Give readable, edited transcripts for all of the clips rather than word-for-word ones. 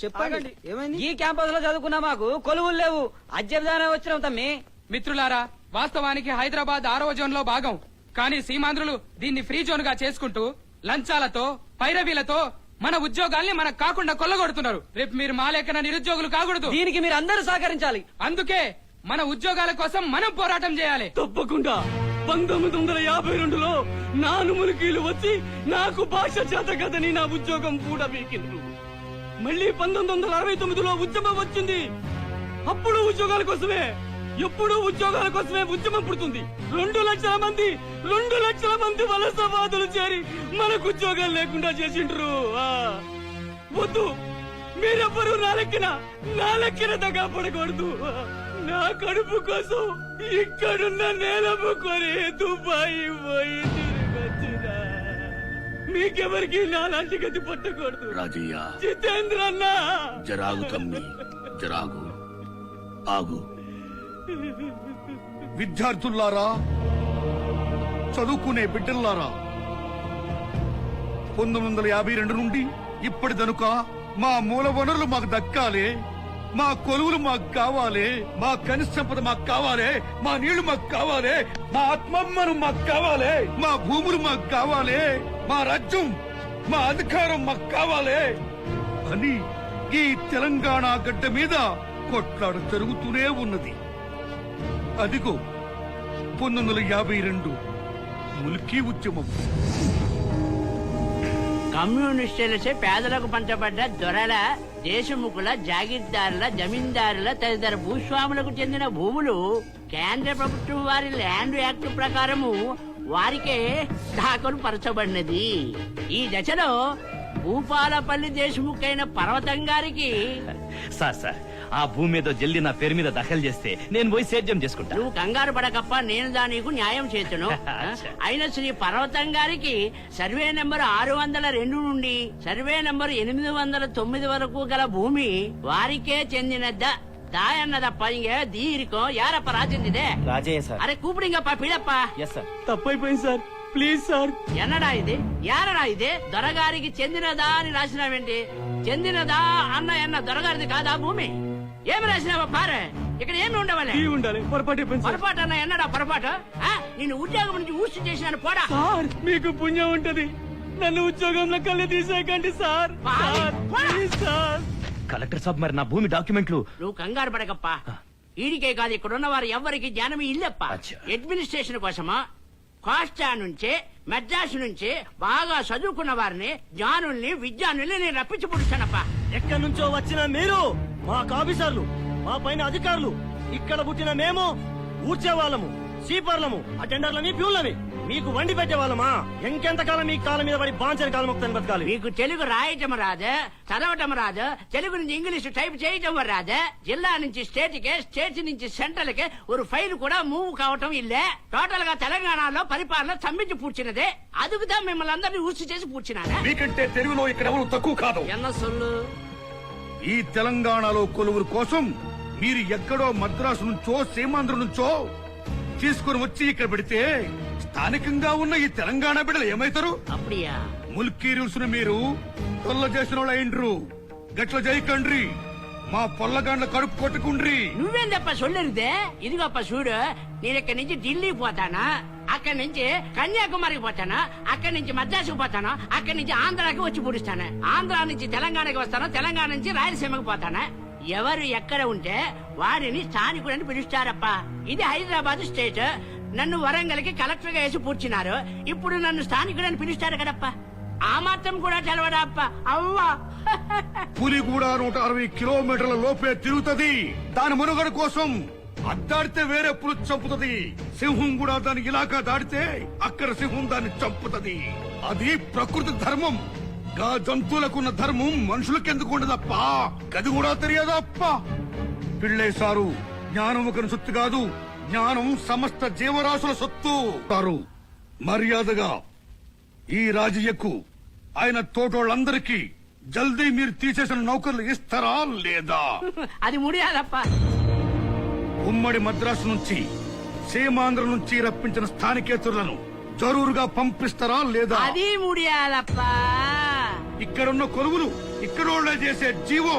చెప్పండి ఏమైంది? ఈ క్యాంపస్ లో చదువుకున్నా మాకు కొలువులు లేవు. అజ్జబ్దానే వచ్చినాం తమ్మి. మిత్రులారా, వాస్తవానికి హైదరాబాద్ 6వ జోన్ లో భాగం. కానీ సీమాంధ్రులు దీన్ని ఫ్రీ జోన్ గా చేసుకుంటూ లంచాలతో పైరవీలతో మన ఉద్యోగాల్ని మనకు కాకుండా కొల్లగొడుతున్నారు. రేపు మీరు మా లెక్కన నిరుద్యోగులు కాకూడదు. దీనికి మీరు అందరూ సహకరించాలి. అందుకే మన ఉద్యోగాల కోసం మనం పోరాటం చేయాలి. తప్పకుండా 1952లో నానుములికీలు వచ్చి నాకు భాష చేత కదని నా ఉద్యోగం కూడా వీకిండ్రు. మళ్ళీ 1969లో ఉద్యమం వచ్చింది. అప్పుడు ఉద్యోగాల కోసమే, ఎప్పుడు ఉద్యోగాల కోసమే ఉద్యమం పుడుతుంది. 2 లక్షల మంది వలసవాదులు చేరి మనకు ఉద్యోగాలు లేకుండా చేసిండ్రు. వద్దు, మీరెవ్వరూ నా లెక్కన దగా పడకూడదు. నా కడుపు కోసం ఇక్కడున్న నేలముకొని దుబాయి పోయి తిరిగొచ్చినా మీకెవరికి నాలాంటి గతి పట్టకూడదు. రాజయ్య, జితేంద్ర అన్నా, జరాగు తమ్మి, జరాగు, ఆగు. విద్యార్థుల్లారా, చదువుకునే బిడ్డల్లారా, 1952 నుండి ఇప్పటిదనుక మా మూల వనరులు మాకు దక్కాలి, మా కొలువులు మాకు కావాలి, మా కనిష్ట సంపద మాకు కావాలి, మా నీళ్లు మాకు కావాలి, మా ఆత్మమ్మను మాకు కావాలి, మా భూములు మాకు కావాలి, మా రాజ్యం, మా అధికారం మాకు కావాలి అని ఈ తెలంగాణ గడ్డ మీద కొట్లాడ జరుగుతూనే ఉన్నది. అదిగో 1952 ముల్కీ ఉద్యమం. కమ్యూనిస్టులచే పేదలకు పంచబడ్డ దొరల, దేశముఖుల, జాగీర్దారుల, జమీందారుల తదితర భూస్వాములకు చెందిన భూములు కేంద్ర ప్రభుత్వం వారి ల్యాండ్ యాక్ట్ ప్రకారము వారికే దాఖలు పరచబడినది. ఈ దశలో భూపాలపల్లి దేశముఖ్ అయిన పర్వతం గారికి సార్ ఆ భూమి మీద జల్ది నా పేరు మీద దఖలు చేస్తే నేను పోయి సేద్యం చేసుకుంటా. నువ్వు కంగారు పడకప్ప, నేను దానికి న్యాయం చేతును. అయిన శ్రీ పర్వతం గారికి సర్వే నెంబర్ 602 నుండి సర్వే నెంబర్ 809 వరకు గల భూమి వారికే చెందినద్దా దాయన్నదప్ప. ఇంకే దీరికం యారప్ప రాజిందిదే. రాజయ్య సార్. అరే కూపిడింగప్ప పిడప్ప. తప్పైపోయింది సార్, ప్లీజ్ సార్. ఎన్నడా ఇది, యారడా ఇది? దొరగారికి చెందినదా అని రాసినావేంటి? చెందినదా అన్న దొరగారిది కాదా భూమి? ఏమి రాసినావా పారే? ఇక్కడ ఏమి ఉండవాలి? ఉండాలి. పొరపాటు అన్న ఎన్నడా పొరపాటు? నిన్ను ఉద్యోగం నుంచి ఊసి చేసినాను పోడా. సార్, మీకు పుణ్యం ఉంటది, నన్ను ఉద్యోగంలో కళ్ళు తీసేయకండి సార్. సార్, కలెక్టర్ సాబ్, మరి నా భూమి డాక్యుమెంట్లు? నువ్వు కంగారు పడకప్ప. ఈడికే కాదు, ఇక్కడ ఉన్న వారు ఎవ్వరికి జ్ఞానం ఇల్లప్ప. అచ్చా. అడ్మినిస్ట్రేషన్ కోసమా కోస్టా నుంచి మెడ్రాస్ నుంచి బాగా చదువుకున్న వారిని, జ్ఞానుల్ని, విజ్ఞానుల్ని నేను రప్పించి పుడుస్తానప్ప. ఎక్కడి నుంచో వచ్చిన మీరు మా ఆఫీసర్లు, మా పైన అధికారులు. ఇక్కడ పుట్టిన మేము ఊడ్చేవాళ్ళము, సీపర్లము, అటెండర్లని, ప్యూన్లని. మీకు వండి పెట్టేవాళ్ళమా? ఇంకెంతకాలం మీ కాలం మీద పడి బాంచని కాలం మొత్తం బతకాలి? మీకు తెలుగు రాయటం రాదు, చదవటం రాదు, తెలుగు నుంచి ఇంగ్లీష్ టైప్ చేయటం రాదు. జిల్లా నుంచి స్టేట్ కే, స్టేట్ నుంచి సెంట్రల్ కే ఒక ఫైల్ కూడా మూవ్ కావటం ఇల్లే. టోటల్ గా తెలంగాణలో పరిపాలన చమ్మించి పూడ్చినదే. అదుగుదా మిమ్మల్ని అందరినీ ఊసి చేసి పూడ్చినానే. మీకంటే తెలుగులో ఇక్కడ ఎవరు తక్కువ కాదు. ఎన్న సొల్లు. ఈ తెలంగాణలో కొలువురు కోసం మీరు ఎక్కడో మద్రాసు నుంచో సీమాంధ్ర నుంచో తీసుకుని వచ్చి ఇక్కడ పెడితే స్థానికంగా ఉన్న ఈ తెలంగాణ బిడ్డలు ఏమైతారు? అప్పుడియా ముల్కీ రూల్స్ ను మీరు తొల్ల చేసిన వాళ్ళు అయిండ్రు. గట్ల చేయకండ్రి, మా పొల్లగాండ్ల కడుపు కొట్టుకుండ్రి. నువ్వేం తప్ప సొల్లేరుదే. ఇదిగోప్ప చూడు, నేను ఇక్కడి నుంచి ఢిల్లీ పోతానా, అక్కడి నుంచి కన్యాకుమారికి పోతానా, అక్కడి నుంచి మద్రాసుకు పోతానా, అక్కడి నుంచి ఆంధ్రాకి వచ్చి పూడిస్తాను. ఆంధ్రా నుంచి తెలంగాణకి వస్తాను, తెలంగాణ నుంచి రాయలసీమకి పోతానా. ఎవరు ఎక్కడ ఉంటే వారిని స్థానికుడని పిలుస్తారప్ప. ఇది హైదరాబాద్ స్టేట్. నన్ను వరంగల్ కి కలెక్టర్ గా వేసి పూడ్చినారు. ఇప్పుడు నన్ను స్థానికుడని పిలుస్తారు కదప్ప. ఆ మాత్రం కూడా తెలవడా అప్ప? అవ్వా, పులి కూడా 160 కిలోమీటర్ల లోపే తిరుగుతుంది. దాని మనుగడ కోసం అద్దాడితే వేరే పులి చంపుతుంది. సింహం కూడా దాని ఇలాకా దాడితే అక్కడ సింహం దాన్ని చంపుతుంది. అది ప్రకృతి ధర్మం. గా జంతువులకున్న ధర్మం మనుషులకెందుకు ఉండదప్పా? గది కూడా తెలియదప్ప. పిళ్ళేశారు, జ్ఞానం ఒకరి సొత్తు కాదు, జ్ఞానం సమస్త జీవరాశుల సొత్తు. మర్యాదగా ఈ రాజయ్యకు, ఆయన తోటోళ్ళందరికీ జల్దీ మీరు తీసేసిన నౌకర్లు ఇస్తారా లేదా? అది ముడియాలప్ప. ఉమ్మడి మద్రాసు నుంచి, సీమాంధ్ర నుంచి రప్పించిన స్థానికేతరులను జరూరుగా పంపిస్తారా లేదా? అది ముడియాలప్ప. ఇక్కడున్న కొలువులు ఇక్కడోళ్లే చేసే జీవో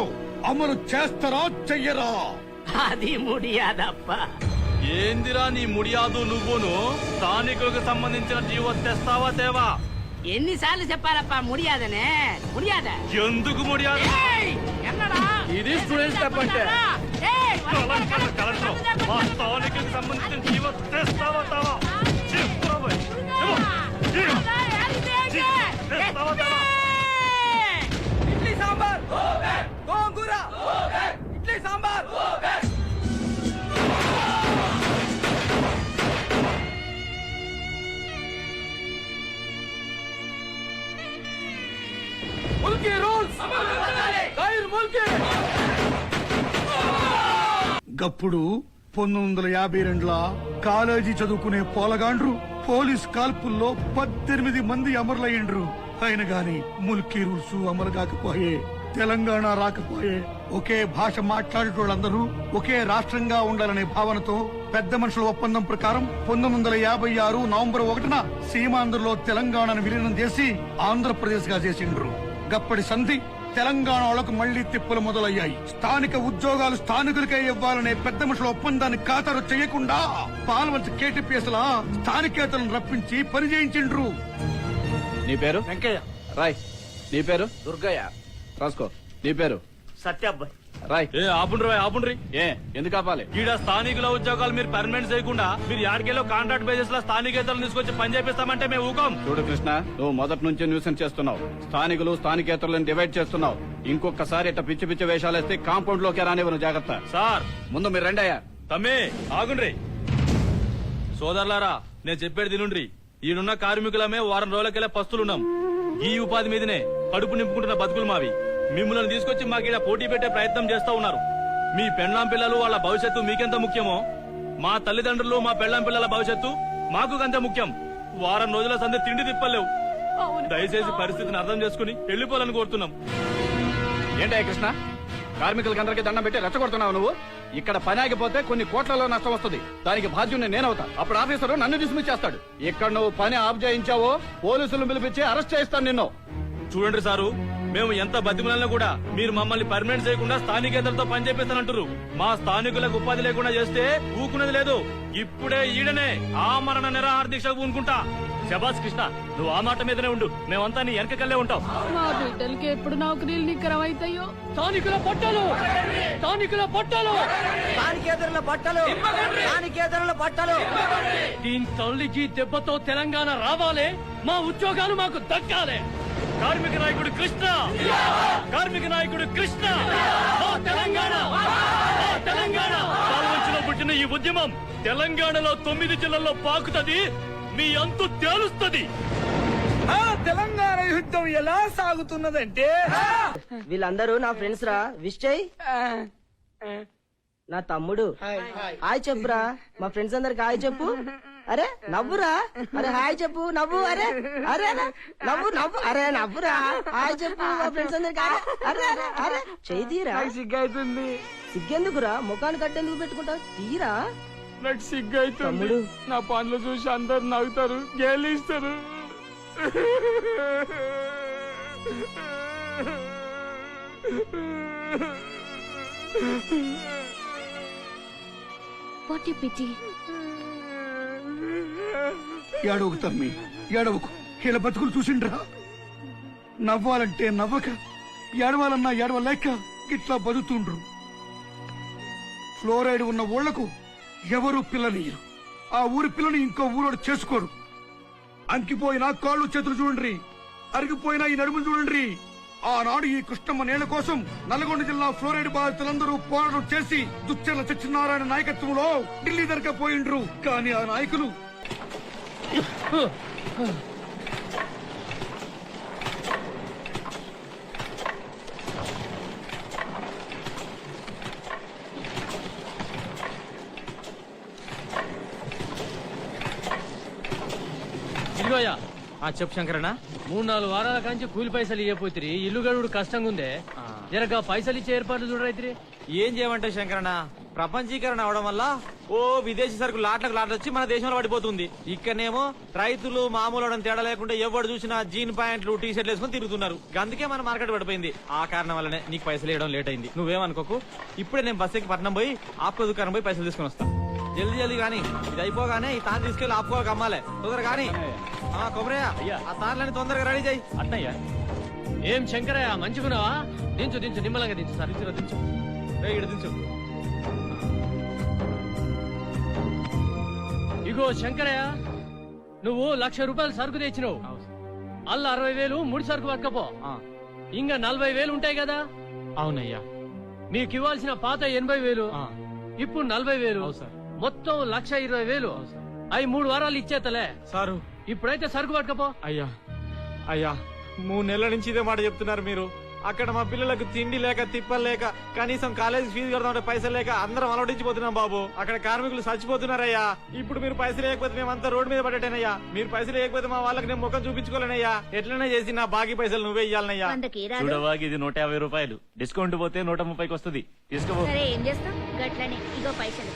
అమలు చేస్తారా చెయ్యరా? అది ముడియాదప్ప. ఏందిరా నీ ముడియాదు నువ్వును స్థానికులకు సంబంధించిన జీవో తెస్తావా తేవా? ఎన్నిసార్లు చెప్పారప్ప ముడియాదనే? ముడియాద ఎందుకు ముడియాదు? ఎన్నడా ఇది స్టూడెంట్స్ తప్పంటే మా స్థానికులకు సంబంధించిన జీవో తెస్తావా తేవా? చెప్పురా భయ్. తెస్తావా తేవా? ఇడ్లీ సాంబార్ గోంగూర ఇడ్లీ సాంబార్ ముల్కీ రూల్స్ గైర్ ముల్కీ. గప్పుడు 1952 కాలేజీ చదువుకునే పోలగాండ్రు పోలీస్ కాల్పుల్లో 18 మంది అమరులయ్యిండ్రు. అయిన గాని ముల్కీ రూల్స్ అమలు కాకపోయే, తెలంగాణ రాకపోయే. ఒకే భాష మాట్లాడేటోళ్ళందరూ ఒకే రాష్ట్రంగా ఉండాలనే భావనతో పెద్ద మనుషుల ఒప్పందం ప్రకారం 1956 నవంబర్ 1న సీమాంధ్రలో తెలంగాణను విలీనం చేసి ఆంధ్రప్రదేశ్ గా చేసిండ్రు. గప్పటి సంధి తెలంగాణ వాళ్ళకు మళ్లీ తిప్పులు మొదలయ్యాయి. స్థానిక ఉద్యోగాలు స్థానికులకే ఇవ్వాలనే పెద్ద మనుషుల ఒప్పందాన్ని ఖాతరు చేయకుండా పాల్వంచ కేటీపీఎస్లా స్థానికేతలను రప్పించి పని చేయించిండ్రు. నీ పేరు వెంకయ్య. రాయ్. నీ పేరు దుర్గయ్య. రాసుకో. నీ పేరు సత్యాబ్బాయ్. రాయ్. ఆపుండ్రి ఏ ఎందుకు ఆపాలి? ఈడ స్థానికుల ఉద్యోగాలు మీరు పర్మనెంట్ చేయకుండా మీరు యాడికేలో కాంట్రాక్ట్ బేసిస్ లో స్థానికేతలు తీసుకొచ్చి పని చేపిస్తామంటే మేము ఊకం. చూడు కృష్ణ, నువ్వు మొదటి నుంచి న్యూసెన్స్ చేస్తున్నావు. స్థానికులు స్థానికేతరులను డివైడ్ చేస్తున్నావు. ఇంకొకసారి ఇట్ట పిచ్చి పిచ్చి వేషాలేస్తే కాంపౌండ్ లోకి రానివ్వను. జాగ్రత్త. సార్ ముందు మీరు రెండయ్యా. తమ్మి ఆగుండ్రి. సోదరులారా నేను చెప్పేది తినుండ్రి. ఈడున్న కార్మికులమే వారం రోజులకెళ్ళే పస్తులున్నాం. ఈ ఉపాధి మీదనే కడుపు నింపుకుంటున్న బతుకులు మావి. మిమ్మల్ని తీసుకొచ్చి మాకీడ పోటీ పెట్టే ప్రయత్నం చేస్తా ఉన్నారు. మీ పెళ్ళాం పిల్లలు వాళ్ళ భవిష్యత్తు మీకెంత ముఖ్యమో మా తల్లిదండ్రులు మా పెళ్ళాం పిల్లల భవిష్యత్తు మాకు అంతే ముఖ్యం. వారం రోజుల సంది తిండి తిప్పలేవు. దయచేసి పరిస్థితిని అర్థం చేసుకుని వెళ్లిపోవాలని కోరుతున్నాం. ఏంటయ్యా కృష్ణ, కార్మికులకి అందరికీ దండం పెట్టి రెచ్చగొడుతున్నావు నువ్వు. ఇక్కడ పని ఆగిపోతే కొన్ని కోట్లలో నష్టం వస్తుంది. దానికి బాధ్యుని నేనవుతా. అప్పుడు ఆఫీసరు నన్ను డిస్మిస్ చేస్తాడు. ఇక్కడ నువ్వు పని ఆఫ్ చేయించావో పోలీసులు పిలిపించి అరెస్ట్ చేయిస్తాను నిన్ను. చూడండి సారు, మేము ఎంత బతిమలన్నా కూడా మీరు మమ్మల్ని పర్మనెంట్ చేయకుండా స్థానికేతలతో పని చేపిస్తానంటారు. మా స్థానికులకు ఉపాధి లేకుండా చేస్తే ఊకున్నది లేదు. ఇప్పుడే ఈడనే ఆమరణ నిరాహార దీక్ష పూనుకుంటా. శబాస్ కృష్ణ, నువ్వు ఆ మాట మీదనే ఉండు. మేమంతా నీ వెనకకల్లే ఉంటాం. మా బిడ్డలకి ఎప్పుడు నౌకరీలు నిక్కరం అవుతాయో. స్థానికుల పొట్టలు స్థానికుల పొట్టలు స్థానికేతరుల బట్టలు స్థానికేతరుల బట్టలు. దీని తల్లికి దెబ్బతో తెలంగాణ రావాలే, మా ఉద్యోగాలు మాకు దక్కాలే. కార్మిక నాయకుడు కృష్ణ, కార్మిక నాయకుడు కృష్ణ, మా తెలంగాణ, మా తెలంగాణ. పాల్వంచలో పుట్టిన ఈ ఉద్యమం తెలంగాణలో 9 జిల్లాల్లో పాకుతది. మీ అంతు తేలుస్తది. తెలంగాణ యుద్ధం ఎలా సాగుతున్నదంటే వీళ్ళందరూ నా ఫ్రెండ్స్ రా. విష్ చెయ్. నా తమ్ముడు హాయ్ చెప్పురా. మా ఫ్రెండ్స్ అందరికి హాయ్ చెప్పు. అరే నవ్వురా. అరే హాయ్ చెప్పు. నవ్వు. అరే అరే నవ్వు నవ్వు. అరే నవ్వురా. హాయ్ చెప్పు మా ఫ్రెండ్స్ అందరికి. అరే అరే అరే చెయ్యి తీరా. సిగ్గైతుంది. సిగ్గెందుకురా? ముఖాన్ని కట్టెందుకు పెట్టుకుంటావు? తీరా. నాకు సిగ్గైతుంది. నా పనులు చూసి అందరు నవ్వుతారు, గేలిస్తారు. What a PT. ఏడవకు తమ్మి, ఏడవకు. వీళ్ళ బతుకులు చూసిండ్రా. నవ్వాలంటే నవ్వక, ఏడవాలన్నా ఏడవలేక ఇట్లా బతుకుతుండ్రు. ఫ్లోరైడ్ ఉన్న ఊళ్లకు ఎవరు పిల్లనియరు. ఆ ఊరి పిల్లని ఇంకో ఊరోడు చేసుకోడు. అంకిపోయిన కాళ్ళు చేతులు చూడండి, అరిగిపోయిన ఈ నడుములు చూడండి. ఆనాడు ఈ కృష్ణమ్మ నేల కోసం నల్గొండ జిల్లా ఫ్లోరైడ్ బాధితులందరూ పోరాటం చేసి దుచ్చర్ల సత్యనారాయణ నాయకత్వంలో ఢిల్లీ దర్గా పోయిండ్రు. కానీ ఆ నాయకులు ఇదిగోయా. చెప్పు శంకరన్న. 3-4 వారాల కాంచి కూలి పైసలు ఇవ్వపోతిరి. ఇల్లు గడువుడు కష్టంగా ఉందే. జరగా పైసలు ఇచ్చే ఏర్పాట్లు చూడరైతిరి. ఏం చేయమంటే శంకరన్న, ప్రపంచీకరణ అవడం వల్ల ఓ విదేశీ సరుకు లాట్లకు వచ్చి మన దేశంలో పడిపోతుంది. ఇక్కడనేమో రైతులు మామూలు తేడా లేకుండా ఎవరు చూసినా జీన్ ప్యాంట్లు టీ షర్ట్లు వేసుకుని తిరుగుతున్నారు. అందుకే మన మార్కెట్ పడిపోయింది. ఆ కారణం వల్లనే నీకు పైసలు వేయడం లేట్ అయింది. నువ్వేమనుకోకు, ఇప్పుడే నేను బస్ ఎక్కి పట్నం పోయి ఆప్కో దుకాణం పోయి పైసలు తీసుకుని వస్తా. జల్దీ కానీ ఇది అయిపోగానే ఈ తాను తీసుకెళ్లి ఆపుకోవాలి అమ్మాలే తొందరగా కానీ. కొబ్బరయ్య ఆ తాన్లని తొందరగా రెడీ చేయి. అన్నయ్య ఏం శంకరయ్య మంచిగున్నావా? దించు దించు నిమ్మలంగా దించు సార్. దించు ఇక్కడ దించు. ఇగో శంకరయ్య, నువ్వు 1,00,000 రూపాయలు సరుకు తెచ్చినావు. అల్ల 60,000 ముడి సరుకు పట్టుకపో. ఇంకా 40,000 ఉంటాయి కదా. అవునయ్యా. మీకు ఇవ్వాల్సిన పాత 80,000 ఇప్పుడు 40,000 మొత్తం 1,20,000. అవి 3 వారాలు ఇచ్చేతలే సారు. ఇప్పుడైతే సరుకు పట్టుకపో. అయ్యా 3 నెలల నుంచి ఇదే మాట చెప్తున్నారు మీరు. అక్కడ మా పిల్లలకు తిండి లేక తిప్పలు లేక కనీసం కాలేజీ ఫీజు కడదామంటే పైసలు లేక అందరం అలవడించిపోతున్నాం బాబు. అక్కడ కార్మికులు చచ్చిపోతున్నారయ్యా. ఇప్పుడు మీరు పైసలు లేకపోతే మేమంతా రోడ్డు మీద పడేటేనయ్యా. మీరు పైసలు లేకపోతే మా వాళ్ళకి నేను ముఖం చూపించుకోలేనయ్యా. ఎట్లనే చేసి నా బాకీ పైసలు నువ్వే ఇయ్యాలనయ్యా. చూడవాగి ఇది 150 రూపాయలు, డిస్కౌంట్ పోతే 130కి వస్తుంది. తీసుకో. ఏం చేస్తాం గట్లనే. ఇగో పైసలు.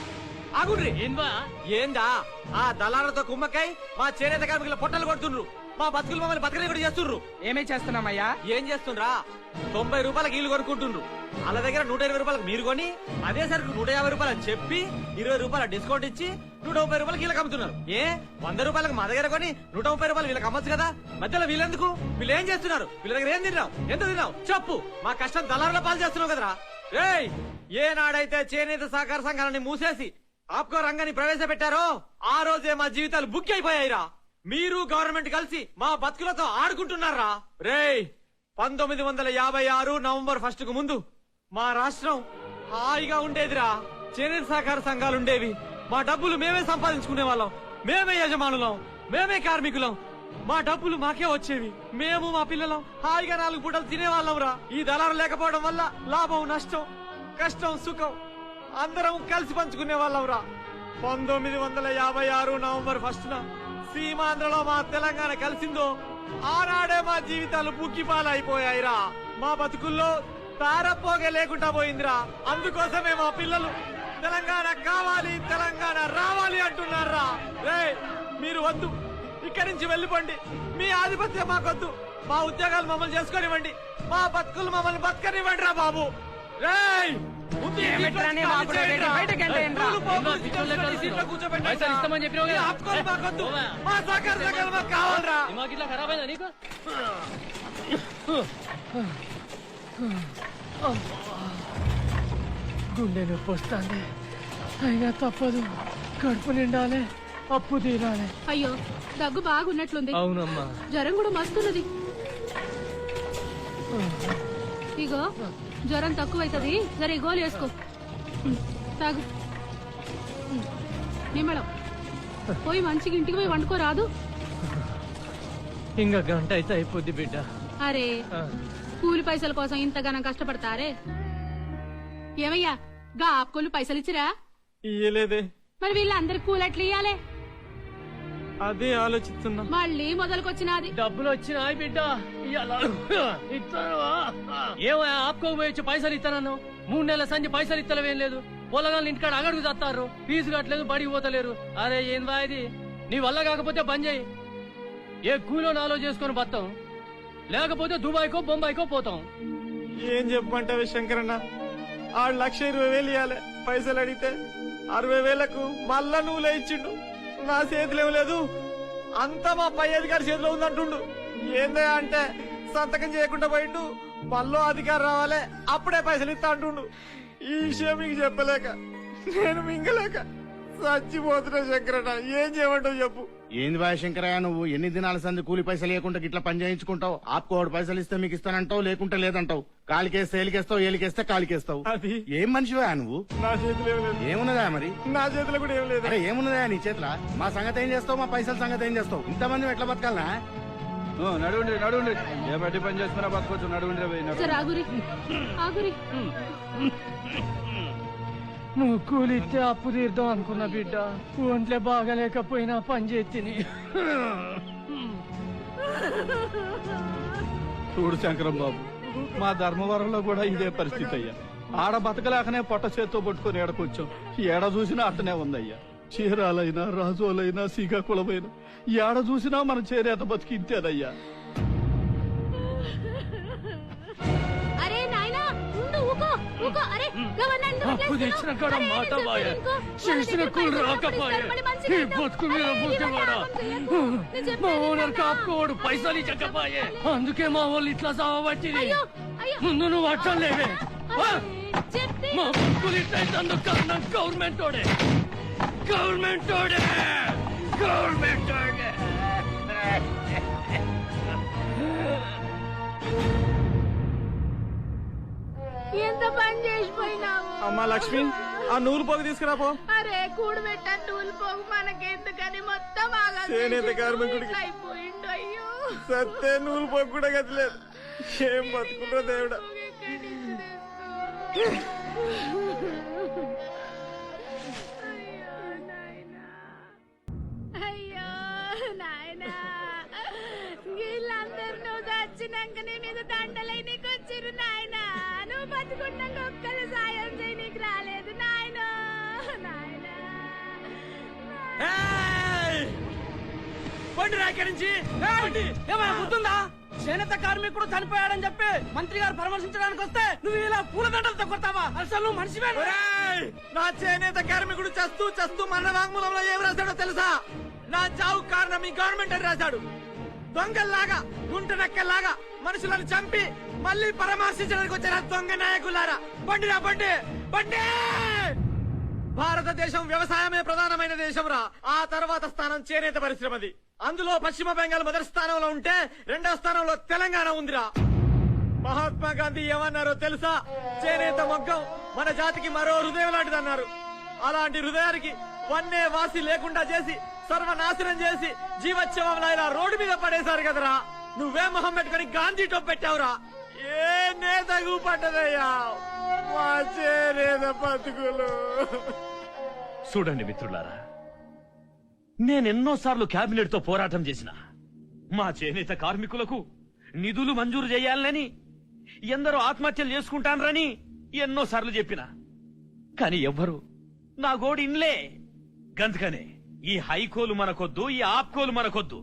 ఆగుండ్రి. ఏందా ఆ దళాలతో కుమ్మక్కై మా చేనేత కార్మికుల పొట్టలు కొడుతుండ్రు. మా బతుకులు మమ్మల్ని బతకని కూడా చేస్తుండ్రు. ఏమే చేస్తున్నామయ్యా? ఏం చేస్తుండ్రా? 90 రూపాయలకి ఇల్లు కొనుక్కుంటుండ్రు. వాళ్ళ దగ్గర 120 రూపాయలకు మీరు కొని అదే సరుకు 150 రూపాయలు అని చెప్పి 20 రూపాయల డిస్కౌంట్ ఇచ్చి 130 రూపాయలకి వీళ్ళకి అమ్ముతున్నారు. 100 రూపాయలకు మా దగ్గర కొని 130 రూపాయలు వీళ్ళకి అమ్మచ్చు కదా. మధ్యలో వీళ్ళెందుకు? వీళ్ళు ఏం చేస్తున్నారు? వీళ్ళ దగ్గర ఏం తిన్నావు? ఎంత తిన్నావు చెప్పు. మా కష్టం దళారుల పాలు చేస్తున్నావు కదరా. ఏయ్, ఏనాడైతే చేనేత సహకార సంఘాలని మూసేసి ఆప్కో రంగాన్ని ప్రవేశపెట్టారో ఆ రోజే మా జీవితాలు బుక్ అయిపోయాయిరా. మీరు గవర్నమెంట్ కలిసి మా బతుకులతో ఆడుకుంటున్నారా? రేయ్, 1956 నవంబర్ 1 కు ముందు మా రాష్ట్రం హాయిగా ఉండేదిరా. చేనేత సహకార సంఘాలుండేవి. మా డబ్బులు మేమే సంపాదించుకునే వాళ్ళం. మేమే యజమానులం, మేమే కార్మికులం. మా డబ్బులు మాకే వచ్చేవి. మేము మా పిల్లలం హాయిగా 4 పూటలు తినేవాళ్ళం రా. ఈ దళారు లేకపోవడం వల్ల లాభం నష్టం, కష్టం సుఖం అందరం కలిసి పంచుకునే వాళ్ళం రా. 1956 నవంబర్ 1న సీమాంధ్రలో మా తెలంగాణ కలిసిందో ఆనాడే మా జీవితాలు బుక్కిపాలైపోయాయిరా. మా బతుకుల్లో తారపోగే లేకుండా పోయిందిరా. అందుకోసమే మా పిల్లలు తెలంగాణ కావాలి, తెలంగాణ రావాలి అంటున్నారా. రేయ్, మీరు వద్దు, ఇక్కడి నుంచి వెళ్ళిపోండి. మీ ఆధిపత్యం మాకొద్దు. మా ఉద్యోగాలు మమ్మల్ని చేసుకొనివ్వండి. మా బతుకులు మమ్మల్ని బతకనివ్వండి రా బాబు. రేయ్, ఇస్తామని చెప్పినావు. మా సహకార సంఘాలు మాకు కావాలరా. మాకు ఇట్లా ఖరాబ్ అయిందా నీకు? గుండె నొప్పి వస్తుంది. అయినా తప్పదు, కడుపు నిండాలి, అప్పు తీరాలి. అయ్యో దగ్గు బాగున్నట్లుంది. అవునమ్మా, జ్వరం కూడా మస్తున్నది. ఇగో జ్వరం తక్కువైతుంది, సరే గోలు వేసుకో. తాగు. నిమ్మడం పోయి మంచిగా ఇంటికి పోయి వండుకోరాదు. ఇంకా గంట అయితే అయిపోద్ది బిడ్డ. అరే, కూలి పైసల కోసం ఇంతగానం కష్టపడతారే. ఏమయ్యా, గా ఆపుకోలు పైసలు ఇచ్చిరా? ఇయ్యలేదే. మరి వీళ్ళందరికి కూలి ఎట్లా ఇయ్యాలే? అదే ఆలోచిస్తున్నా. మళ్ళీ మొదలుకొచ్చినది. డబ్బులు వచ్చినాయి బిడ్డ, ఏమో ఆపుకోబోయొచ్చు. పైసలు ఇస్తానన్నావు. 3 నెలల సంచి పైసలు ఇస్తలేవేం లేదు. పొలగాళ్ళు ఇంటికాడ అగడుగు చేస్తారు, ఫీజు కట్టలేదు, బడికి పోతలేరు. అరే ఏం బా ఇది? నీ వల్ల కాకపోతే బంద్ చేయి. ఏ కూలో నాలో చేసుకుని బతాం, లేకపోతే దుబాయ్కో బొంబాయికో పోతాం. ఏం చెప్పమంటావే శంకరన్న? ఆ 1,20,000 ఇవ్వాలి. పైసలు అడిగితే 60,000కు మళ్ళా నువ్వులే ఇచ్చిండు. నా చేతిలో లేదు, అంతా మా పై అధికారి చేతిలో ఉందంటుండు. ఏందా అంటే సంతకం చేయకుండా పోయిండు. మళ్ళీ అధికారం రావాలి, అప్పుడే పైసలు ఇస్తా అంటుండు. ఈ విషయం మీకు చెప్పలేక నేను మింగలేక చచ్చిపోతున్నా శంకరన్న. ఏం చేయమంటావు చెప్పు. ఏంది బాయ్ శంకరయ్య, నువ్వు ఎన్ని దినాల సంది కూలి పైసలు లేకుండా ఇట్లా పని చేయించుకుంటావు? ఆపుకోడు పైసలు ఇస్తే మీకు ఇస్తానంటావు, లేకుంటే లేదంటావు. కాలికేస్తే ఏలికేస్తావు, ఏలికేస్తే కాలికేస్తావు. అది ఏం మనిషివా నువ్వు? నా చేతిలో ఏం లేదు. ఏమున్నదా మరి? నా చేతిలో కూడా ఏం లేదు. అరే ఏమున్నదా నీ చేతిలో? మా సంగతి ఏం చేస్తావు, మా పైసల సంగతి ఏం చేస్తావు? ఇంతమంది ఎట్లా బతకాలనా? నడుండ్రి నడుండ్రి, ఏ బట్టి పని చేసుకున్నా బతకొచ్చు. నడుండ్రి. సరే ఆగురి, ఆగురి. నువ్వు కూలి ఇస్తే అప్పు తీర్దాం అనుకున్నా బిడ్డ. ఒంట్లో బాగలేకపోయినా పని చేతిని. చూడు శంకరం బాబు, మా ధర్మవరంలో కూడా ఇదే పరిస్థితి అయ్యా. ఆడ బతకలేకనే పొట్ట చేత్తో పట్టుకొని ఏడకొచ్చాం. ఏడ చూసినా అట్టనే ఉందయ్యా. చీరాలైనా రాజోలైనా శ్రీకాకుళమైనా ఏడ చూసినా మన చేరేత బతికి ఇంతేనయ్యా. అరే నాయనా ఉండు ఊకో ఊకో అరే గవర్నమెంట్ అప్పు తెచ్చిన కాడ మాట బాయ చేసిన కూలి రాకపోయే ఈ బతుకు మీద బుద్ధివాడా మా ఓనర్ కాపుకోడు పైసలు ఇచ్చకపోయే అందుకే మా వాళ్ళు ఇట్లా సావబట్టింది ముందు నువ్వు అట్టలేవే మా బతుకులు ఇట్లయితే కారణం గవర్నమెంట్ ఓడే గవర్నమెంట్ ఓడే గవర్నమెంట్ ఓడే ఎంత పని చేసిపోయినావు అమ్మా లక్ష్మి, ఆ నూలు పోగు తీసుకురాపో. అరే కూడబెట్ట నూలు పోగు మనకెందుకని మొత్తం చేనేత కార్మికుడికి అయిపోయిండు అయ్యో సత్తే నూలు పోగు కూడా గతిలేదు. ఏం బతుకురా దేవుడా. అయ్యో నాయనా వీళ్ళందరూ నువ్వు చచ్చినాక నీ మీద దండలై నీకు వచ్చిరు నాయనా. నువ్వు బతుకున్నాక ఒక్కరు సాయం చేయి నీకు రాలేదు నాయనా నాయనా. పండి రాకి నుంచి ఏమైనా గుర్తుందా? చేనేత కార్మికుడు చనిపోయాడని చెప్పి మంత్రి గారు పరామర్శించడానికి వస్తే నువ్వు ఇలా పూలదండలతో కొడతావా? అసలు నువ్వు మనిషివే? నా చేనేత కార్మికుడు చస్తూ చస్తూ మరణ వాంగ్మూలంలో ఏం రాశాడో తెలుసా? నా చావు కారణం ఈ గవర్నమెంట్ అని రాశాడు. దొంగల్లాగా గుంట నక్కల్లాగా మనుషులను చంపి మళ్ళీ పరామర్శించడానికి వచ్చిన దొంగ నాయకులారా బండిరా బండి బండి. భారతదేశం వ్యవసాయమే ప్రధానమైన దేశం రా. ఆ తర్వాత స్థానం చేనేత పరిశ్రమది. అందులో పశ్చిమ బెంగాల్ మొదటి స్థానంలో ఉంటే రెండో స్థానంలో తెలంగాణ ఉందిరా. మహాత్మా గాంధీ ఏమన్నారో తెలుసా? చేనేత మొగ్గం మన జాతికి మరో హృదయం లాంటిదన్నారు. అలాంటి హృదయానికి వన్నే వాసి లేకుండా చేసి సర్వనాశనం చేసి జీవోత్సవంలో ఇలా రోడ్డు మీద పడేశారు కదరా. నువ్వే మొహం పెట్టుకుని గాంధీ టోప్ పెట్టావురా. ఏ నేతకు పడ్డదయ్యా మా చేనేత బతుకులు. చూడండి మిత్రులారా, నేనెన్నోసార్లు కేబినెట్ తో పోరాటం చేసిన మా చేనేత కార్మికులకు నిధులు మంజూరు చేయాలని, ఎందరో ఆత్మహత్యలు చేసుకుంటానరని ఎన్నోసార్లు చెప్పిన. కాని ఎవ్వరు నా గోడు ఇన్లే. గందుకనే ఈ హైకోలు మనకొద్దు, ఈ ఆప్కోలు మనకొద్దు.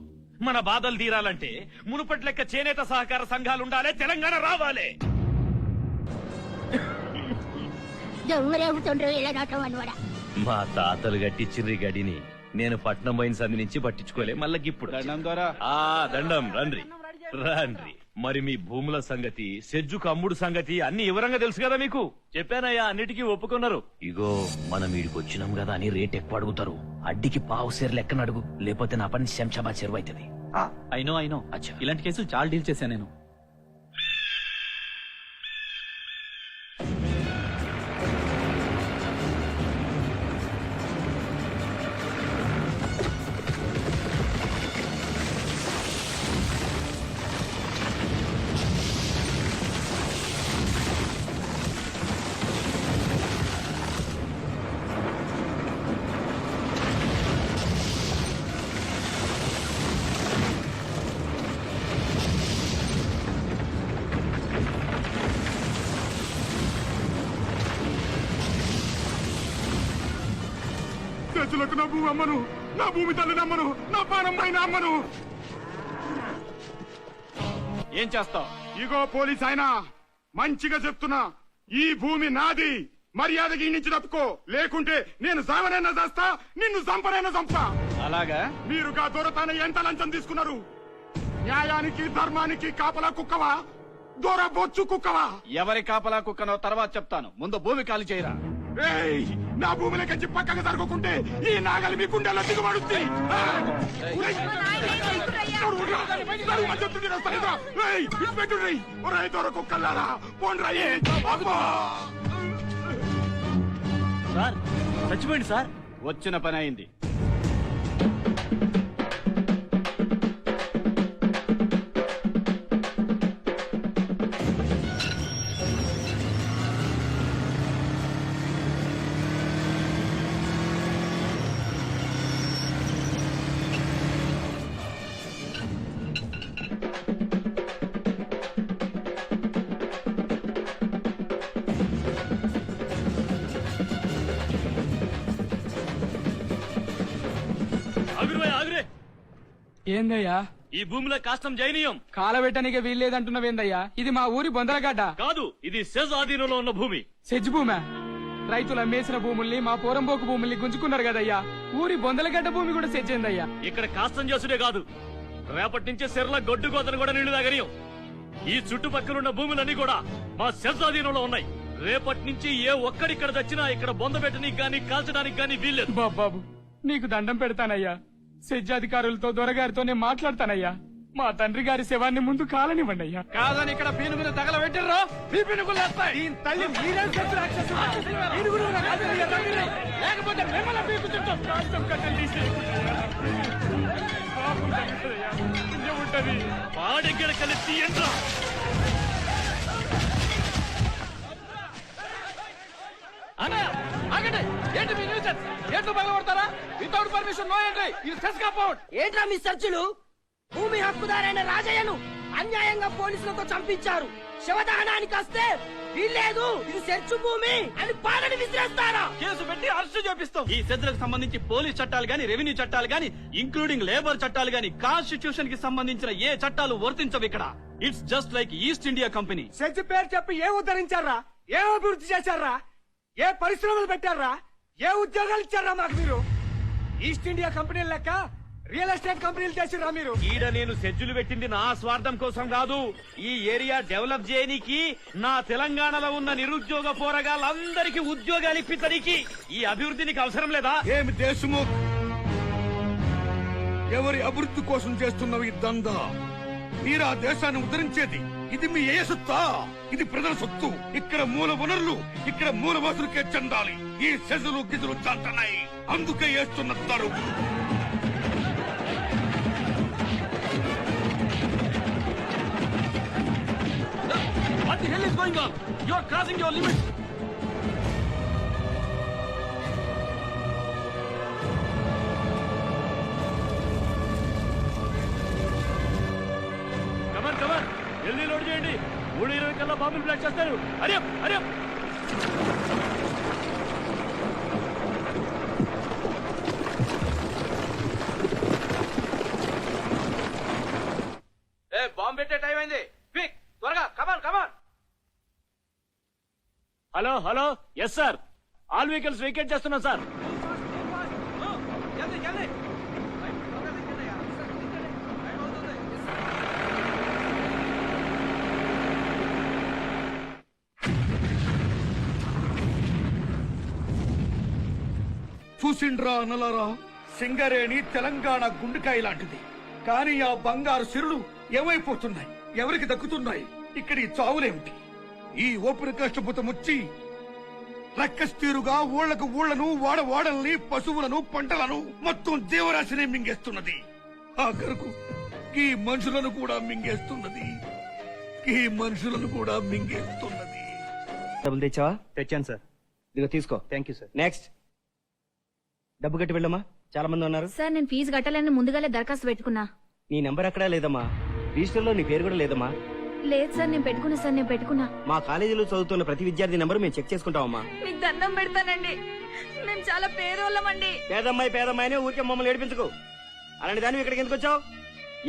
మన బాధలు తీరాలంటే మునుపటి లెక్క చేనేత సహకార సంఘాలు ఉండాలి, తెలంగాణ రావాలి. మా తాతలు గట్టిచ్చిర్రి గడిని నేను పట్నం పోయిన సంది నుంచి పట్టించుకోలే. మళ్ళీ ఇప్పుడు దండం రండ్రి రండ్రి. మరి మీ భూముల సంగతి, సెజ్జుకు అమ్ముడు సంగతి అన్ని వివరంగా తెలుసు కదా మీకు. చెప్పానయ్యా, అన్నిటికీ ఒప్పుకున్నారు. ఇగో మనం వీడికి వచ్చినాం కదా అని రేట్ ఎక్కువ అడుగుతారు. అడ్డికి పావు సేరు లెక్కన అడుగు, లేకపోతే నా పని శంషాబాద్ చెరువు అవుతుంది. అయినో ఇలాంటి కేసులు చాలా డీల్ చేశాను నేను. చేతులకు నా భూమి అమ్మను, నా భూమి తల్లిని అమ్మను, నా పానమ్మైన అమ్మను. ఏం చేస్తావు? ఇగో పోలీస్ ఆయన, మంచిగా చెప్తున్నా, ఈ భూమి నాది. మర్యాదకి ఈ నుంచి తప్పుకో, లేకుంటే నేను సావనైనా చేస్తా, నిన్ను చంపనైనా చంపా. అలాగా? మీరుగా దొరతాన ఎంత లంచం తీసుకున్నారు? న్యాయానికి ధర్మానికి కాపలా కుక్కవా, దొర బొచ్చు కుక్కవా? ఎవరి కాపలా కుక్కనో తర్వాత చెప్తాను, ముందు భూమి ఖాళీ చేయరా. ఏయ్, నా భూమిలోకి పక్కగా జరగకుంటే ఈ నాగలి మీ గుండెల్లో దిగుబడుద్ది. కుక్కల్లారా పోండ్రయ్యే. సార్ చచ్చిపోయింది సార్. వచ్చిన పని అయింది. ఏందయ్యా ఈ భూమిలో కాష్టం జైనీయం కాలబెట్టనికి వీల్లేదంటున్నవేందయ్యా? ఇది మా ఊరి బొందలగడ్డ. కాదు, ఇది సెజ్ ఆధీనంలో ఉన్న భూమి. సెజ్ భూమే? రైతులు అమ్మేసిన భూముల్ని, మా పోరంబోకు భూముల్ని గుంజుకున్నారు కదయ్యా. ఊరి బొందలగడ్డ భూమి కూడా సెజ్జేందయ్యా. ఇక్కడ కాష్టం చేసుడే కాదు, రేపటి నుంచి సెర్ల గొడ్డు కోతను కూడా నీళ్లు తాగనీయం. ఈ చుట్టుపక్కలున్న భూములన్నీ కూడా మా సెజ్ ఆధీనంలో ఉన్నాయి. రేపటి నుంచి ఏ ఒక్కడిక్కడ తెచ్చినా ఇక్కడ బొంద పెట్టడానికి గాని కాల్చడానికి గాని వీల్లేదు. బాబాబు నీకు దండం పెడతానయ్యా. సెజ్ అధికారులతో దొరగారితో నేను మాట్లాడతానయ్యా. మా తండ్రి గారి శవాన్ని ముందు కాలనివ్వండి అయ్యా. కాదని ఇక్కడ పీనుగులు తగలబెట్టిర్రో మీ పీనుగులు వస్తాయి. లేకపోతే మిమ్మల్ని పీకుతుంటాం. కాష్టం కట్టెలు తీసేయకుంటాయి. పాడెగ్గర కలిసి ఎంట్రా. ఆగండి, ఏంటి మీ న్యూసెన్స్? ఎట్లు పగలగొడతారా? Without permission no entry. ఇది సెస్ కాంపౌండ్. ఏంట్రా మీ సర్చులు? భూమి హక్కుదారైన రాజయ్యను అన్యాయంగా పోలీసులతో చంపించారు. శవదహనానికి వస్తే వీల్లేదు, ఇది సెర్చు భూమి అని పాలని విసిరేస్తారా? కేసు పెట్టి అరెస్టు చేపిస్తాం. ఈ సెజ్లకు సంబంధించి పోలీస్ చట్టాలు గాని, రెవెన్యూ చట్టాలు గాని, ఇంక్లూడింగ్ లేబర్ చట్టాలు గాని, కాన్స్టిట్యూషన్ కి సంబంధించిన ఏ చట్టాలు వర్తించవు ఇక్కడ. It's just like east India company. SEZ పేరు చెప్పి ఏ ఉద్ధరించారా? ఏ అభివృద్ధి చేశారా? ఏ పరిశ్రమలు పెట్టారా? ఏ ఉద్యోగాలు ఇచ్చారా మాకు మీరు? ఈస్ట్ ఇండియా కంపెనీ లెక్క రియల్ ఎస్టేట్ కంపెనీలు చేసిర్రా మీరు? ఈడ నేను సెజ్జులు పెట్టింది నా స్వార్థం కోసం కాదు, ఈ ఏరియా డెవలప్ చేయడానికి, నా తెలంగాణలో ఉన్న నిరుద్యోగ పోరగాళ్ళందరికీ ఉద్యోగాలు ఇప్పించడానికి. ఈ అభివృద్ధి నీకు అవసరం లేదా? ఏమి దేశముఖ్, ఎవరి అభివృద్ధి కోసం చేస్తున్నవి దందా? మీరా దేశాన్ని ఉద్ధరించేది? ఇది మీ ఏ సొత్తా? ఇది ప్రజల సొత్తు. ఇక్కడ మూల వనరులు, ఇక్కడ మూలవాసులకే చెందాలి. ఈ సెజులు గిజులు చాంటనాయి, అందుకే వేస్తున్న తరువు. What the hell is going on? You are crossing your limits. Come on come on, వెళ్ళి లోడ్ చేయండి. 3:20 కల్లా బాంబులు బ్లాక్ చేస్తారు. అరే అరే, బాంబు పెట్టే టైం అయింది. క్విక్, త్వరగా, come on come on. Hello hello, yes sir, all vehicles vacate చేస్తున్నాం సార్. చూసిండ్రా నలారా, సింగరేణి తెలంగాణ గుండెకాయ లాంటిది. కానీ ఆ బంగారు సిరులు ఏమైపోతున్నాయి? ఎవరికి దక్కుతున్నాయి? ఇక్కడి చావులేమిటి? ఈ ఓపిన కష్టపుతం వచ్చి రక్కస్తీరుగా ఊళ్లకు ఊళ్లను, వాడవాడల్ని, పశువులను, పంటలను, మొత్తం జీవరాశిని మింగేస్తున్నది. ఆఖరకు ఈ మనుషులను కూడా మింగేస్తున్నది. ఈ మనుషులను కూడా మింగేస్తున్నది. డబ్బులు తెచ్చావా? తెచ్చాను సార్. ఇదిగో తీసుకో. Thank you sir. నెక్స్ట్ డబ్బు కట్టి వెళ్ళమ్మా, చాలా మంది ఉన్నారు. సార్ నేను ఫీజు కట్టాలని ముందుగానే దరఖాస్తు పెట్టుకున్నా. నీ నంబర్ అక్కడా లేదమ్మా, రిజిస్టర్ లో నీ పేరు కూడా లేదమ్మా. లేదు సార్, నేను పెట్టుకున్నా. మా కాలేజీలో చదువుతున్న ప్రతి విద్యార్థి నంబర్ మేము చెక్ చేసుకుంటామమ్మా. మీకు దండం పెడతానండి, మేము చాలా పేదోళ్ళమండి. పేదమ్మాయినే ఊరికే మమ్మల్ని ఏడిపించుకో. అలాంటి దాన్ని ఇక్కడికి ఎందుకు వచ్చావు?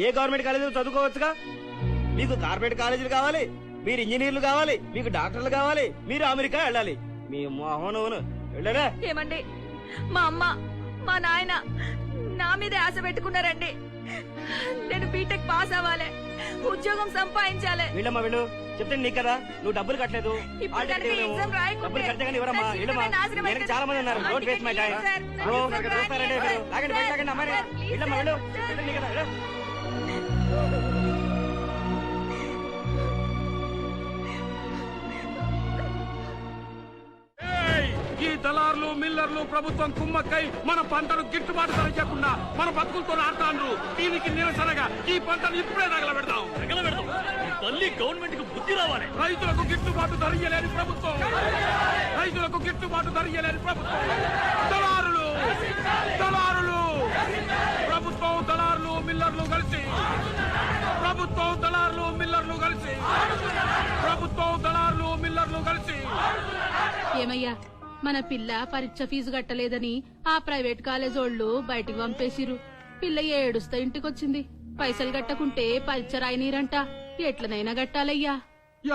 ఏ గవర్నమెంట్ కాలేజీలో చదువుకోవచ్చుగా. మీకు కార్పొరేట్ కాలేజీలు కావాలి, మీరు ఇంజనీర్లు కావాలి, మీకు డాక్టర్లు కావాలి, మీరు అమెరికా వెళ్ళాలి. మీ మోహనవును వెళ్ళరా? ఏమండి, మా అమ్మ మా నాయన నా మీదే ఆశ పెట్టుకున్నారండి. నేను బీటెక్ పాస్ అవ్వాలి, ఉద్యోగం సంపాదించాలి. వీళ్ళమ్మా వీళ్ళు చెప్తాను నీకు కదా, నువ్వు డబ్బులు కట్టలేదు. ఇప్పుడు కనుక ఎగ్జామ్ రాయకుంటే డబ్బులు కడితే కానీ ఇవ్వరమ్మా. నా జీవితమే వీళ్ళమ్మా నాశనం వెనక అయిపోతుంది. చాలా మంది ఉన్నారు. Don't waste my time. Sir, bro sir, చూస్తారండి సార్, మీరు. లాగండి బయట లాగండి అమ్మాయి. సార్, ప్లీజ్ వీళ్ళమ్మా సార్, వెళ్ళు. సార్. చెప్తాను నీకు కదా, వెళ్ళు. ఈ దళారులు, మిల్లర్లు, ప్రభుత్వం కుమ్మక్కై మన పంటను గిట్టుబాటు ధర చేయకుండా మన బతుకులతో ఆడుతాండ్రు. దీనికి నిరసనగా ఈ పంటను ఇప్పుడే తగలబెడదాం. ఈ తల్లి గవర్నమెంట్ కు బుద్ధి రావాలి. రైతులకు గిట్టుబాటు ధర ఇయ్యలేని ప్రభుత్వం, రైతులకు గిట్టుబాటు ధర ఇయ్యలేని ప్రభుత్వం. దళారులు దళారులు ప్రభుత్వం, దళారులు, మిల్లర్లు కలిసి, ప్రభుత్వం, దళారులు, మిల్లర్లు కలిసి, ప్రభుత్వం, దళారులు, మిల్లర్లు కలిసి. ఏమయ్యా, మన పిల్ల పరీక్ష ఫీజు కట్టలేదని ఆ ప్రైవేట్ కాలేజ్ వాళ్ళు బయటికి పంపేసిరు. పిల్ల ఏడుస్తా ఇంటికొచ్చింది. పైసలు కట్టకుంటే పల్చరాయి నీరంట. ఎట్లనైనా కట్టాలయ్యా.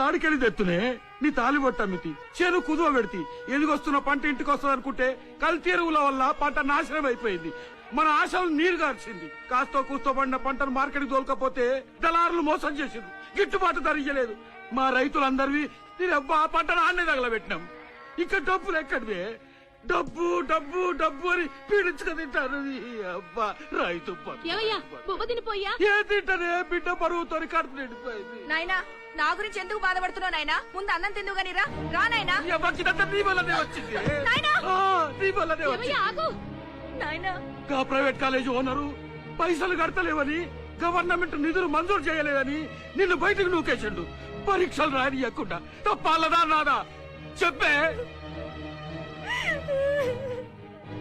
ఆడికెళ్ళి తెత్తునే నీ తాలి బొట్టమ్మితి చేను కుదువ పెడితి ఎదిగొస్తున్న పంట ఇంటికి వస్తుంది అనుకుంటే కల్తీ ఎరువుల వల్ల పంట నాశనం అయిపోయింది. మన ఆశలు నీరు గార్చింది. కాస్తో కూస్తో పడిన పంటను మార్కెట్కి తోలకపోతే దళారులు మోసం చేసింది. గిట్టుబాటు ధర ఇయ్యలేదు. మా రైతులందరివి ఆ పంటను ఆన్నే తగలబెట్టినాం. ఇంకా డబ్బులు ఎక్కడివే? డబ్బు డబ్బు డబ్బు అని పీడించుకు తింటారు. అబ్బా రైతు ఏ తింటానే బిడ్డ పరుగుతో కడుపు నిండిపోయింది. నాయనా నా గురించి ఎందుకు బాధపడుతున్నావు నాయనా? ముందు అన్నం తిందువు గాని రా నాయనా. నీ వల్లనే వచ్చింది. నీ వల్లనే వచ్చింది. ప్రైవేట్ కాలేజీ ఓనరు పైసలు కడతలేవని, గవర్నమెంట్ నిధులు మంజూరు చేయలేదని నిన్ను బయటకు నూకేసిండు. పరీక్షలు రానియకుండా తప్పాలదా నాదా చెప్పే.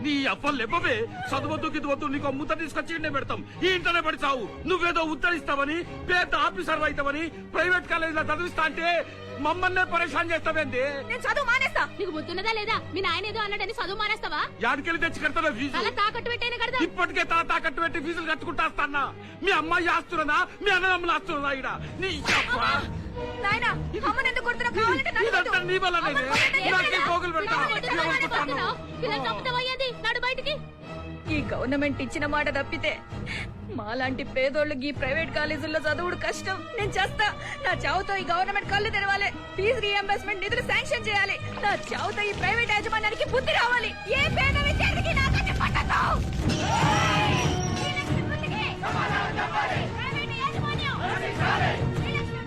నీ అప్పలు లేపవే. చదువద్దు గిద్దువద్దు నీకు ముద్ద తీసుకొచ్చి ఇండే పెడతాం. ఈ ఇంటనే పడి చావు. నువ్వేదో ఉత్తరిస్తావని, పెద్ద ఆఫీసర్ అవుతావని ప్రైవేట్ కాలేజీలో చదివిస్తా అంటే మమ్మల్నే పరేషాన్ చేస్తావేంది? నేను చదువు మానేస్తా. నీకు బుద్ధున్నదా లేదా? మీ నాయన ఏదో అన్నాడని చదువు మానేస్తావా? యాడికెళ్ళి తెచ్చి కడతారా ఫీజు? తల తాకట్టు పెట్టేనే కడదా. ఇప్పటికే తల తాకట్టు పెట్టి ఫీజులు కట్టుకుంటా వస్తానా? మీ అమ్మాయి ఆస్తున్నదా? మీ అన్నదమ్ములు ఆస్తున్నదా? ఈడ నీ నాయనా అమ్మని ఎందుకు కొడుతున్నావు? కావాలంటే నన్ను కొట్టు. ఇదంతా నీ వల్లనే. నాకే పోగులు పెడతా. పిల్లలు చంపుతావయ్యేది. నడు బయటికి. ఈ గవర్నమెంట్ ఇచ్చిన మాట తప్పితే మాలాంటి పేదోళ్ళకి ఈ ప్రైవేట్ కాలేజీల్లో చదువుడు కష్టం. నేను చేస్తా. నా చావుతో ఈ గవర్నమెంట్ కళ్ళు తెరవాలి. ఫీజు రీఎంబర్స్మెంట్ నిధులు శాంక్షన్ చేయాలి. నా చావుతో ఈ ప్రైవేట్ యాజమాన్యానికి బుద్ధి రావాలి. ఏ పేద విద్యార్థికి నాకన్నా పట్టదు.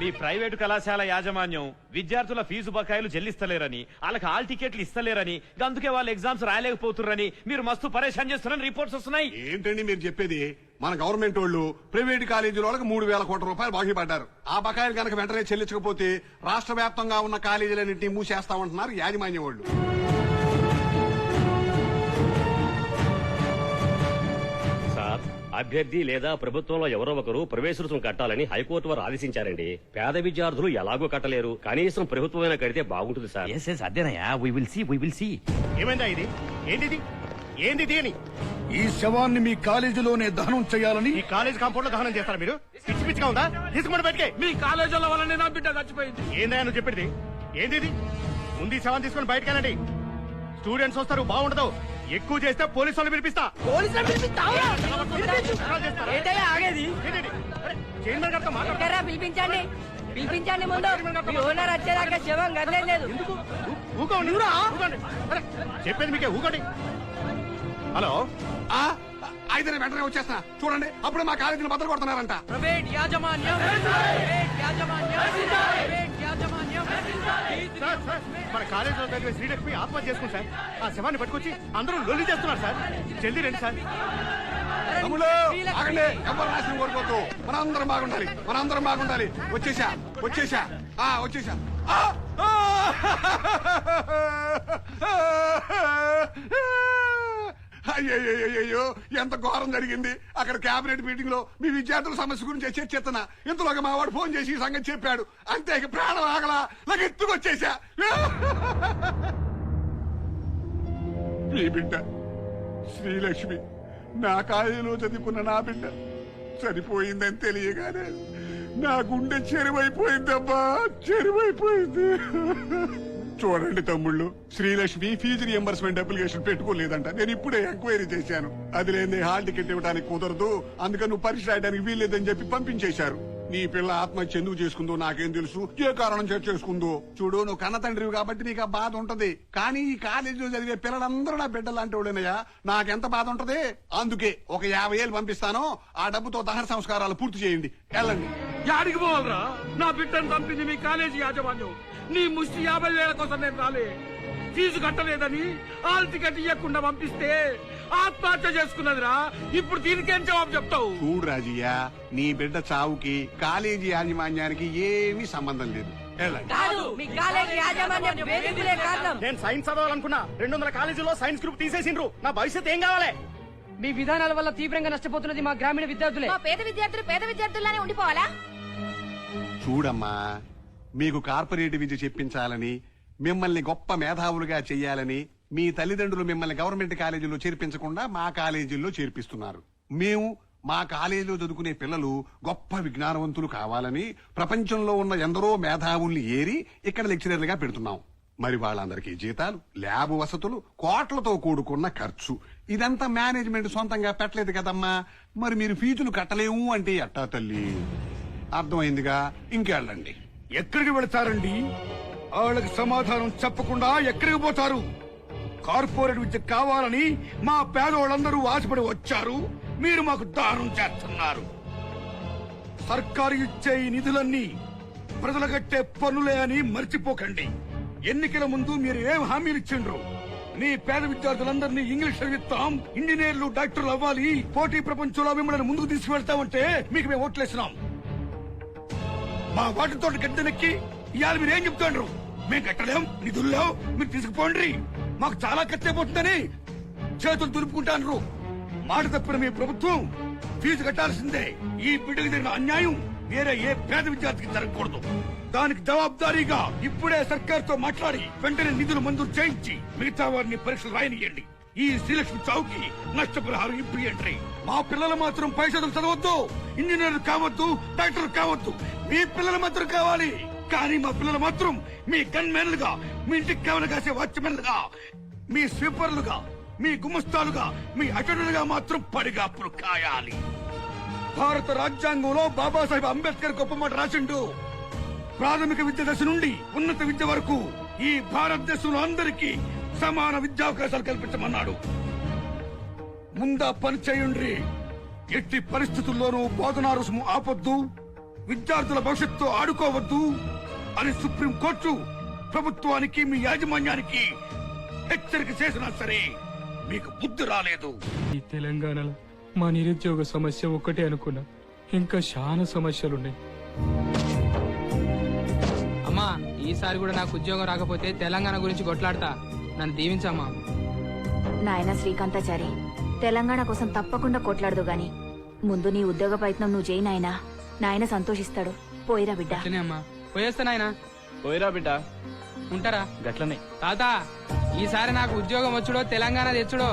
మీ ప్రైవేటు కళాశాల యాజమాన్యం విద్యార్థుల ఫీజు బకాయిలు చెల్లిస్తలేరని, వాళ్ళకి హాల్ టికెట్లు ఇస్తలేరని, అందుకే వాళ్ళు ఎగ్జామ్స్ రాయలేకపోతున్నారని మీరు మస్తు పరేషాన్ చేస్తున్నారని రిపోర్ట్స్ వస్తున్నాయి. ఏంటండి మీరు చెప్పేది? మన గవర్నమెంట్ వాళ్ళు ప్రైవేట్ కాలేజీల వాళ్ళకి 3,000 కోట్ల రూపాయలు బాకీ పడ్డారు. ఆ బకాయిలు కనుక వెంటనే చెల్లించకపోతే రాష్ట్ర వ్యాప్తంగా ఉన్న కాలేజీలన్నింటినీ మూసేస్తామంటున్నారు యాజమాన్యం వాళ్ళు. సార్, అభ్యర్థి లేదా ప్రభుత్వంలో ఎవరో ఒకరు ప్రవేశ రుసుము కట్టాలని హైకోర్టు వారు ఆదేశించారండి. పేద విద్యార్థులు ఎలాగో కట్టలేరు, కనీసం ప్రభుత్వమైనా కడితే బాగుంటుంది సార్. అదేనయ్యా, వి విల్ సీ. ఏమైందా ఇది? ఏంటిది? ఏంది అని? ఈ శవాన్ని మీ కాలేజీలోనే దహనం చేయాలని ఈ కాలేజ్ కాంపౌండ్ లో దహనం చేస్తారా మీరు? పిచ్చి పిచ్చిగా ఉందా? తీసుకుని బయటకే. మీ కాలేజీల వల్లనే నా బిడ్డ చచ్చిపోయింది. ఏందా నువ్వు చెప్పేది? ఏంది ఇది? ముందు ఈ శవాన్ని తీసుకుని బయటకేనండి. స్టూడెంట్స్ వస్తారు, బాగుండదు. ఎక్కువ చేస్తే పోలీసు వాళ్ళు పిలిపిస్తా. పిలిపించండి పిలిపించండి. ముందు ఓనర్ వచ్చేదాకా శవం కదలేదు. చెప్పేది మీకే ఊకోండి. హలో, అయితే వెంటనే వచ్చేస్తా. చూడండి, అప్పుడు మా కాలేజీని బద్దలు కొడుతున్నారంట. ప్రైవేట్ యాజమాన్యం, ప్రైవేట్ యాజమాన్యం, ప్రైవేట్ యాజమాన్యం. సార్ సార్, మన కాలేజీలో చదివే శ్రీలక్ష్మి ఆత్మహత్య చేసుకుంది సార్. ఆ శవాన్ని పట్టుకొచ్చి అందరూ లొల్లి చేస్తున్నారు సార్. జల్దీ రండి సార్. తమ్ముళ్ళు ఆగండి, ఎవరు నాశనం కోరుకోవద్దు. మనందరం బాగుండాలి, మనందరం బాగుండాలి. వచ్చేసా వచ్చేసా వచ్చేసా. అయ్యో, ఎంత ఘోరం జరిగింది. అక్కడ కేబినెట్ మీటింగ్ లో మీ విద్యార్థుల సమస్య గురించి చర్చిస్తున్నా. ఇంతలోగా మా వాడు ఫోన్ చేసి ఈ సంగతి చెప్పాడు. అంతే, ఇక ప్రాణం ఆగలా, నాకు ఎత్తుకొచ్చేసా. నీ బిడ్డ శ్రీలక్ష్మి, నా కాలేజీలో చదువుకున్న నా బిడ్డ చనిపోయిందని తెలియగానే నా గుండె చెరువైపోయిందబ్బా, చెరువైపోయింది. చూడండి తమ్ముళ్ళు, శ్రీలక్ష్మి ఫీజు రియంబర్స్మెంట్ అప్లికేషన్ పెట్టుకోలేదంట. నేను ఇప్పుడే ఎంక్వైరీ చేశాను. అది లేని హాల్ టికెట్ ఇవ్వడానికి కుదరదు, అందుకని నువ్వు పరీక్ష రాయడానికి వీల్లేదని చెప్పి పంపించేశారు. నీ పిల్ల ఆత్మహత్య ఎందుకు చేసుకుందో నాకేం తెలుసు, ఏ కారణం చేత చేసుకుందో. చూడు, నువ్వు కన్న తండ్రివి కాబట్టి నీకు ఆ బాధ ఉంటది. కానీ ఈ కాలేజీలో చదివే పిల్లలందరూ నా బిడ్డ లాంటి వాళ్ళనయ్యా. నాకెంత బాధ ఉంటది. అందుకే ఒక 50,000 పంపిస్తాను. ఆ డబ్బుతో దహన సంస్కారాలు పూర్తి చేయండి. వెళ్ళండి. యాడికి పోవాలరా? నా బిడ్డను పంపింది మీ కాలేజీ యాజమాన్యం. నీ ముష్టి 50,000 కోసం నేను రాలే. ఫీజు కట్టలేదని హాల్ టికెట్ ఇవ్వకుండా పంపిస్తే ఆత్మహత్య చేసుకున్నదిరా. ఇప్పుడు దీనికేం జవాబు చెప్తావు? చూడు రాజయ్య, నీ బిడ్డ చావుకి కాలేజీ యాజమాన్యానికి ఏమీ సంబంధం లేదు. నేను సైన్స్ చదవాలనుకున్నా. 200 కాలేజీలో సైన్స్ గ్రూప్ తీసేసిండ్రు. నా భవిష్యత్ ఏం కావాలి? మీ విధానాల వల్ల తీవ్రంగా నష్టపోతున్నది మా గ్రామీణ విద్యార్థులే. పేద విద్యార్థులు పేద విద్యార్థుల్లానే ఉండిపోవాలా? చూడమ్మా, మీకు కార్పొరేట్ విద్య చెప్పించాలని, మిమ్మల్ని గొప్ప మేధావులుగా చెయ్యాలని మీ తల్లిదండ్రులు మిమ్మల్ని గవర్నమెంట్ కాలేజీలో చేర్పించకుండా మా కాలేజీల్లో చేర్పిస్తున్నారు. మేము మా కాలేజీలో చదువుకునే పిల్లలు గొప్ప విజ్ఞానవంతులు కావాలని ప్రపంచంలో ఉన్న ఎందరో మేధావుల్ని ఏరి ఇక్కడ లెక్చరర్లుగా పెడుతున్నాం. మరి వాళ్ళందరికీ జీతాలు, ల్యాబ్ వసతులు, కోట్లతో కూడుకున్న ఖర్చు ఇదంతా మేనేజ్మెంట్ సొంతంగా పెట్టలేదు కదమ్మా. మరి మీరు ఫీజులు కట్టలేము అంటే ఎట్టా తల్లి? అర్థమైందిగా, ఇంకెళ్ళండి. ఎక్కడికి వెళతారండి? వాళ్ళకి సమాధానం చెప్పకుండా ఎక్కడికి పోతారు? కార్పొరేట్ విద్య కావాలని మా పేదవాళ్ళందరూ ఆశపడి వచ్చారు, మీరు మాకు దానం చేస్తున్నారు. సర్కారు ఇచ్చే ఈ నిధులన్నీ ప్రజలు కట్టే పన్నులే అని మర్చిపోకండి. ఎన్నికల ముందు మీరు ఏం హామీలు ఇచ్చిండ్రు? మీ పేద విద్యార్థులందరినీ ఇంగ్లీష్ చదివిస్తాం, ఇంజనీర్లు, డాక్టర్లు అవ్వాలి, పోటీ ప్రపంచంలో మిమ్మల్ని ముందుకు తీసుకువెళ్తామంటే మీకు మేము ఓట్లేసినాం. మా వాటితో గడ్డనెక్కి ఇవాళ మీరు ఏం చెప్తాండ్రు? మేము కట్టలేం, నిధుల్లో మీరు తీసుకుపోండి, మాకు చాలా ఖర్చైపోతుందని చేతులు దులుపుకుంటాను. మాట తప్పిన మీ ప్రభుత్వం ఫీజు కట్టాల్సిందే. ఈ బిడ్డకు జరిగిన అన్యాయం వేరే ఏ పేద విద్యార్థికి జరగకూడదు. దానికి జవాబారీగా ఇప్పుడే సర్కార్తో మాట్లాడి వెంటనే నిధులు మంజూరు చేయించి మిగతా వారిని పరీక్షలు రాయనియండి. ఈ శ్రీలక్ష్మి చౌకి నష్టపరిహారం ఇప్పియండి. మా పిల్లలు మాత్రం పై చదువులు చదవద్దు, ఇంజనీర్లు కావద్దు, డాక్టర్లు కావద్దు. మీ పిల్లలు మాత్రం కావాలి. కానీ మా పిల్లలు మాత్రం మీ గన్ మ్యాన్లుగా, మీ ఇంటికి కావలి కాసే వాచ్మెన్లుగా, మీ స్వీపర్లుగా, మీ గుమస్తాలుగా, మీ అటెండర్లుగా మాత్రం పడిగాపులు కాయాలి. భారత రాజ్యాంగంలో బాబాసాహెబ్ అంబేద్కర్ గొప్ప మాట రాసిండు. ప్రాథమిక విద్య దశ నుండి ఉన్నత విద్య వరకు ఈ భారతదేశంలో అందరికీ సమాన విద్యావకాశాలు కల్పించమన్నాడు. ముందా పని చేయండి. ఎట్టి పరిస్థితుల్లోనూ బోధనా రుసుము ఆపొద్దు, విద్యార్థుల భవిష్యత్తు ఆడుకోవద్దు అని సుప్రీంకోర్టు ప్రభుత్వానికి, మీ యాజమాన్యానికి హెచ్చరిక చేసినా సరే మీకు బుద్ధి రాలేదు. ఈ తెలంగాణలో మా నిరుద్యోగ సమస్య ఒక్కటే అనుకున్నా, ఇంకా చాలా సమస్యలున్నాయి. అమ్మా, ఈసారి కూడా నాకు ఉద్యోగం రాకపోతే తెలంగాణ గురించి కొట్లాడతా, నన్ను దీవించమ్మా. నాయన శ్రీకాంతాచారి, తెలంగాణ కోసం తప్పకుండా కొట్లాడదు గాని ముందు నీ ఉద్యోగ ప్రయత్నం నువ్వు చేయి నాయనా. నాయన సంతోషిస్తాడు. పోయిరా బిడ్డ. అట్లనే అమ్మా, పోయేస్తా నాయనా. పోయిరా బిడ్డ. ఉంటారా? గట్లనే. తాత, ఈసారి నాకు ఉద్యోగం వచ్చుడో తెలంగాణ తెచ్చుడో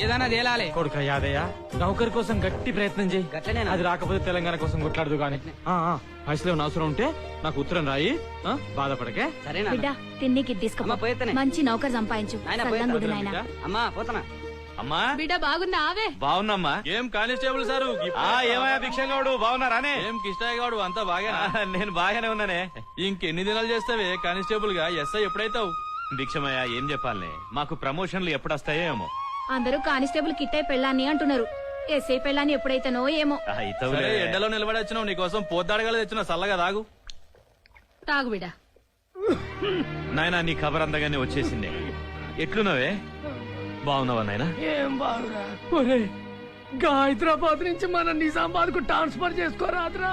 ఏదైనా తేలాలే. కొడుక యాదయ్య, నౌకరి కోసం గట్టి ప్రయత్నం చేయి. అది రాకపోతే తెలంగాణ కోసం కొట్లాడదు గాని. పైసలు ఏమైనా అవసరం ఉంటే నాకు ఉత్తరం రాయి, బాధపడకే. బిడ్డ, తిన్నీకి తీసుకో. మంచి నౌకర్ సంపాదించు. సల్లంగుడు నాయనా. అమ్మా పోతనా. అమ్మా, బిడ్డ బాగున్నావే? బాగున్నామ్మా. ఏం కానిస్టేబుల్ సారు? ఏమయ్యా భిక్షంగాడు, బాగున్నారానే? ఏం కిష్టాయ్ గాడు అంతా బాగా? నేను బాగానే ఉన్నానే. ఇంకెన్ని దినాలు చేస్తావే కానిస్టేబుల్ గా? ఎస్ఐ ఎప్పుడైతావు? భిక్షమయ్య, ఏం చెప్పాలనే, మాకు ప్రమోషన్లు ఎప్పుడొస్తాయో ఏమో. అందరూ కానిస్టేబుల్ కిట్టై పెళ్ళాన్ని అంటున్నారు. ఎస్ఐ పెళ్ళాన్ని ఎప్పుడైతేనో ఏమో. సరే, ఎండలో నిలబడి వచ్చినావు, నీకోసం పోద్దాడగల తెచ్చిన సల్లగా తాగు. తాగు బిడ్డ. నాయనా, నీ ఖబర్ అందగానే వచ్చేసిందే. ఎట్లున్నావే? బాగున్నావా నాయనా? ఏం బాగురా. హైదరాబాద్ నుంచి మన నిజామాబాద్ కు ట్రాన్స్ఫర్ చేసుకోరాదురా.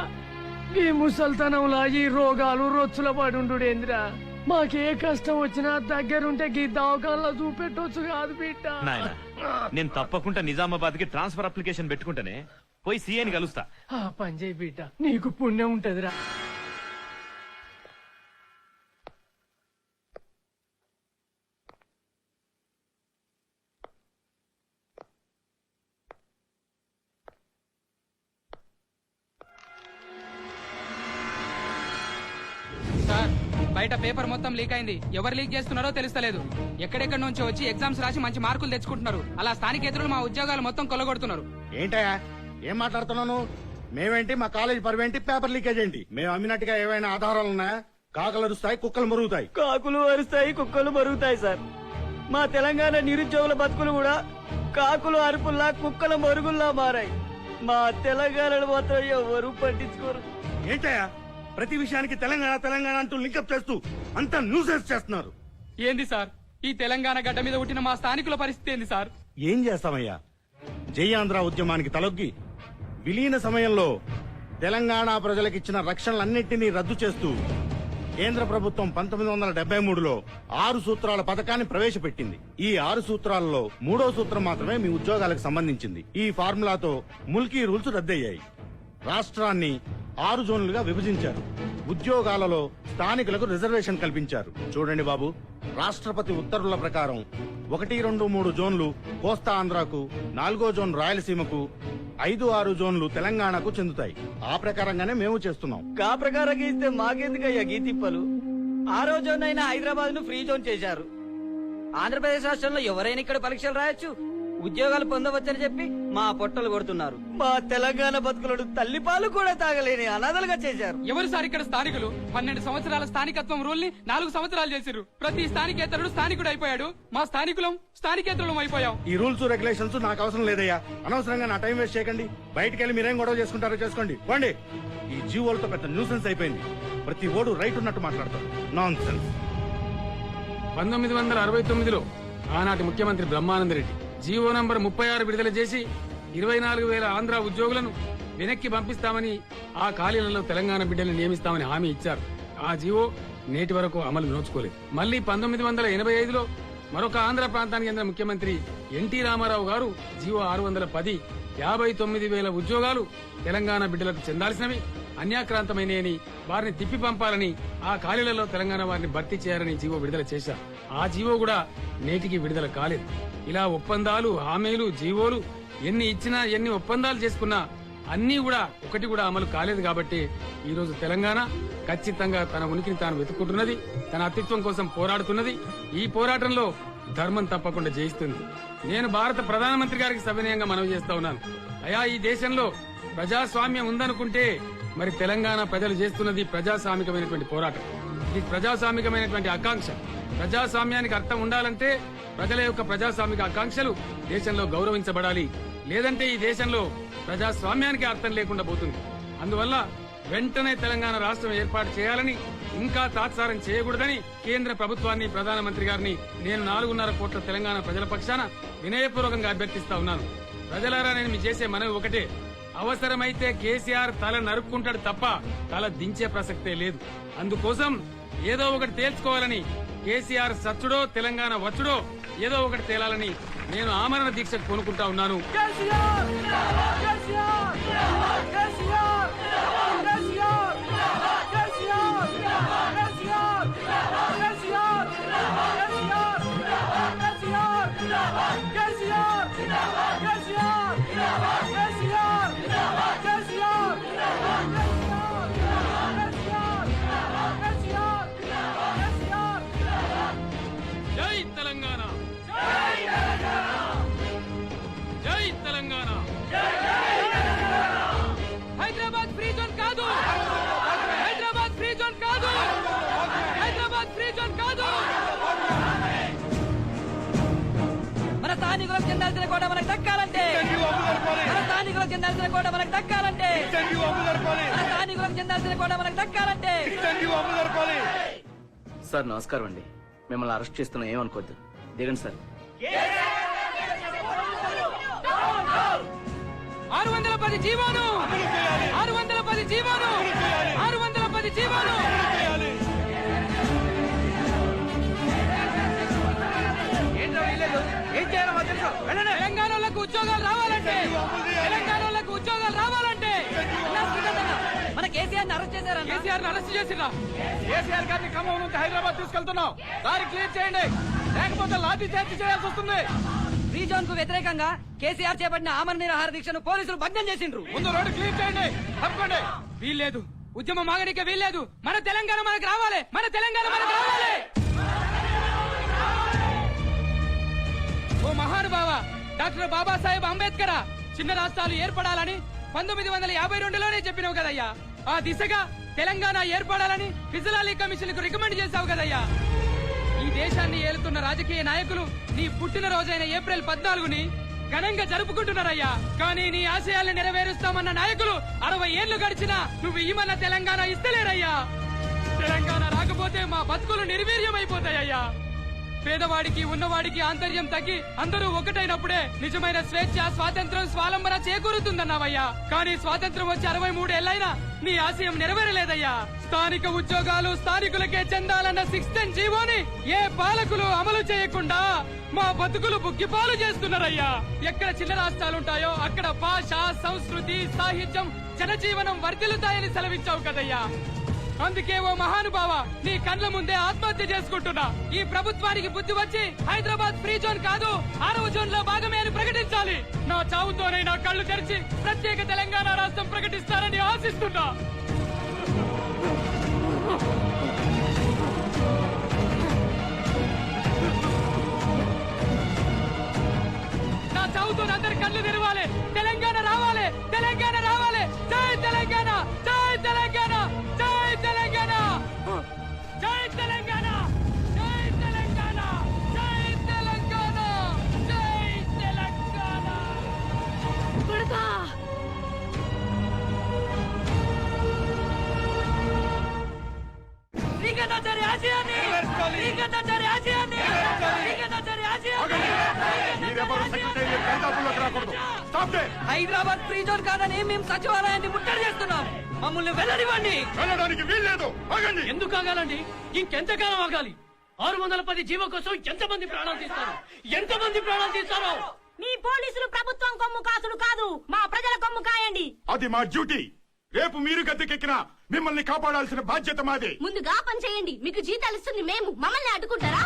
ఈ ముసల్తనంలా ఈ రోగాలు రొచ్చుల పడి ఉండుడేంద్రా. మాకే కష్టం వచ్చినా దగ్గరుంటే గీ దవాఖానలో చూపెట్టొచ్చు కాదు బిడ్డ. నాయనా, నేను తప్పకుండా నిజామాబాద్ కి ట్రాన్స్ఫర్ అప్లికేషన్ పెట్టుకుంటానే. పోయి సీఏని కలుస్తా. ఆ పని చేయి బిడ్డ, నీకు పుణ్యం ఉంటదిరా. సార్, బయట పేపర్ మొత్తం లీక్ అయింది. ఎవరు లీక్ చేస్తున్నారో తెలుస్తలేదు. ఎక్కడెక్కడి నుంచి వచ్చి ఎగ్జామ్స్ రాసి మంచి మార్కులు తెచ్చుకుంటున్నారు. అలా స్థానికేతరులు మా ఉద్యోగాలు మొత్తం కొల్లగొడుతున్నారు. ఏంటయ్యా, ఏం మాట్లాడుతున్నాను? మేమేంటి, మా కాలేజ్ పరువేంటి, పేపర్ లీకేజ్ ఏంటి? మేము అమ్మినట్టుగా ఏవైనా ఆధారాలు ఉన్నాయా? కాకలు అరుస్తాయి, కుక్కలు మరుగుతాయి. కాకులు అరుస్తాయి, కుక్కలు మరుగుతాయి సార్. మా తెలంగాణ నిరుద్యోగుల బతుకులు కూడా కాకులు అరుపుల్లా, కుక్కల మరుగుల్లా మారాయి. మా తెలంగాణను మాత్రం ఎవరు పట్టించుకోరు. ఏంటయ్యా, ప్రతి విషయానికి తెలంగాణ తెలంగాణ అంటూ లింకప్ చేస్తూ అంతా న్యూసెన్స్ చేస్తున్నారు. ఏంది సార్, ఈ తెలంగాణ గడ్డ మీద పుట్టిన మా స్థానికుల పరిస్థితి ఏంది సార్? ఏం చేస్తామయ్యా, జై ఆంధ్ర ఉద్యమానికి తలొగ్గి విలీన సమయంలో తెలంగాణ ప్రజలకిచ్చిన రక్షణలన్నింటినీ రద్దు చేస్తూ కేంద్ర ప్రభుత్వం 1973లో 6 సూత్రాల పథకాన్ని ప్రవేశపెట్టింది. ఈ 6 సూత్రాలలో 3వ సూత్రం మాత్రమే మీ ఉద్యోగాలకు సంబంధించింది. ఈ ఫార్ములాతో ముల్కీ రూల్స్ రద్దయ్యాయి. రాష్ట్రాన్ని 6 జోన్లుగా విభజించారు. ఉద్యోగాలలో స్థానికులకు రిజర్వేషన్ కల్పించారు. చూడండి బాబు, రాష్ట్రపతి ఉత్తర్వుల ప్రకారం 1, 2, 3 జోన్లు కోస్తా ఆంధ్రాకు, 4వ జోన్ రాయలసీమకు, 5-6 జోన్లు తెలంగాణకు చెందుతాయి. ఆ ప్రకారంగానే మేము చేస్తున్నాం. కా ప్రకారంగా ఇస్తే మాకెందుకయ్యా గీ తిప్పలు? ఆ రోజునైనా హైదరాబాద్ ను ఫ్రీ జోన్ చేశారు. ఆంధ్రప్రదేశ్ రాష్ట్రంలో ఎవరైనా ఇక్కడ పరీక్షలు రాయొచ్చు, ఉద్యోగాలు పొందవచ్చని చెప్పి మా పొట్టలు కొడుతున్నారు. మా తెలంగాణ బతుకులను తల్లిపాలు కూడా తాగలేని అనాథలుగా చేశారు. ఎవరు సార్ ఇక్కడ స్థానికులు? 12 సంవత్సరాల స్థానికత్వం రూల్ ని 4 సంవత్సరాలు చేసిర్రు. ప్రతి స్థానికేతరుడు స్థానికుడు అయిపోయాడు. మా స్థానికులం స్థానికేతరులం అయిపోయాం. ఈ రూల్స్ రెగ్యులేషన్స్ నాకు అవసరం లేదయ్యా. అనవసరంగా నా టైం వేస్ట్ చేయకండి. బయటికి వెళ్ళి మీరేం గొడవ చేసుకుంటారో చేసుకోండి. పోండి. ఈ జీవోలతో పెద్ద న్యూసెన్స్ అయిపోయింది. ప్రతి ఓడు రైట్ ఉన్నట్టు మాట్లాడతారు. Non sense. 1969లో ఆనాటి ముఖ్యమంత్రి బ్రహ్మానందరెడ్డి జీవో నంబర్ 36 విడుదల చేసి 24,000 ఆంధ్ర ఉద్యోగులను వెనక్కి పంపిస్తామని, ఆ ఖాళీలలో తెలంగాణ బిడ్డలను నియమిస్తామని హామీ ఇచ్చారు. ఆ జీవో నేటి వరకు అమలు నోచుకోలేదు. మళ్లీ 1985లో మరొక ఆంధ్ర ప్రాంతానికి చెందిన ముఖ్యమంత్రి ఎన్టీ రామారావు గారు జీవో 610 59,000 ఉద్యోగాలు తెలంగాణ బిడ్డలకు చెందాల్సినవి అన్యాక్రాంతమైనని, వారిని తిప్పి పంపాలని, ఆ ఖాళీలలో తెలంగాణ వారిని భర్తీ చేయాలని జీవో విడుదల చేశారు. ఆ జీవో కూడా నేటికి విడుదల కాలేదు. ఇలా ఒప్పందాలు, హామీలు, జీవోలు ఎన్ని ఇచ్చినా, ఎన్ని ఒప్పందాలు చేసుకున్నా అన్నీ కూడా ఒకటి కూడా అమలు కాలేదు. కాబట్టి ఈ రోజు తెలంగాణ ఖచ్చితంగా తన ఉనికిని తాను వెతుక్కుంటున్నది, తన అస్తిత్వం కోసం పోరాడుతున్నది. ఈ పోరాటంలో ధర్మం తప్పకుండా జయిస్తుంది. నేను భారత ప్రధానమంత్రి గారికి సవినయంగా మనవి చేస్తా ఉన్నాను. అయా, ఈ దేశంలో ప్రజాస్వామ్యం ఉందనుకుంటే మరి తెలంగాణ ప్రజలు చేస్తున్నది ప్రజాస్వామికమైనటువంటి పోరాటం. ఇది ప్రజాస్వామికమైనటువంటి ఆకాంక్ష. ప్రజాస్వామ్యానికి అర్థం ఉండాలంటే ప్రజల యొక్క ప్రజాస్వామిక ఆకాంక్షలు దేశంలో గౌరవించబడాలి. లేదంటే ఈ దేశంలో ప్రజాస్వామ్యానికి అర్థం లేకుండా పోతుంది. అందువల్ల వెంటనే తెలంగాణ రాష్ట్రం ఏర్పాటు చేయాలని, ఇంకా తాత్సారం చేయకూడదని కేంద్ర ప్రభుత్వాన్ని, ప్రధానమంత్రి గారిని నేను 4.5 కోట్ల తెలంగాణ ప్రజల పక్షాన వినయపూర్వకంగా అభ్యర్థిస్తా ఉన్నాను. ప్రజలారా, నేను మీ చేసే మనవి ఒకటే. అవసరమైతే కేసీఆర్ తల నరుక్కుంటాడు తప్ప తల దించే ప్రసక్తే లేదు. అందుకోసం ఏదో ఒకటి తేల్చుకోవాలని, కేసీఆర్ సచ్చుడో తెలంగాణ వచ్చుడో ఏదో ఒకటి తేలాలని నేను ఆమరణ దీక్షకు కొనుక్కుంటా ఉన్నాను. జై తెలంగాణ, జై తెలంగాణ. హైదరాబాద్ ఫ్రీ జోన్ కాదు, హైదరాబాద్ ఫ్రీ జోన్ కాదు, హైదరాబాద్ ఫ్రీ జోన్ కాదు. మన స్థానికులకు చెందాల్సిన కోట మనకు దక్కాలంటే, మన స్థానికులకు చెందాల్సిన కోట మనకు దక్కాలంటే, మన స్థానికులకు చెందాల్సిన కోట మనకు దక్కాలంటే. సార్ నమస్కారం అండి. మిమ్మల్ని అరెస్ట్ చేస్తున్నా ఏమనుకోద్దు. దిగండి సార్. 610 జీవోను, 610 జీవోను, 610 జీవోను. తెలంగాణకు ఉద్యోగాలు రావాలంటే, తెలంగాణకు ఉద్యోగాలు రావాలంటే మన కేసీఆర్ అరెస్ట్ చేశారా? కేసీఆర్ అరెస్ట్ చేసిరా? కేసీఆర్ గారిని ఖమ్మం నుంచి హైదరాబాద్ తీసుకెళ్తున్నాం. దారి క్లియర్ చేయండి, లేకపోతే లాఠీ చార్జ్ చేయాల్సి వస్తుంది. ఫ్రీ జోన్ కు వ్యతిరేకంగా కేసీఆర్ చేపట్టిన ఆమరణ నిరాహార దీక్షను పోలీసులు భగ్నం చేసిండ్రు. ముందు రోడ్డు క్లియర్ చేయండి, తప్పకండి. వీల్లేదు, ఉద్యమం ఆగనికే వీల్లేదు. మన తెలంగాణ మనకు రావాలి, మన తెలంగాణ మనకు రావాలి. ఓ మహానుభావ డాక్టర్ బాబాసాహెబ్ అంబేద్కర్ చిన్న రాష్ట్రాలు ఏర్పడాలని 1952లోనే చెప్పినావు కదయ్యా. ఆ దిశగా తెలంగాణ ఏర్పడాలని ఫిజిల్ కమిషన్ కు రికమెండ్ చేశావు కదయ్యా. ఈ దేశాన్ని ఏలుతున్న రాజకీయ నాయకులు నీ పుట్టినరోజైన ఏప్రిల్ 14ని ఘనంగా జరుపుకుంటున్నారయ్యా. కానీ నీ ఆశయాల్ని నెరవేరుస్తామన్న నాయకులు 60 ఏళ్లు గడిచినా నువ్వు ఇమన్న తెలంగాణ ఇస్తలేరయ్యా. తెలంగాణ రాకపోతే మా బతుకులు నిర్వీర్యమైపోతాయ్యా. పేదవాడికి ఉన్నవాడికి ఆంతర్యం తగ్గి అందరూ ఒకటైనప్పుడే నిజమైన స్వేచ్ఛ, స్వాతంత్రం, స్వాలంబన చేకూరుతుందన్నావయ్యా. కానీ స్వాతంత్రం వచ్చి 63 ఏళ్లైనా నీ ఆశయం నెరవేరలేదయ్యా. స్థానిక ఉద్యోగాలు స్థానికులకే చెందాలన్న 610 జీవోని ఏ పాలకులు అమలు చేయకుండా మా బతుకులు బుగ్గిపాలు చేస్తున్నారయ్యా. ఎక్కడ చిన్న రాష్ట్రాలుంటాయో అక్కడ భాష, సంస్కృతి, సాహిత్యం, జనజీవనం వర్ధిల్లుతాయని సెలవిచ్చావు కదయ్యా. అందుకే ఓ మహానుభావ నీ కండ్ల ముందే ఆత్మహత్య చేసుకుంటున్నా. ఈ ప్రభుత్వానికి బుద్ధి వచ్చి హైదరాబాద్ ఫ్రీ జోన్ కాదు 6వ జోన్ లో భాగమే అని ప్రకటించాలి. నా చావుతోనే నా కళ్ళు తెరిచి ప్రత్యేక తెలంగాణ రాష్ట్రం ప్రకటిస్తారని ఆశిస్తున్నా. నా చావుతో అందరి కళ్ళు తెరవాలి. తెలంగాణ రావాలి, తెలంగాణ రావాలి. జై తెలంగాణ, జై తెలంగాణ, జై తెలంగాణ, జై తెలంగాణ, జై తెలంగాణ, జై తెలంగాణ, జై తెలంగాణ. కొడతా శ్రీగంధాచారి ఆశయాన్ని, శ్రీగంధాచారి ఆశయాన్ని, శ్రీగంధాచారి ఆశయాన్ని. మీరెవరు సెక్రటేరియట్ దరిదాపుల్లోకి రాకూడదు. Stop they. Hyderabad free zone కాదని మేము సచివాలయాన్ని ముట్టడి చేస్తున్నాం. మమ్మల్ని వెళ్ళనివ్వండి. వెళ్ళడానికి వీల్లేదు. ఆగండి. ఎందుకు ఆగాలండి? ఇంకెంతకాలం ఆగాలి? 610 జీవో కోసం ఎంతమంది ప్రాణాలు తీస్తారు? ఎంతమంది ప్రాణాలు తీస్తారు? మీ పోలీసులు ప్రభుత్వం కొమ్ము కాసులు కాదు, మా ప్రజల కొమ్ము కాయండి. అది మా డ్యూటీ. రేపు మీరు గద్దెకెక్కినా మిమ్మల్ని కాపాడాల్సిన బాధ్యత మాది. ముందుగా పని చేయండి. మీకు జీతాలు ఇస్తుంది మేము, మమ్మల్ని అడ్డుకుంటారా?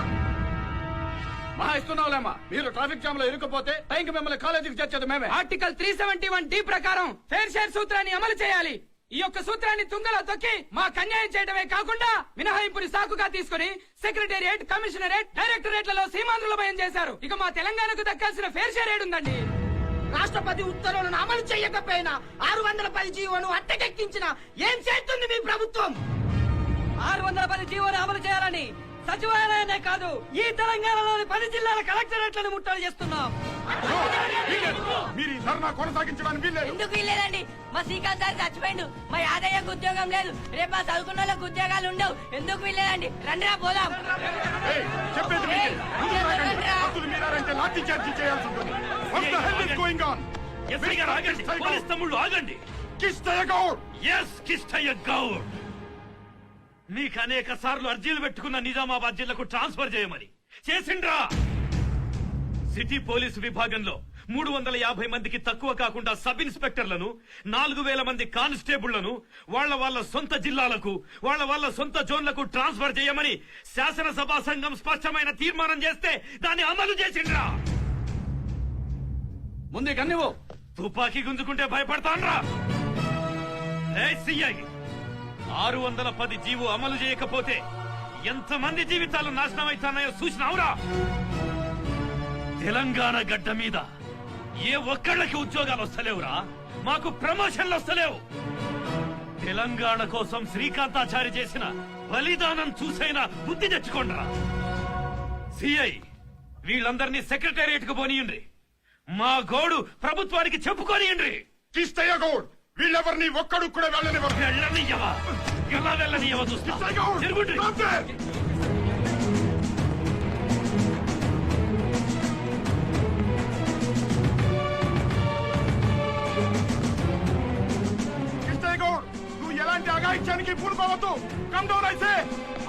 మహా ఇస్తున్నావులేమ్మా. మీరు ట్రాఫిక్ జామ్ లో ఇరుక్కుపోతే టైంకి మిమ్మల్ని కాలేజీకి చేర్చేది మేమే. ఆర్టికల్ 371D ప్రకారం ఫేర్ షేర్ సూత్రాన్ని అమలు చేయాలి. ఈ యొక్క సూత్రాన్ని తుంగలో తొక్కి మాకు అన్యాయం చేయడమే కాకుండా మినహాయింపుని సాకుగా తీసుకుని సెక్రటేరియట్, కమిషనరేట్, డైరెక్టరేట్లలో సీమాంధ్రులమయం చేశారు. ఇక మా తెలంగాణకు దక్కాల్సిన ఫేర్ షేర్ ఏడుందండి? రాష్ట్రపతి ఉత్తర్వులను అమలు చేయకపోయినా 610 జీవోను అట్టకెక్కించిన ఏం చేస్తుంది మీ ప్రభుత్వం? 610 జీవోను అమలు చేయాలని సచివాలయానే కాదు, ఈ తెలంగాణలోని 10 జిల్లాల కలెక్టరేట్లను ముట్టడి చేస్తున్నాం. మీరు ఈ ధర్నా కొనసాగించడానికి వీల్లేదు. ఎందుకు వీల్లేదండి? మా శ్రీకాంత్ సార్ చచ్చిపోయిండు. మా యాదయ్యకు ఉద్యోగం లేదు. రేపు మా చదువుకున్న వాళ్ళకి ఉద్యోగాలు ఉండవు. ఎందుకు వీల్లేదండి? రండిరా పోదాం. ఏయ్, చెప్పేది వినండి. ముందుకు రాకండి. హద్దులు మీరారంటే లాఠీ చార్జీ చేయాల్సి ఉంటుంది. What the hell is going on? ఆగండి. కిష్టయ్య గౌడ్. ఎస్ కిష్టయ్య గౌడ్. మీకు అనేక సార్లు అర్జీలు పెట్టుకున్న నిజామాబాద్ జిల్లాకు ట్రాన్స్ఫర్ చేయమని చేసిండ్రా. సిటీ పోలీసు విభాగంలో 350 మందికి తక్కువ కాకుండా సబ్ ఇన్స్పెక్టర్లను, 4000 మంది కానిస్టేబుళ్లను వాళ్ళ సొంత జిల్లాలకు, వాళ్ళ సొంత జోన్లకు ట్రాన్స్ఫర్ చేయమని శాసనసభా సంఘం స్పష్టమైన తీర్మానం చేస్తే దాన్ని అమలు చేసిండ్రా. ముందు కన్నివ్వు. తుపాకీ గుంజుకుంటే భయపడతాన్రా. 610 జీవో అమలు చేయకపోతే ఎంతమంది జీవితాలు నాశనం అవుతాయో చూసినావురా. తెలంగాణ గడ్డ మీద ఏ ఒక్కళ్ళకి ఉద్యోగాలు వస్తలేవురా. మాకు ప్రమోషన్లు వస్తలేవు. తెలంగాణ కోసం శ్రీకాంతాచారి చేసిన బలిదానం చూసైనా బుద్ధి తెచ్చుకోండిరా. సిఐ వీళ్ళందరినీ సెక్రటేరియట్ కు పోనీయండి. మా గోడు ప్రభుత్వానికి చెప్పుకోనియండి. కిష్టయ్య గౌడ్, వీళ్ళెవరిని ఒక్కడు కూడా వెళ్ళనివ్వరు. వెళ్ళనియ్యవా? ఎలా వెళ్ళనియ్యవా చూస్తా. తిరుగుండ్రి. కిష్టయ్య గౌడ్, నువ్వు ఎలాంటి అఘాయిత్యానికి పూనుకోవద్దు. కమ్ డౌన్ అయితే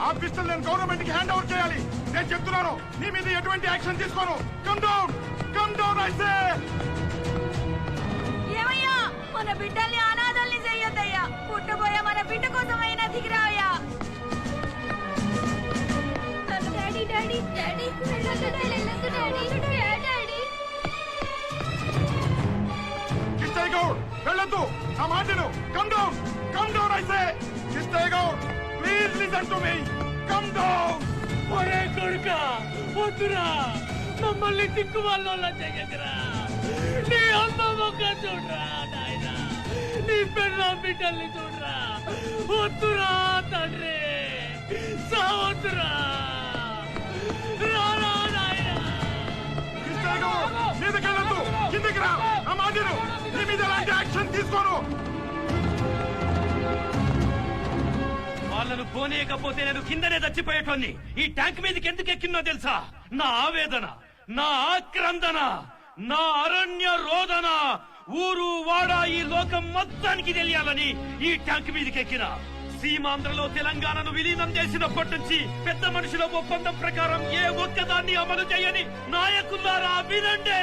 ఆ పిస్టల్ నేను గవర్నమెంట్ కి హ్యాండ్ ఓవర్ చేయాలి. నేను చెప్తున్నాను, నీ మీద ఎటువంటి యాక్షన్ తీసుకోను. కమ్ డౌన్ అయితే. ఏమయ్యా, మన బిడ్డల్ని అనాథల్ని చెయ్యొద్దయ్యా. పుట్టబోయే మన బిడ్డ కోసమైనా దిగిరావయ్యా. Daddy daddy daddy daddy. Kishtaiah Goud, వెళ్ళొద్దు. నా మాటను. కమ్ డౌన్ అయితే. Kishtaiah Goud, please listen to me. Come down. ఒరే కొడుకా, వద్దురా. మమ్మల్ని దిక్కు వాళ్ళ చెయ్యకరా. నీ అమ్మ మొక్క చూడరా నాయనా. నీ పెళ్ళ బిడ్డల్ని చూడరా. వద్దురా తండ్రి, సావద్దురా. రారా నాయనా. కిష్టయ్య గౌడ్, మీదకెళ్ళొద్దు. కిందికి రా. నా మాటను. నీ మీద ఎలాంటి యాక్షన్ తీసుకోను. వాళ్ళను పోనీయకపోతే నేను కిందనే చచ్చిపోయేటోన్ని. ఈ ట్యాంక్ మీదకి ఎందుకు ఎక్కిందో తెలుసా? నా ఆవేదన, నా ఆక్రందన, నా అరణ్య రోదన ఊరు వాడ ఈ లోకం మొత్తానికి తెలియాలని ఈ ట్యాంక్ మీదకి ఎక్కిన. సీమాంధ్రలో తెలంగాణను విలీనం చేసినప్పటి నుంచి పెద్ద మనుషుల ఒప్పందం ప్రకారం ఏ ఒక్కదాన్ని అమలు చేయని నాయకులారా వినండి.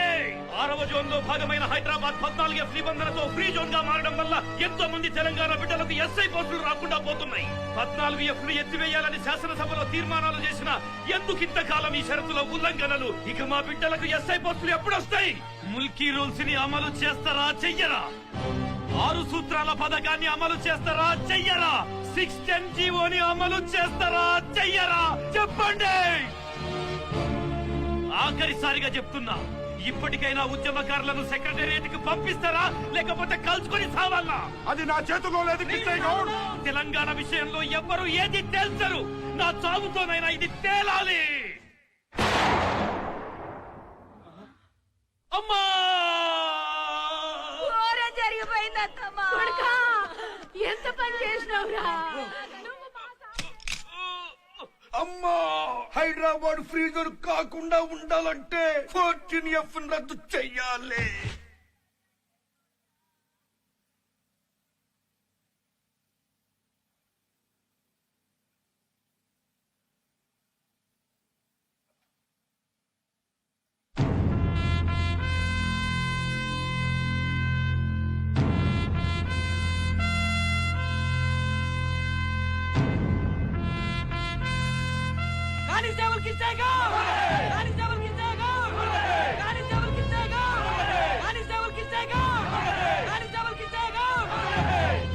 6వ జోన్ లో భాగమైన హైదరాబాద్ 14F నిబంధనతో ఫ్రీ జోన్ గా మారడం వల్ల ఎంతో మంది తెలంగాణ బిడ్డలకు ఎస్ఐ పోస్టులు రాకుండా పోతున్నాయి. 14F ను ఎత్తివేయాలని శాసనసభలో తీర్మానాలు చేసిన ఎందుకింతకాలం ఈ షరతుల ఉల్లంఘనలు? ఇక మా బిడ్డలకు ఎస్ఐ పోస్టులు ఎప్పుడొస్తాయి? ముల్కీ రూల్స్ ని అమలు చేస్తారా చెయ్యరా? 6 సూత్రాల పథకాన్ని అమలు చేస్తారా చెయ్యరా? 610 జీవోని అమలు చేస్తారా చెయ్యరా? చెప్పండి. ఆఖరిసారిగా చెప్తున్నా, ఇప్పటికైనా ఉద్యమకారులను సెక్రటేరియట్ కి పంపిస్తారా లేకపోతే కలుసుకొని సావాలా? అది నా చేతిలో లేదు కిష్టయ్య గౌడ్. తెలంగాణ విషయంలో ఎవ్వరు ఏది తేల్చరు. నా చావుతోనైనా ఇది తేలాలి. అమ్మా! జరిగిపోయింది అత్తమ్మా. ఎంత పని చేసినావురా? అమ్మా, హైదరాబాద్ ఫ్రీజర్ కాకుండా ఉండాలంటే 14F రద్దు చెయ్యాలి.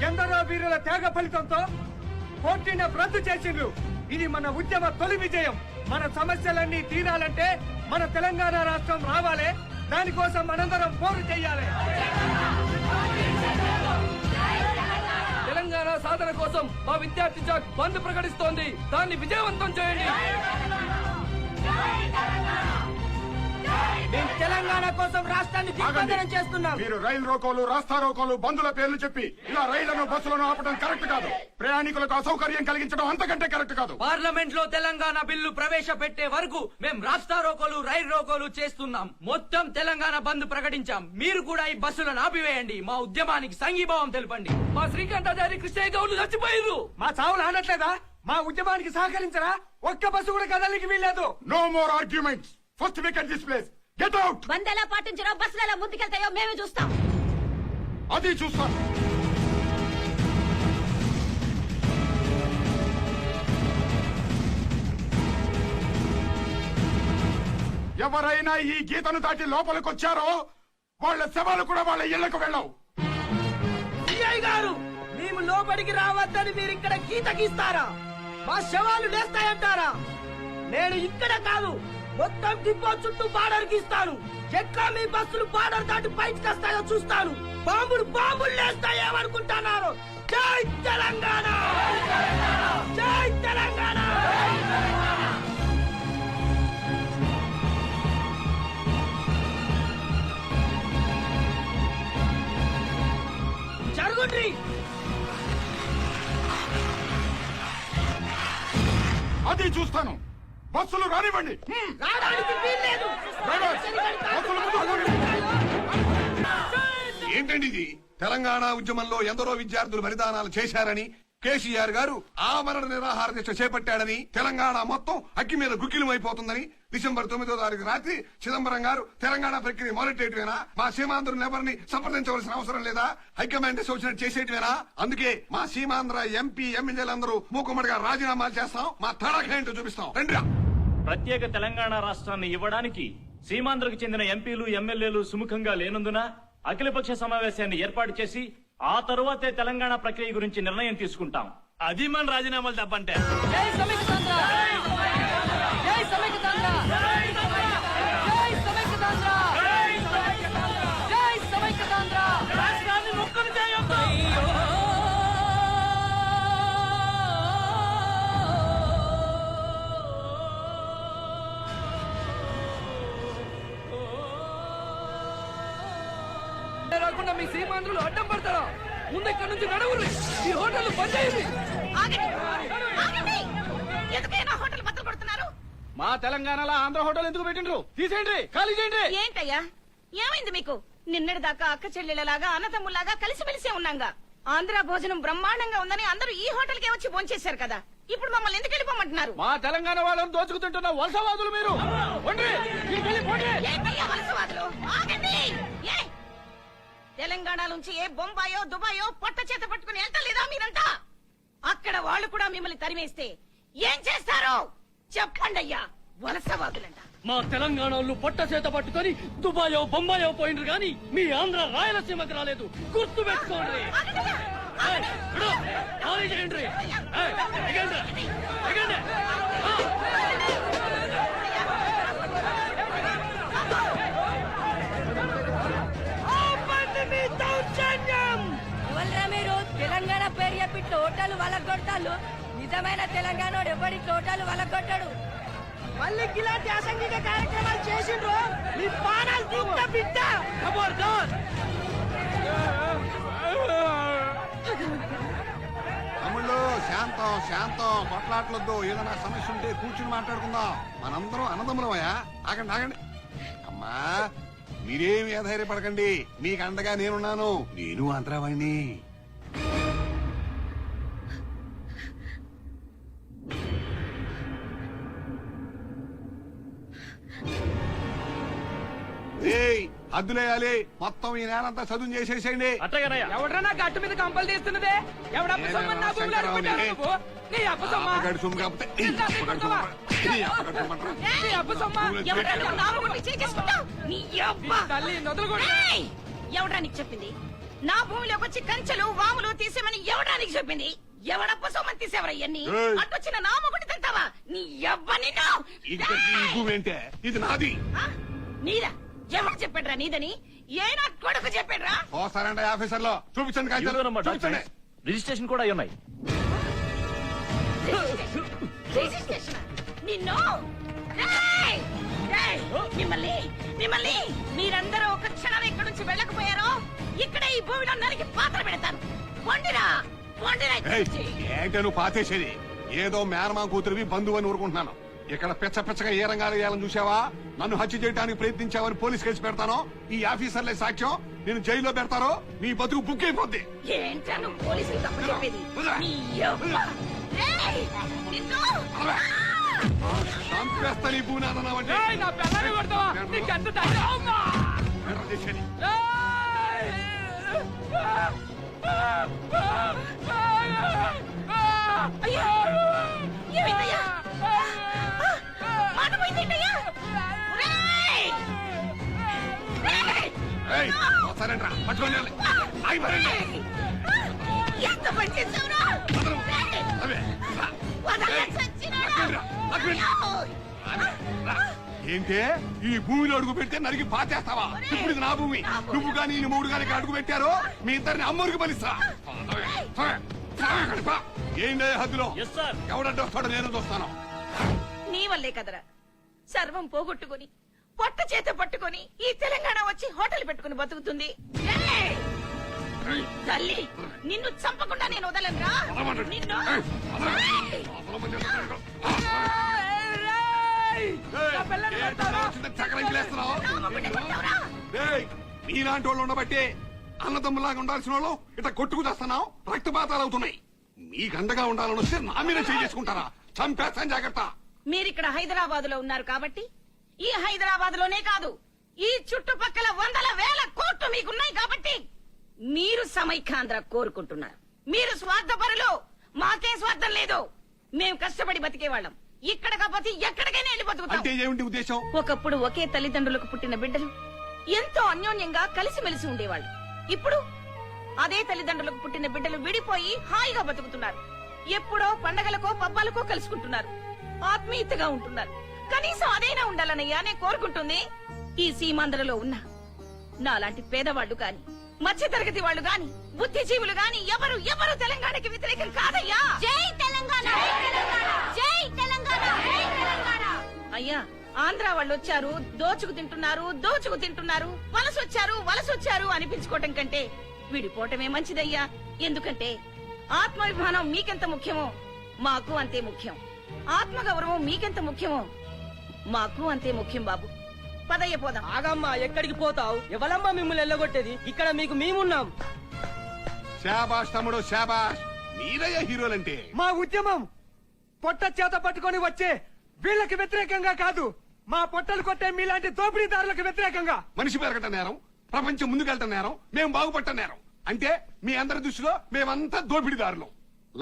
ఎందరో వీరుల త్యాగ ఫలితంతో 14F రద్దు చేసిండ్రు. ఇది మన ఉద్యమ తొలి విజయం. మన సమస్యలన్నీ తీరాలంటే మన తెలంగాణ రాష్ట్రం రావాలి. దానికోసం మనందరం పోరు చేయాలి. తెలంగాణ సాధన కోసం మా విద్యార్థి జాక్ బంద్ ప్రకటిస్తోంది. దాన్ని విజయవంతం చేయండి. మేము తెలంగాణ కోసం రాష్ట్రాన్ని దిగ్బంధనం చేస్తున్నాం. మీరు రైలు రోకోలు, రాస్తా రోకోలు, బంధుల పేర్లు చెప్పి ఇలా రైళ్లను బస్సులను ఆపడం కరెక్ట్ కాదు. ప్రయాణికులకు అసౌకర్యం కలిగించడం అంతకంటే కరెక్ట్ కాదు. పార్లమెంట్ లో తెలంగాణ బిల్లు ప్రవేశపెట్టే వరకు మేము రాస్తా రోకోలు, రైలు రోకోలు చేస్తున్నాం. మొత్తం తెలంగాణ బంద్ ప్రకటించాం. మీరు కూడా ఈ బస్సులను ఆపివేయండి. మా ఉద్యమానికి సంఘీభావం తెలపండి. మా శ్రీకాంతాచారి కృష్ణయ్య గౌడ్లు చచ్చిపోయారు. మా చావులు ఆనట్లేదా? మా ఉద్యమానికి సహకరించరా? ఒక్క బస్సు కూడా కదలికి వీల్లేదు. No more arguments. First vacate this place. Get out. Bandh ఎలా పాటించరో, బస్సులు ఎలా ముందుకెళ్తాయో మేమే చూస్తాం. అది చూస్తాను. ఎవరైనా ఈ గీతను దాటి లోపలికొచ్చారో వాళ్ళ శవాలు కూడా వాళ్ళ ఇళ్లకు వెళ్ళవు. గారు, మేము లోపలికి రావద్దని మీరు ఇక్కడ గీత గీస్తారా? మా శవాలు లేస్తాయంటారా? నేను ఇక్కడ కాదు, మొత్తం డిపో చుట్టూ బార్డర్ గీస్తాను. ఎట్లా మీ బస్సులు బార్డర్ దాటి బయటకు వస్తాయో చూస్తాను. బాంబులు లేస్తాయేమనుకుంటున్నారు? జై తెలంగాణ! జై తెలంగాణ! జరుగుండ్రి. అది చూస్తాను. బస్సులు రానివ్వండి. రావడానికి వీల్లేదు. బస్సులు ముందుకు పోండి. ఏంటండి ఇది? తెలంగాణ ఉద్యమంలో ఎందరో విద్యార్థులు బలిదానాలు చేశారని, కేసీఆర్ గారు ఆమరణ నిరాహార దీక్ష చేపట్టాడని, తెలంగాణ మొత్తం అగ్గి మీద గుగ్గిలమైపోతుందని డిసెంబర్ 9వ తారీఖు రాత్రి చిదంబరం గారు తెలంగాణ ప్రక్రియ మొదలెట్టేటివేనా? మా సీమాంధ్రులను ఎవరిని సంప్రదించవలసిన అవసరం లేదా? హైకమాండ్ వచ్చినట్టు చేసేటివేనా? అందుకే మా సీమాంధ్ర ఎంపీ ఎమ్మెల్యేలందరూ మూకుమ్మడిగా రాజీనామాలు చేస్తాం. మా తడాఖా ఏంటో చూపిస్తాం. రండి. ప్రత్యేక తెలంగాణ రాష్ట్రాన్ని ఇవ్వడానికి సీమాంధ్రకు చెందిన ఎంపీలు, ఎమ్మెల్యేలు సుముఖంగా లేనందున అఖిలపక్ష సమావేశాన్ని ఏర్పాటు చేసి ఆ తరువాతే తెలంగాణ ప్రక్రియ గురించి నిర్ణయం తీసుకుంటాం. అది మన రాజీనామాలు తప్పంటే. రాకుండా మీ సీమాంధ్రులు అడ్డం పడతారా? ముందు ఇక్కడ నుంచి నడవుర్రి. ఈ హోటల్ బంద్ చేయండి. హోటల్ బద్దలు కొడుతున్నారు. మా తెలంగాణలో ఆంధ్ర హోటల్ ఎందుకు పెట్టిండ్రు? తీసేయండి, ఖాళీ చేయండి. ఏంటయ్యా, ఏమైంది మీకు? నిన్నటి దాకా అక్క చెల్లెళ్ళలాగా అన్నతమ్ములాగా కలిసిమెలిసే ఉన్నాగా. ఆంధ్ర భోజనం బ్రహ్మాండంగా ఉందని అందరూ ఈ హోటల్కే వచ్చి భోంచేశారు కదా ఇప్పుడు మమ్మల్ని ఎందుకు వెళ్ళిపోమంటున్నారు? మా తెలంగాణ వాళ్ళని దోచుకుతుంటున్న వలసవాదులు మీరు. పోండి, ఇక్కడికి వెళ్ళి పోండి. ఏంటయ్యా వలసవాదులు? ఆగండి! ఏ? తెలంగాణ నుంచి ఏ బొంబాయో దుబాయో పొట్ట చేత పట్టుకుని వెళ్తలేదా మీరంతా? అక్కడ వాళ్ళు కూడా మిమ్మల్ని తరిమేస్తే ఏం చేస్తారు చెప్పండి అయ్యా వలసవాదులంట. మా తెలంగాణ పొట్ట చేత పట్టుకొని దుబాయో బొంబాయో పోయిండ్రు గాని మీ ఆంధ్ర రాయలసీమకు రాలేదు. గుర్తు పెట్టుకోండి. ఆగండయ్యా! ఎవరా మీరు? తెలంగాణ పేరు చెప్పి టోటల్ వలగొట్టాలు. నిజమైన తెలంగాణ ఎవరి టోటల్ వలగొట్టాడు. మళ్ళీ ఇలాంటి అసంఘిక కార్యక్రమాలు చేసిండ్రు మీ పానాలు తింటా బిడ్డ. తమ్ముళ్ళు శాంతం శాంతం కొట్లాట్లొద్దు. ఏదైనా సమస్య ఉంటే కూర్చుని మాట్లాడుకుందాం. మనందరం అన్నదమ్ములమయ్యా. ఆగండి ఆగండి. అమ్మా మీరేమి ధైర్యపడకండి. మీకు అండగా నేనున్నాను. నేను ఆంధ్రావాణ్ణి. హద్దులేయాలి. మొత్తం ఈ నేలంతా చదువు చేసేసేయండి. అట్టగానయ్యా. ఎవడ్రా నా గట్టు మీద కంపలు తీస్తున్నదే? ఎవడప్ప సొమ్మని నా భూమిలో అడుగుపెట్టావు నువ్వు? నీ అప్ప సొమ్మ? అప్పగాడి సొమ్ము కాకపోతే ఈ అప్పగాడి సొమ్ము అంటారా? ఈ అప్పగాడి సొమ్ము అంటారా? నీ అప్ప సొమ్మ? ఎవడ్రా నువ్వు నా భూమిని చేసేసుకుంటావు? నీ అబ్బ! తల్లి నొదలుగొడు. ఏయ్! ఎవడ్రా నీకు చెప్పింది నా భూమిలోకి వచ్చి కంచెలు వాములు తీసేమని? ఎవడ్రా నీకు చెప్పింది? ఎవడప్ప సొమ్మని తీసేవరా ఇవన్నీ? ఏయ్! అట్టొచ్చిన నా మొగుడి తింటావా? నీ అబ్బ నిన్ను! ఇంతకీ ఈ భూమి ఏంటే? ఇది నాది. ఆ? నీదా? ఎవరు చెప్పాడ్రా నీదని? ఏ నా కొడుకు చెప్పాడ్రా? ఓసారండి ఆఫీసర్లో చూపించండి కాగితాలు. ఇదిగోనమ్మా చూపించండి. డాక్యుమెంట్స్. రిజిస్ట్రేషన్ కూడా అయి ఉన్నాయి. రిజిస్ట్రేషన్ నిన్ను ఏయ్! ఏయ్! మిమ్మల్ని మీరందరూ ఒక క్షణం ఇక్కడి నుంచి వెళ్ళకపోయారో ఇక్కడే ఈ భూమిలో నరికి పాత్ర పెడతాను. పొండిరా పొండిరా ఇక్కడి ఏయ్, నుంచి. ఏంటే నువ్వు పాతేసేది? ఏదో మేనమా కూతురివి బంధువు అని ఊరుకుంటున్నాను. ఇక్కడ పెచ్చ పెచ్చగా ఏ రంగాలు వేయాలని చూసావా? నన్ను హత్య చేయడానికి ప్రయత్నించావని పోలీస్ కేసు పెడతాను. ఈ ఆఫీసర్లే సాక్ష్యం. నేను జైల్లో పెడతారో నీ బతుకు బుక్ అయిపోద్ది. ఏంటా నువ్వు పోలీసులు తప్ప చెప్పేది? నీ యవ్వ! ఏయ్! నిన్ను చంపేస్తా నీ భూనాదన్నావంటే. ఏయ్, నా పిల్లని కొడతావా? నీకెంత ధైర్యం? అమ్మా! ఏంట్రా చేసేది? అయ్యా! ఏమైందయ్యా? మాట పోయిందేంటయ్యా? ఒరేయ్! ఏయ్, ఓసారేంట్రా? పట్టుకోండి వాళ్ళని. ఆగి పారండి. ఎంత పని చేశావురా? వదలు. అవే, రా. వదలరా ఏయ్, చచ్చినోడా? పట్టుకోండి రా, పట్టుకోండి. రా. ఏంటే ఈ భూమిలో అడుగు పెడితే నరికి పాతేస్తావా? ఇప్పుడు ఇది నా భూమి. నువ్వు గాని నీ మూడు గాని అడుగు పెట్టారో మీ ఇద్దరిని అమ్మూరికి బలిస్తా. ఏంటే హద్దులో ఎవడంటే వస్తాడో నేను చూస్తాను. నీ వల్లే కదరా సర్వం పోగొట్టుకుని పొట్ట చేత పట్టుకుని ఈ తెలంగాణ వచ్చి హోటల్ పెట్టుకుని బతుకుతుంది. ఏయ్! నీ తల్లి నిన్ను చంపకుండా నేను వదలనురా. నిన్ను ఏయ్! నా మొగుడిని కొట్టావురా? మీలాంటి వాళ్ళు ఉండబట్టే అన్నదమ్ములాగా ఉండాల్సిన వాళ్ళు ఇట్లా కొట్టుకు చేస్తున్నావు. రక్తపాతాలు అవుతున్నాయి. మీ గండగా ఉండాలని వస్తే నా మీద చేసుకుంటారా? చంపేస్తాను, జాగ్రత్త. మీరిక్కడ హైదరాబాద్ లో ఉన్నారు కాబట్టి ఈ హైదరాబాద్ లోనే కాదు ఈ చుట్టుపక్కల వందల వేల కోట్లు మీకున్నాయి కాబట్టి మీరు సమైక్యాంధ్ర కోరుకుంటున్నారు. మీరు స్వార్థపరులు. మాకేం స్వార్థం లేదు. మేము కష్టపడి బతికేవాళ్ళం. ఇక్కడ కాకపోతే ఎక్కడికైనా వెళ్ళి బతుకుతాం. అంటే ఏమిటి ఉద్దేశం? ఒకప్పుడు ఒకే తల్లిదండ్రులకు పుట్టిన బిడ్డలు ఎంతో అన్యోన్యంగా కలిసిమెలిసి ఉండేవాళ్ళు. ఇప్పుడు అదే తల్లిదండ్రులకు పుట్టిన బిడ్డలు విడిపోయి హాయిగా బతుకుతున్నారు. ఎప్పుడో పండగలకో పబ్బాలకో కలుసుకుంటున్నారు. ఆత్మీయతగా ఉంటున్నారు. కనీసం అదైనా ఉండాలనయ్యా నేను కోరుకుంటుంది. ఈ సీమాంధ్రలో ఉన్న నాలాంటి పేదవాళ్లు గాని మధ్య తరగతి వాళ్ళు గాని బుద్ధిజీవులు గాని ఎవరు ఎవరు తెలంగాణకి వ్యతిరేకం కాదయ్యా. జై తెలంగాణ! జై తెలంగాణ! అయ్యా ఆంధ్ర వాళ్ళు వచ్చారు, దోచుకు తింటున్నారు, వలసొచ్చారు అనిపించుకోవటం కంటే విడిపోవటమే మంచిదయ్యా. ఎందుకంటే ఆత్మాభిమానం మీకెంత ముఖ్యమో మాకు అంతే ముఖ్యం. ఆత్మగౌరవం మీకెంత ముఖ్యమో మాకు అంతే ముఖ్యం. బాబు పదయ్య పోదాం. ఆగమ్మా, ఎక్కడికి పోతావు? ఎవలమ్మా మిమ్మల్ని ఎల్లగొట్టేది? ఇక్కడ మీకు మేమున్నాం. శాబాష్ తమ్ముడు శాబాష్. మీరయ్య హీరోలంటే. మా ఉద్యమం పొట్ట చేత పట్టుకొని వచ్చే వీళ్ళకి వ్యతిరేకంగా కాదు, మా పొట్టలు కొట్టే మీలాంటి దోపిడీదారులకు వ్యతిరేకంగా. మనిషి పెరగటం నేరం, ప్రపంచం ముందుకెళ్ళటం నేరం, మేము బాగుపడటం నేరం. అంటే మీ అందరి దృష్టిలో మేమంతా దోపిడీదారులు.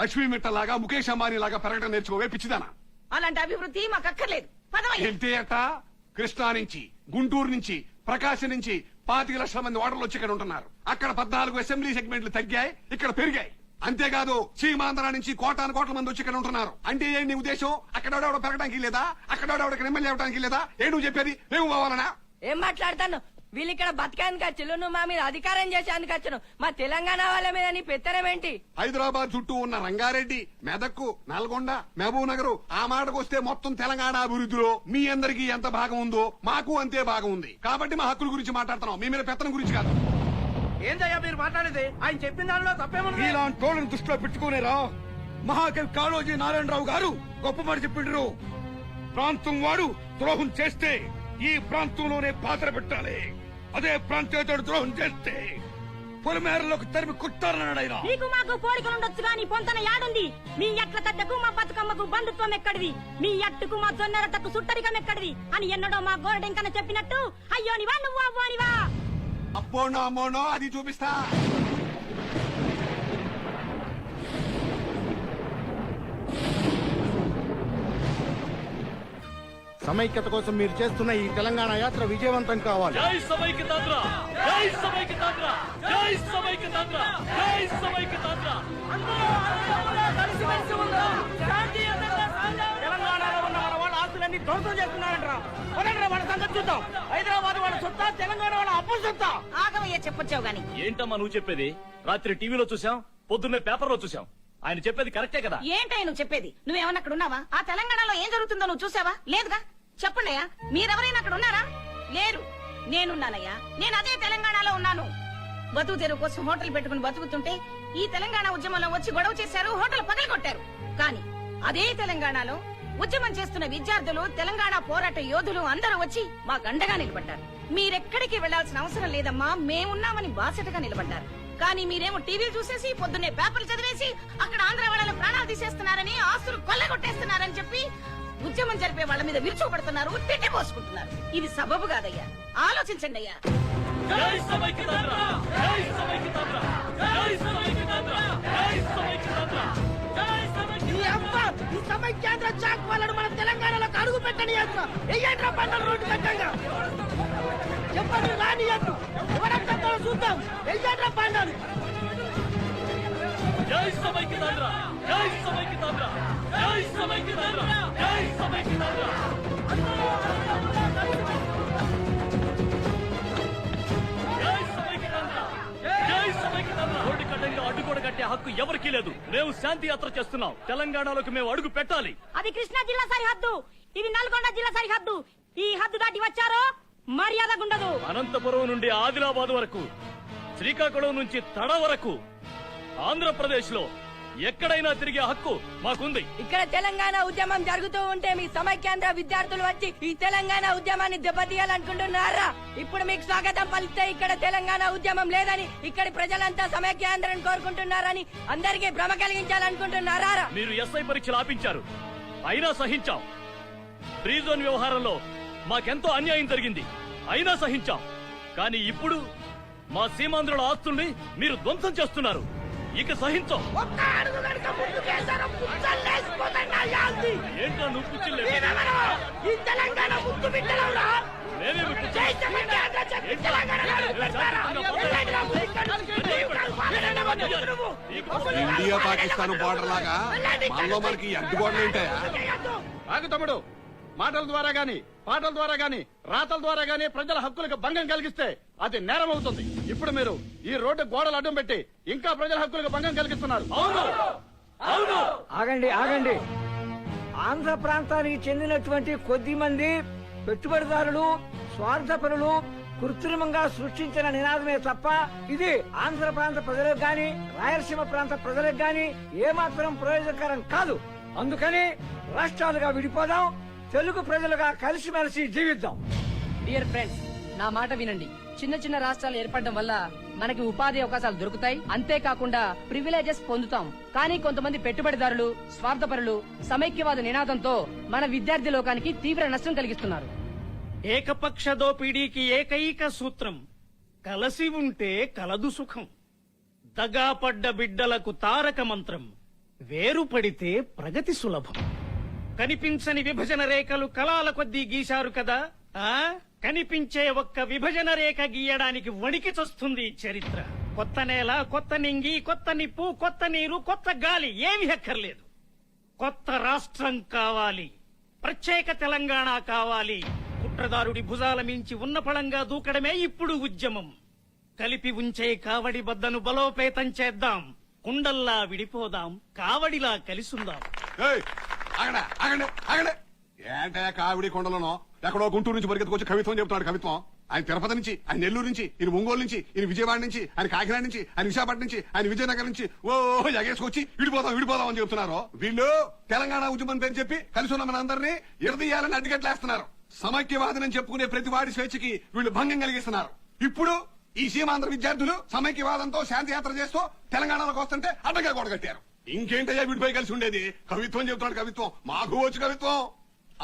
లక్ష్మీ మిట్టలాగా ముఖేష్ అంబానీ లాగా పెరగటం నేర్చుకోవే పిచ్చిదానా. అలాంటి అభివృద్ధి మాకు అక్కర్లేదు. పదవయ్యా. వెళ్తే అట్ట కృష్ణా నుంచి, గుంటూరు నుంచి, ప్రకాశం నుంచి 25 లక్షల మంది ఓటర్లు వచ్చి ఇక్కడ ఉంటున్నారు. అక్కడ 14 అసెంబ్లీ సెగ్మెంట్లు తగ్గాయి, ఇక్కడ పెరిగాయి. అంతేకాదు సీమాంధ్ర నుంచి కోటాను కోట్ల మంది వచ్చి ఇక్కడ ఉంటున్నారు. అంటే ఏంటి ఉద్దేశం? అక్కడ పెరగడానికి లేదా, అక్కడ ఎమ్మెల్యే అవడానికి లేదా? ఏ నువ్వు చెప్పేది? మేము పోవాలనా? ఏం మాట్లాడతాను? వీళ్ళు ఇక్కడ బతకానికి వచ్చును, నువ్వు మా మీద అధికారం చేసేందుకు వచ్చును. మా తెలంగాణ వాళ్ళ మీద నీ పెత్తనం ఏంటి? హైదరాబాద్ చుట్టూ ఉన్న రంగారెడ్డి, మెదక్కు, నల్గొండ, మహబూబ్ నగర్ ఆ మాటకు వస్తే మొత్తం తెలంగాణ అభివృద్ధిలో మీ అందరికీ ఎంత భాగం ఉందో మాకు అంతే భాగం ఉంది. కాబట్టి మా హక్కుల గురించి మాట్లాడుతున్నాం, మీ మీద పెత్తనం గురించి కాదు. ఏందయ్యా మీరు మాట్లాడేది? ఆయన చెప్పిన దానిలో తప్పేమన్నా? ఇలాంటి వాళ్ళని దృష్టిలో పెట్టుకునేరా మహాకవి కాళోజీ నారాయణరావు గారు గొప్ప మాట చెప్పిండ్రు. ప్రాంతం వాడు ద్రోహం చేస్తే ఈ ప్రాంతంలోనే పాత్ర పెట్టాలి. అదే ప్రాంతేతడు ద్రోహం చేస్తే పొలిమేరలోకి తరిమి కుట్టారన్నాడు ఆయన. నీకు మాకు పోలికలు ఉండొచ్చు కానీ పొంతన యాడుంది? మీ ఎట్ల తట్టకు మా బతుకమ్మకు బంధుత్వం ఎక్కడిది? మీ ఎట్టుకు మా జొన్నరటకు సుట్టరికం ఎక్కడిది అని ఎన్నడో మా గోరడెంకన చెప్పినట్టు అయ్యోనివా నువ్వు అవ్వోనివా? అప్పోనో అమ్మోనో అది చూపిస్తా. సమైక్యత కోసం మీరు చేస్తున్న ఈ తెలంగాణ యాత్ర విజయవంతం కావాలి. జై సమైక్యతాంధ్ర, జై సమైక్యతాంధ్ర, జై సమైక్యతాంధ్ర, జై సమైక్యతాంధ్ర. తెలంగాణలో ఉన్న మన వాళ్ళ ఆస్తులన్నీ ధ్వంసం చేస్తున్నారంట. వాళ్ళ సంగతి చూద్దాం. హైదరాబాద్ వాళ్ళ సొత్తా, తెలంగాణ వాళ్ళ అప్పు సొత్తా. ఆగమయ్య చెప్పొచ్చావు గాని. ఏంటమ్మా నువ్వు చెప్పేది? రాత్రి టీవీలో చూసాం, పొద్దున్నే పేపర్లో చూసాం. ఆయన చెప్పేది కరెక్టే కదా? ఏంటయ్య నువ్వు చెప్పేది? నువ్వేమన్నా అక్కడ ఉన్నావా? ఆ తెలంగాణలో ఏం జరుగుతుందో నువ్వు చూసావా? లేదుగా. చెప్పండి అయ్యా, మీరెవరైనా అక్కడ ఉన్నారా? లేరు. నేనున్నానయ్యా, నేను అదే తెలంగాణలో ఉన్నాను. బతుకు తెరువు కోసం హోటల్ పెట్టుకుని బతుకుతుంటే ఈ తెలంగాణ ఉద్యమంలో వచ్చి గొడవ చేశారు, హోటల్ పగలగొట్టారు. కానీ అదే తెలంగాణలో ఉద్యమం చేస్తున్న విద్యార్థులు, తెలంగాణ పోరాట యోధులు అందరూ వచ్చి మాకు అండగా నిలబడ్డారు. మీరెక్కడికి వెళ్లాల్సిన అవసరం లేదమ్మా, మేమున్నామని బాసటగా నిలబడ్డారు. కానీ మీరేమో టీవీలు చూసేసి పొద్దున్నే పేపర్లు చదివేసి అక్కడ ఆంధ్ర వాళ్ళ ప్రాణాలు తీసేస్తున్నారని, ఆస్తులు కొల్లగొట్టేస్తున్నారని చెప్పి ఉద్యమం జరిపే వాళ్ళ మీద విరుచుకుపడుతున్నారు, తిట్టిపోసుకుంటున్నారు. ఇది సబబు కాదయ్యా, ఆలోచించండి అయ్యా. జై సమైక్యతాంధ్ర, జై సమైక్యతాంధ్ర, జై సమైక్యతాంధ్ర, జై సమైక్యతాంధ్ర, జై సమైక్యతాంధ్ర. ఈ సమైక్యాంధ్ర చాక్ వాళ్ళను మన తెలంగాణలో అడుగు పెట్టని ఎయ్యంట్రా పంటలు రోడ్డు పెట్టంగా చెప్పండి. రాని ఎవరంతా చూద్దాం. ఎయ్యంట్రా పంటలు. జై సమైక్యతాంధ్ర, జై సమైక్యతాంధ్ర, జై సమైక్యతాంధ్ర, జై సమైక్యతాంధ్ర. జై సమైక్యతాంధ్ర, జై సమైక్యతాంధ్ర. రోడ్డు కట్టంగా అడ్డుగోడ కట్టే హక్కు ఎవరికీ లేదు. మేము శాంతి యాత్ర చేస్తున్నాం. తెలంగాణలోకి మేము అడుగు పెట్టాలి. అది కృష్ణా జిల్లా సరిహద్దు, ఇది నల్గొండ జిల్లా సరిహద్దు. ఈ హద్దు దాటి వచ్చారో మర్యాదగుండదు. అనంతపురం నుండి ఆదిలాబాద్ వరకు, శ్రీకాకుళం నుంచి తడ వరకు ఆంధ్రప్రదేశ్ లో ఎక్కడైనా తిరిగే హక్కు మాకుంది. ఇక్కడ తెలంగాణ ఉద్యమం జరుగుతూ ఉంటే మీ సమైక్యాంధ్ర విద్యార్థులు వచ్చి ఈ తెలంగాణ ఉద్యమాన్ని దెబ్బతీయాలనుకుంటున్నారా? ఇప్పుడు మీకు స్వాగతం పలిస్తే ఇక్కడ తెలంగాణ ఉద్యమం లేదని, ఇక్కడి ప్రజలంతా సమైక్యాంధ్రను కోరుకుంటున్నారని అందరికీ భ్రమ కలిగించాలనుకుంటున్నారా? మీరు ఎస్ఐ పరీక్షలు ఆపించారు, అయినా సహించాం. ఫ్రీ జోన్ వ్యవహారంలో మాకెంతో అన్యాయం జరిగింది, అయినా సహించాం. కానీ ఇప్పుడు మా సీమాంధ్రుల ఆస్తుల్ని మీరు ధ్వంసం చేస్తున్నారు, ఇక సహించాం. ఏంటో నువ్వు కూర్చుంటే ఈ తెలంగాణ ముద్దు బిడ్డలవురా. ఇండియా పాకిస్తాన్ బోర్డర్ లాగా మనలో మనకి అడ్డుగోడలు ఉంటాయా? ఆగు తమ్ముడు. మాటల ద్వారా గాని, పాటల ద్వారా గాని, రాతల ద్వారా గాని ప్రజల హక్కులకు భంగం కలిగిస్తే అది నేరం అవుతుంది. ఇప్పుడు మీరు ఈ రోడ్డు గోడలు అడ్డం పెట్టి ఇంకా ప్రజల హక్కులకు భంగం కలిగిస్తున్నారు. ఆగండి. ఆంధ్ర ప్రాంతానికి చెందినటువంటి కొద్ది మంది పెట్టుబడిదారులు, స్వార్థపరులు కృత్రిమంగా సృష్టించిన నినాదమే తప్ప ఇది ఆంధ్ర ప్రాంత ప్రజలకు గాని, రాయలసీమ ప్రాంత ప్రజలకు గాని ఏమాత్రం ప్రయోజనకరం కాదు. అందుకని రాష్ట్రాలుగా విడిపోదాం, తెలుగు ప్రజలుగా కలిసిమెలిసి జీవిద్దాం. డియర్ ఫ్రెండ్స్, నా మాట వినండి. చిన్న చిన్న రాష్ట్రాలు ఏర్పడడం వల్ల మనకి ఉపాధి అవకాశాలు దొరుకుతాయి, అంతేకాకుండా ప్రివిలేజెస్ పొందుతాం. కానీ కొంతమంది పెట్టుబడిదారులు, స్వార్థపరులు సమైక్యవాద నినాదంతో మన విద్యార్థి లోకానికి తీవ్ర నష్టం కలిగిస్తున్నారు. ఏకపక్ష దోపిడీకి ఏకైక సూత్రం కలసి ఉంటే కలదు సుఖం. దగాపడ్డ బిడ్డలకు తారక మంత్రం వేరుపడితే ప్రగతి సులభం. కనిపించని విభజన రేఖలు కలాల కొద్దీ గీశారు కదా, కనిపించే ఒక్క విభజన రేఖ గీయడానికి వణికి చొస్తుంది చరిత్ర. కొత్త నేల, కొత్త నింగి, కొత్త నిప్పు, కొత్త నీరు, కొత్త గాలి ఏమి అక్కర్లేదు. కొత్త రాష్ట్రం కావాలి, ప్రత్యేక తెలంగాణ కావాలి. కుట్రదారుడి భుజాల మించి ఉన్న పళంగా దూకడమే ఇప్పుడు ఉద్యమం. కలిపి ఉంచే కావడి బద్దను బలోపేతం చేద్దాం. కుండల్లా విడిపోదాం, కావడిలా కలిసుందాం. ఏంటే కావిడి కొండలను ఎక్కడో గుంటూరు నుంచి పరిగెత్తుకొచ్చి కవిత్వం చెప్తున్నాడు. కవిత్వం ఆయన తిరుపతి నుంచి, ఆయన నెల్లూరు నుంచి, ఈయన ఒంగోలు నుంచి, ఈయన విజయవాడ నుంచి, ఆయన కాకినాడ నుంచి, ఆయన విశాఖపట్నం నుంచి, ఆయన విజయనగరం నుంచి ఓ ఎగేసుకొచ్చి విడిపోదాం అని చెప్తున్నారు. వీళ్ళు తెలంగాణ ఉద్యమం పేరు చెప్పి కలిసి ఉన్న మనందరినీ ఎడదీయాలని అడ్డుకట్లేస్తున్నారు. సమైక్యవాదం చెప్పుకునే ప్రతి వాడి స్వేచ్ఛకి వీళ్ళు భంగం కలిగిస్తున్నారు. ఇప్పుడు ఈ సీమాంధ్ర విద్యార్థులు సమైక్యవాదంతో శాంతియాత్ర చేస్తూ తెలంగాణలోకి వస్తుంటే అడ్డంగా కొడగట్టారు. ఇంకేంటయ్యా వీడిపై కలిసి ఉండేది? కవిత్వం చెబుతున్నాడు. కవిత్వం మాకు వచ్చు. కవిత్వం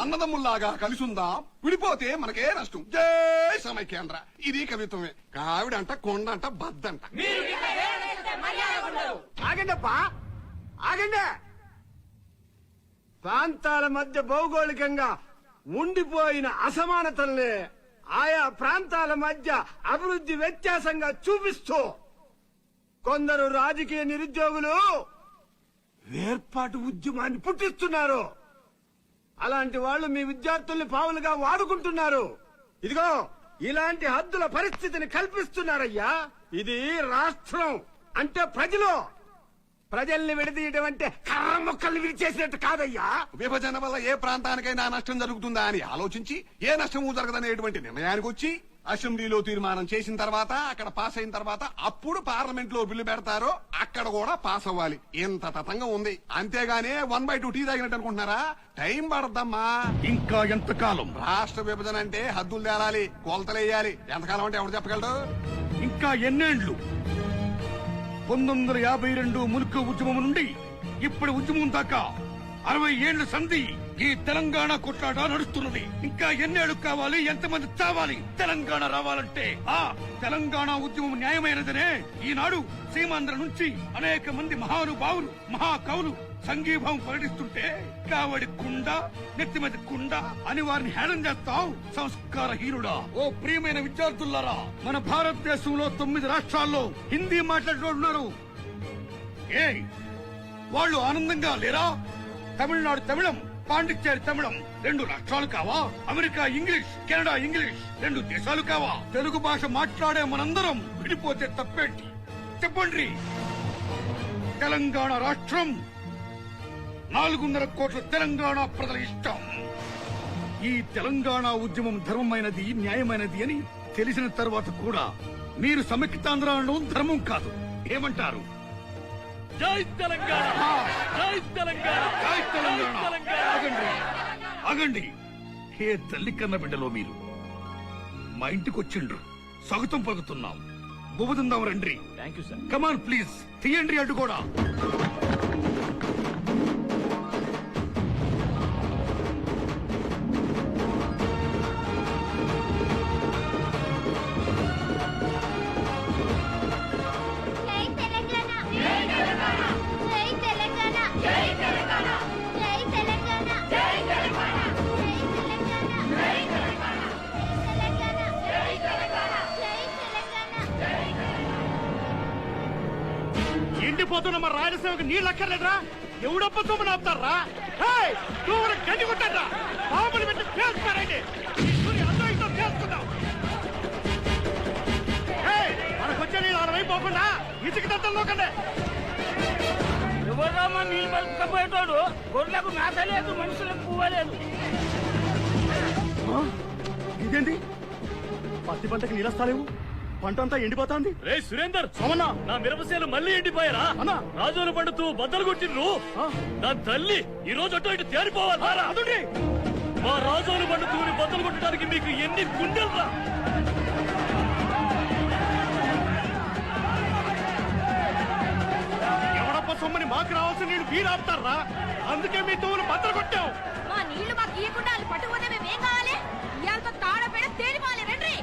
అన్నదమ్ముల్లాగా కలిసి ఉందాం, విడిపోతే మనకే నష్టం. జై సమైక్యాంధ్ర. ఇది కవిత్వమే. కావిడంట, కొండంట, బద్దంట. ఆగండప్పా, ఆగండి. ప్రాంతాల మధ్య భౌగోళికంగా ఉండిపోయిన అసమానతల్ని ఆయా ప్రాంతాల మధ్య అభివృద్ధి వ్యత్యాసంగా చూపిస్తూ కొందరు రాజకీయ నిరుద్యోగులు వేర్పాటు ఉద్యమాన్ని పుట్టిస్తున్నారు. అలాంటి వాళ్ళు మీ విద్యార్థుల్ని పావులుగా వాడుకుంటున్నారు. ఇదిగో ఇలాంటి హద్దుల పరిస్థితిని కల్పిస్తున్నారయ్యా. ఇది రాష్ట్రం అంటే ప్రజల్ని విడదీయడం అంటే కర్ర మొక్కల్ని విడిచేసినట్టు కాదయ్యా. విభజన వల్ల ఏ ప్రాంతానికైనా నష్టం జరుగుతుందా అని ఆలోచించి ఏ నష్టము జరగదనేటువంటి నిర్ణయానికి వచ్చి అసెంబ్లీలో తీర్మానం చేసిన తర్వాత, అక్కడ పాస్ అయిన తర్వాత అప్పుడు పార్లమెంట్ లో బిల్లు పెడతారో అక్కడ కూడా పాస్ అవ్వాలి. ఇంత తతంగం ఉంది. అంతేగానే 1/2 టీ తాగినట్టు అనుకుంటున్నారా? టైం పడద్దమ్మా. ఇంకా ఎంతకాలం? రాష్ట్ర విభజన అంటే హద్దులు తేలాలి, కొలతలేయాలి. ఎంతకాలం అంటే ఎవరు చెప్పగలడు? ఇంకా ఎన్నేండ్లు? 1952 ములుకు ఉద్యమం నుండి ఇప్పుడు ఉద్యమం దాకా 60 ఏళ్ల సంధి ఈ తెలంగాణ కొట్లాట నడుస్తున్నది. ఇంకా ఎన్నేళ్లు కావాలి? ఎంతమంది చావాలి తెలంగాణ రావాలంటే? ఆ తెలంగాణ ఉద్యమం న్యాయమైనదనే ఈనాడు సీమాంధ్ర నుంచి అనేక మంది మహానుభావులు, మహాకవులు సంఘీభావం ప్రకటిస్తుంటే కావడి కుండ, నెత్తిమది కుండ అని వారిని హేళన చేస్తావు. సంస్కార హీనుడా. ఓ ప్రియమైన విద్యార్థులారా, మన భారతదేశంలో 9 రాష్ట్రాల్లో హిందీ మాట్లాడుతున్నారు. ఏ వాళ్ళు ఆనందంగా లేరా? తమిళనాడు తమిళం, పాండిచ్చేరి తమిళం 2 రాష్ట్రాలు కావా? అమెరికా ఇంగ్లీష్, కెనడా ఇంగ్లీష్ 2 దేశాలు కావా? తెలుగు భాష మాట్లాడే మనందరం విడిపోతే తప్పేంటి చెప్పండి. తెలంగాణ రాష్ట్రం 4.5 కోట్ల తెలంగాణ ప్రజల ఇష్టం. ఈ తెలంగాణ ఉద్యమం ధర్మమైనది, న్యాయమైనది అని తెలిసిన తర్వాత కూడా మీరు సమైక్యాంధ్ర అనడం ధర్మం కాదు. ఏమంటారు? జై తెలంగాణ, జై తెలంగాణ, జై తెలంగాణ. ఆగండి, ఆగండి. ఏ తల్లి కన్న బిడ్డలో మీరు మా ఇంటికి వచ్చిండ్రు. స్వాగతం పలుకుతున్నాం. బొబుతుందాం రండి. Thank you sir. Come on please, తీయండి అడ్డు కూడా. ఎండిపోతున్న మా రాయలసీమకు నీళ్ళు అక్కర్లేదురా? ఎవడొప్ప సొమ్మును ఆపుతారా? గడ్డి కొట్టారా? బాబులు పెట్టి పేస్తారండి. మనకొచ్చే నీళ్ళు అలా అయిపోకుండా ఇసుక దత్తల్లో కంటే ఎవరమ్మా నీళ్ళు పలుకపోయేటోడు. గొర్రెలకు మేత లేదు, మనుషులకు పువ్వలేదు. ఇదేంటి? పత్తి పంటకి నీళ్ళు వస్తాలేవు, పంట అంతా ఎండిపోతాంది. రే సురేందర్, సోమన్న, నా మిరపసేలు మళ్ళీ ఎండిపోయారా? అన్నా, రాజులు పండుతూ బద్దలు కొట్టిండ్రు. నా తల్లి ఈ రోజు అటు ఇటు తేలిపోవాలి. అదుండి, మా రాజులు పండుతూ బద్దలు కొట్టడానికి మీకు ఎన్ని గుండెలరా? నీళ్ళు మీరు ఆపుతారా? అందుకే మీ తువ్వులు బద్దలు కొట్టాం. మా నీళ్లు మాకు ఇవ్వకుండా వాళ్ళు పట్టుకుపోతే మేమేం కావాలి? ఇయాలతో తాడపేడ తేలిపోవాలి. రండి.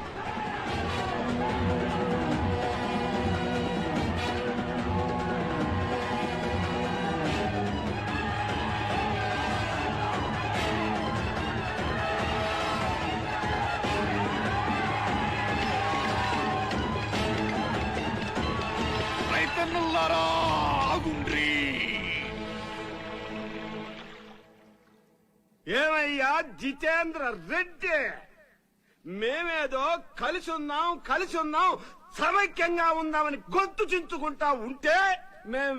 రైతన్నలారా ఆగుండ్రి. ఏమయ్యా జితేంద్ర రెడ్డి, మేమేదో కలిసి ఉన్నాం సమైక్యంగా ఉందామని గొంతు చించుకుంటా ఉంటే మేము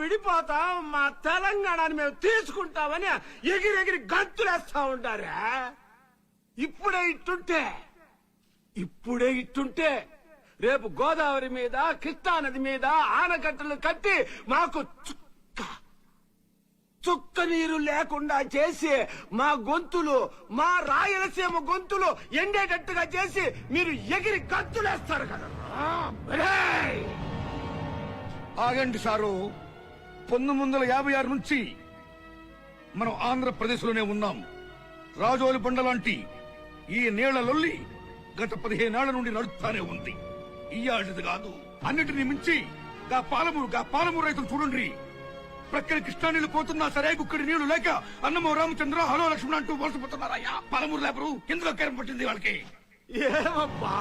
విడిపోతాం మా తెలంగాణని మేము తీసుకుంటామని ఎగిరెగిరి గంతులేస్తా ఉంటారా? ఇప్పుడే ఇట్టుంటే రేపు గోదావరి మీద కృష్ణా నది మీద ఆనకట్టలు కట్టి మాకు చుక్క నీరు లేకుండా చేసి మా గొంతులు, మా రాయలసీమ గొంతులు ఎండేటట్టుగా చేసి మీరు ఎగిరి గంతులేస్తారు కదా. ఆగండి సారు. 1956 నుంచి మనం ఆంధ్రప్రదేశ్ లోనే ఉన్నాం. రాజోలి బండ లాంటి ఈ నీళ్ల లొల్లి గత 15 ఏళ్ల నుండి నడుస్తానే ఉంది. ఇయ్యాళ్ళది కాదు. అన్నిటినీ మించి గా పాలమూరు రైతులు చూడండి. ప్రక్కన కృష్ణా నీళ్లు పోతున్నా సరే గుక్కడి నీళ్లు లేక అన్నమో రామచంద్ర హలో లక్ష్మణ అంటూ వలసపోతున్నారయ్యా. పాలమూరు లేపరు ఎందులో కేరం పట్టింది వాళ్ళకి? ఏమబ్బా,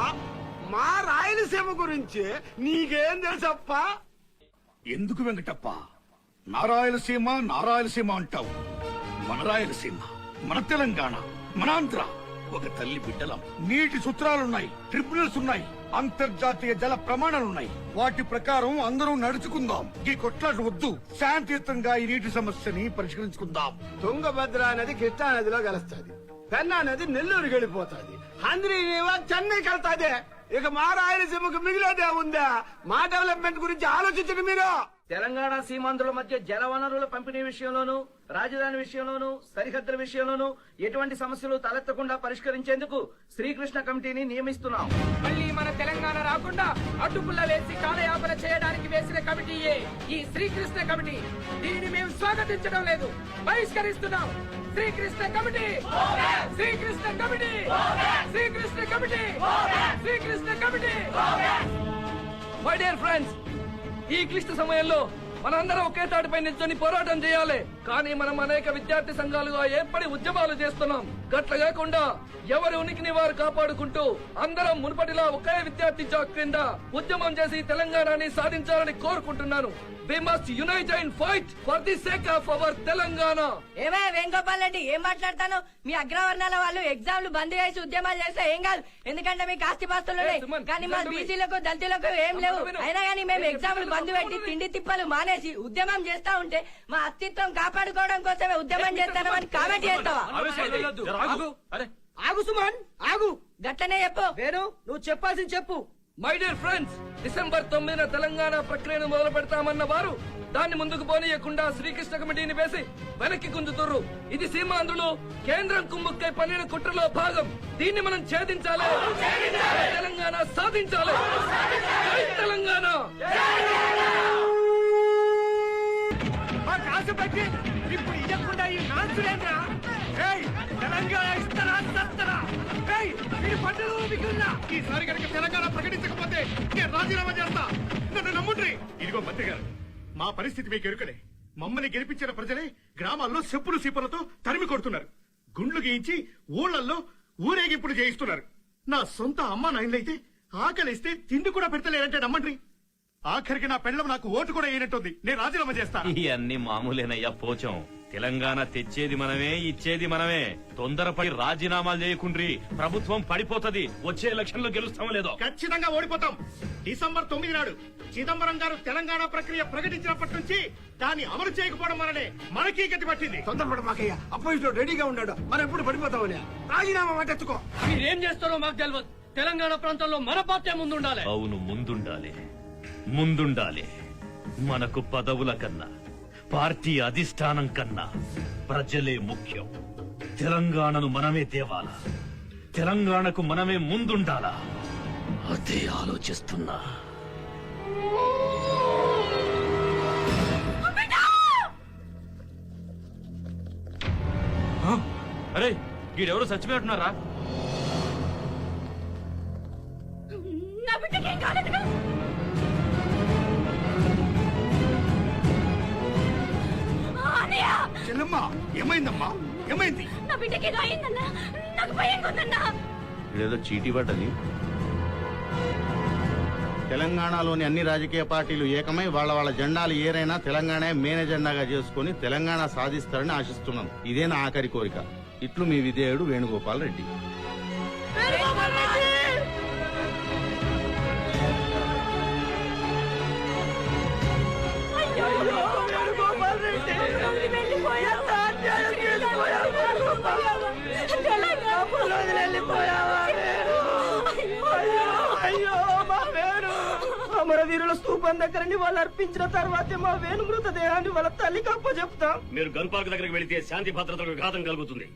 మా రాయలసీమ గురించి నీకేం తెలుసప్పా? ఎందుకు వెంకటప్ప నారాయలసీమ అంటావు? మన రాయలసీమ, మన తెలంగాణ, మన ఆంధ్ర ఒక తల్లి బిడ్డలం. నీటి సూత్రాలున్నాయి, ట్రిబ్యునల్స్ ఉన్నాయి, అంతర్జాతీయ జల ప్రమాణాలున్నాయి. వాటి ప్రకారం అందరూ నడుచుకుందాం. ఈ కొట్లాట వద్దు. శాంతియుతంగా ఈ నీటి సమస్యని పరిష్కరించుకుందాం. తుంగభద్ర నది కృష్ణా నదిలో కలుస్తుంది, పెన్నా నది నెల్లూరుకి వెళ్ళిపోతుంది, హంద్రీ చెన్నైకి వెళ్తాది. ఇక మా రాయలసీమకు మిగిలేదే ఉందా? మా డెవలప్మెంట్ గురించి ఆలోచించండి మీరు. తెలంగాణ సీమాంధ్రుల మధ్య జలవనరుల పంపిణీ విషయంలోనూ, రాజధాని విషయంలోనూ, సరిహద్దుల విషయంలోనూ ఎటువంటి సమస్యలు తలెత్తకుండా పరిష్కరించేందుకు శ్రీకృష్ణ కమిటీని నియమిస్తున్నాం. మళ్ళీ మన తెలంగాణ రాకుండా అడ్డుపుల్ల వేసి కాలయాపన చేయడానికి వేసిన కమిటీయే ఈ శ్రీకృష్ణ కమిటీ. దీనిని మేము స్వాగతించడం లేదు, బహిష్కరిస్తున్నాం. Srikrishna committee, Srikrishna committee, Srikrishna committee, Srikrishna committee. My dear friends, ఈ క్లిష్ట సమయంలో మనందరం ఒకే తాటిపై నిల్చొని పోరాటం చేయాలి. కానీ మనం అనేక విద్యార్థి సంఘాలుగా ఏర్పడి ఉద్యమాలు చేస్తున్నాం. గట్ల కాకుండా ఎవరి ఉనికిని వారు కాపాడుకుంటూ అందరం మునుపటిలా ఒకే విద్యార్థి జాక్ కింద ఉద్యమం చేసి తెలంగాణని సాధించాలని కోరుకుంటున్నాను. We must unite and fight for the sake of our Telangana. ఏమే వేణుగోపాల్ రెడ్డి, ఏం మాట్లాడతాను? మీ అగ్రవర్ణాల వాళ్ళు ఎగ్జామ్లు బంద్ చేసి ఉద్యమాలు చేస్తే ఏం కాదు, ఎందుకంటే మీకు ఆస్తి పాస్తులు ఉన్నాయి. కానీ మా బీసీలకు దళితులకు ఏం లేవు. అయినా కానీ మేము ఎగ్జామ్లు బంద్ పెట్టి తిండి తిప్పలు మానేసి ఉద్యమం చేస్తా ఉంటే మా అస్తిత్వం కాపాడుకోవడం కోసమే ఉద్యమం చేస్తామని కామెంట్ చేస్తావా? ఆగు సుమన్, ఆగు. గట్లనే చెప్పు. వేణు, నువ్వు చెప్పాల్సింది చెప్పు. మై డియర్ ఫ్రెండ్స్, December 9న తెలంగాణ ప్రక్రియను మొదలు పెడతామన్న వారు దాన్ని ముందుకు పోనీయకుండా శ్రీకృష్ణ కమిటీని వేసి వెనక్కి గుంజుతుర్రు. ఇది సీమాంధ్రులు కేంద్రం కుమ్ముక్కై పన్నిన కుట్రలో భాగం. దీన్ని మనం ఛేదించాలి. తెలంగాణ సాధించాలి. జై తెలంగాణ. పెట్టి ఇప్పుడు ఇవ్వకుండా ఈ నాన్సులేంద్రా? తెలంగాణ ఇస్తారా సత్తరా? పంటలు మిగిలిన ఈసారి కనుక తెలంగాణ ప్రకటించకపోతే నేను రాజీనామా చేస్తా. నన్ను నమ్ముండ్రి. ఇదిగో మంత్రి గారు, మా పరిస్థితి మీకు ఎరుకలే. మమ్మల్ని గెలిపించిన ప్రజలే గ్రామాల్లో చెప్పులు సీపలతో తరిమి కొడుతున్నారు. గుండ్లు గీయించి ఊళ్ళల్లో ఊరేగింపులు చేయిస్తున్నారు. నా సొంత అమ్మా నాయనలైతే ఆకలిస్తే తిండి కూడా పెడతలేరంటే నమ్మండ్రి. ఆఖరికి నా పెళ్ళం నాకు ఓటు కూడా వేయనట్టుంది. నేను రాజీనామా చేస్తా. ఇవన్నీ మామూలేనయ్యా పోచం. తెలంగాణ తెచ్చేది మనమే, ఇచ్చేది మనమే. తొందరపడి రాజీనామాలు చేయకుండ్రి, ప్రభుత్వం పడిపోతది. వచ్చే ఎలక్షన్ లో గెలుస్తామో లేదో. ఖచ్చితంగా ఓడిపోతాం. December 9 నాడు చిదంబరం గారు తెలంగాణ ప్రక్రియ ప్రకటించినప్పటి నుంచి దాన్ని అమలు చేయకపోవడం వల్లనే మనకీ గతి పట్టింది. తొందరపడ మాకయ్యా, అపోజిషన్ రెడీగా ఉన్నాడు. మనం ఎప్పుడు పడిపోతామని రాజీనామా మాకెత్తుకో. మీరేం చేస్తారో మాకు తెలియదు. తెలంగాణ ప్రాంతంలో మన పార్టీ ముందుండాలి. అవును, ముందుండాలి. మనకు పదవుల కన్నా, పార్టీ అధిష్టానం కన్నా ప్రజలే ముఖ్యం. తెలంగాణను మనమే తేవాలా, తెలంగాణకు మనమే ముందుండాలా, అదే ఆలోచిస్తున్నా. అరే వీడెవరు చచ్చిపోతున్నారా? నా బిడ్డకేం కాలేదుగా? అన్నయ్య, చెల్లెమ్మా ఏమైందమ్మా ఏమైంది? నా బిడ్డకి ఏదో అయిందన్నా, నాకు భయంగా ఉందన్నా. ఇదేదో చీటీ పడ్డది. తెలంగాణలోని అన్ని రాజకీయ పార్టీలు ఏకమై వాళ్ళ జెండాలు ఏరైనా తెలంగాణ మేన జెండాగా చేసుకుని తెలంగాణ సాధిస్తారని ఆశిస్తున్నాం. ఇదే నా ఆఖరి కోరిక. ఇట్లు మీ విధేయుడు వేణుగోపాల్ రెడ్డి. అయ్యో మా వేణు అమరవీరుల స్తూపం దగ్గరని వాళ్ళు అర్పించిన తర్వాతే మా వేణు మృతదేహాన్ని వాళ్ళ తల్లికి అప్పచెప్తాం. మీరు గన్ పార్క్ దగ్గరికి వెళితే శాంతి భద్రతలకు ఘాతం కలుగుతుంది.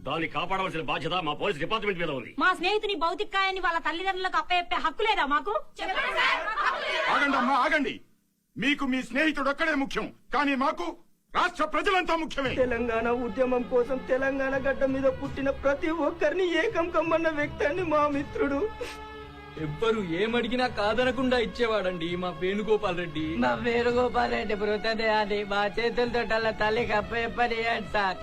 దాన్ని కాపాడవలసిన బాధ్యత మా పోలీస్ డిపార్ట్మెంట్ మీద ఉంది. మా స్నేహితుని భౌతికాయాన్ని వాళ్ళ తల్లిదండ్రులకు అప్పచెప్పే హక్కు లేదా మాకు? ఆగండి అమ్మా ఆగండి. మీకు మీ స్నేహితుడు ఒక్కడే ముఖ్యం, కానీ మాకు రాష్ట్ర ప్రజలంతా ముఖ్యమే. తెలంగాణ ఉద్యమం కోసం తెలంగాణ గడ్డ మీద పుట్టిన ప్రతి ఒక్కరిని ఏకం కమ్మన్న వ్యక్తి మా మిత్రుడు. ఎవ్వరు ఏమడిగినా కాదనకుండా ఇచ్చేవాడండి మా వేణుగోపాల్ రెడ్డి. మా వేణుగోపాల్ రెడ్డి మృతదేహాన్ని మా చేతులతో అలా తల్లికి అప్పచెప్పనియండి సార్.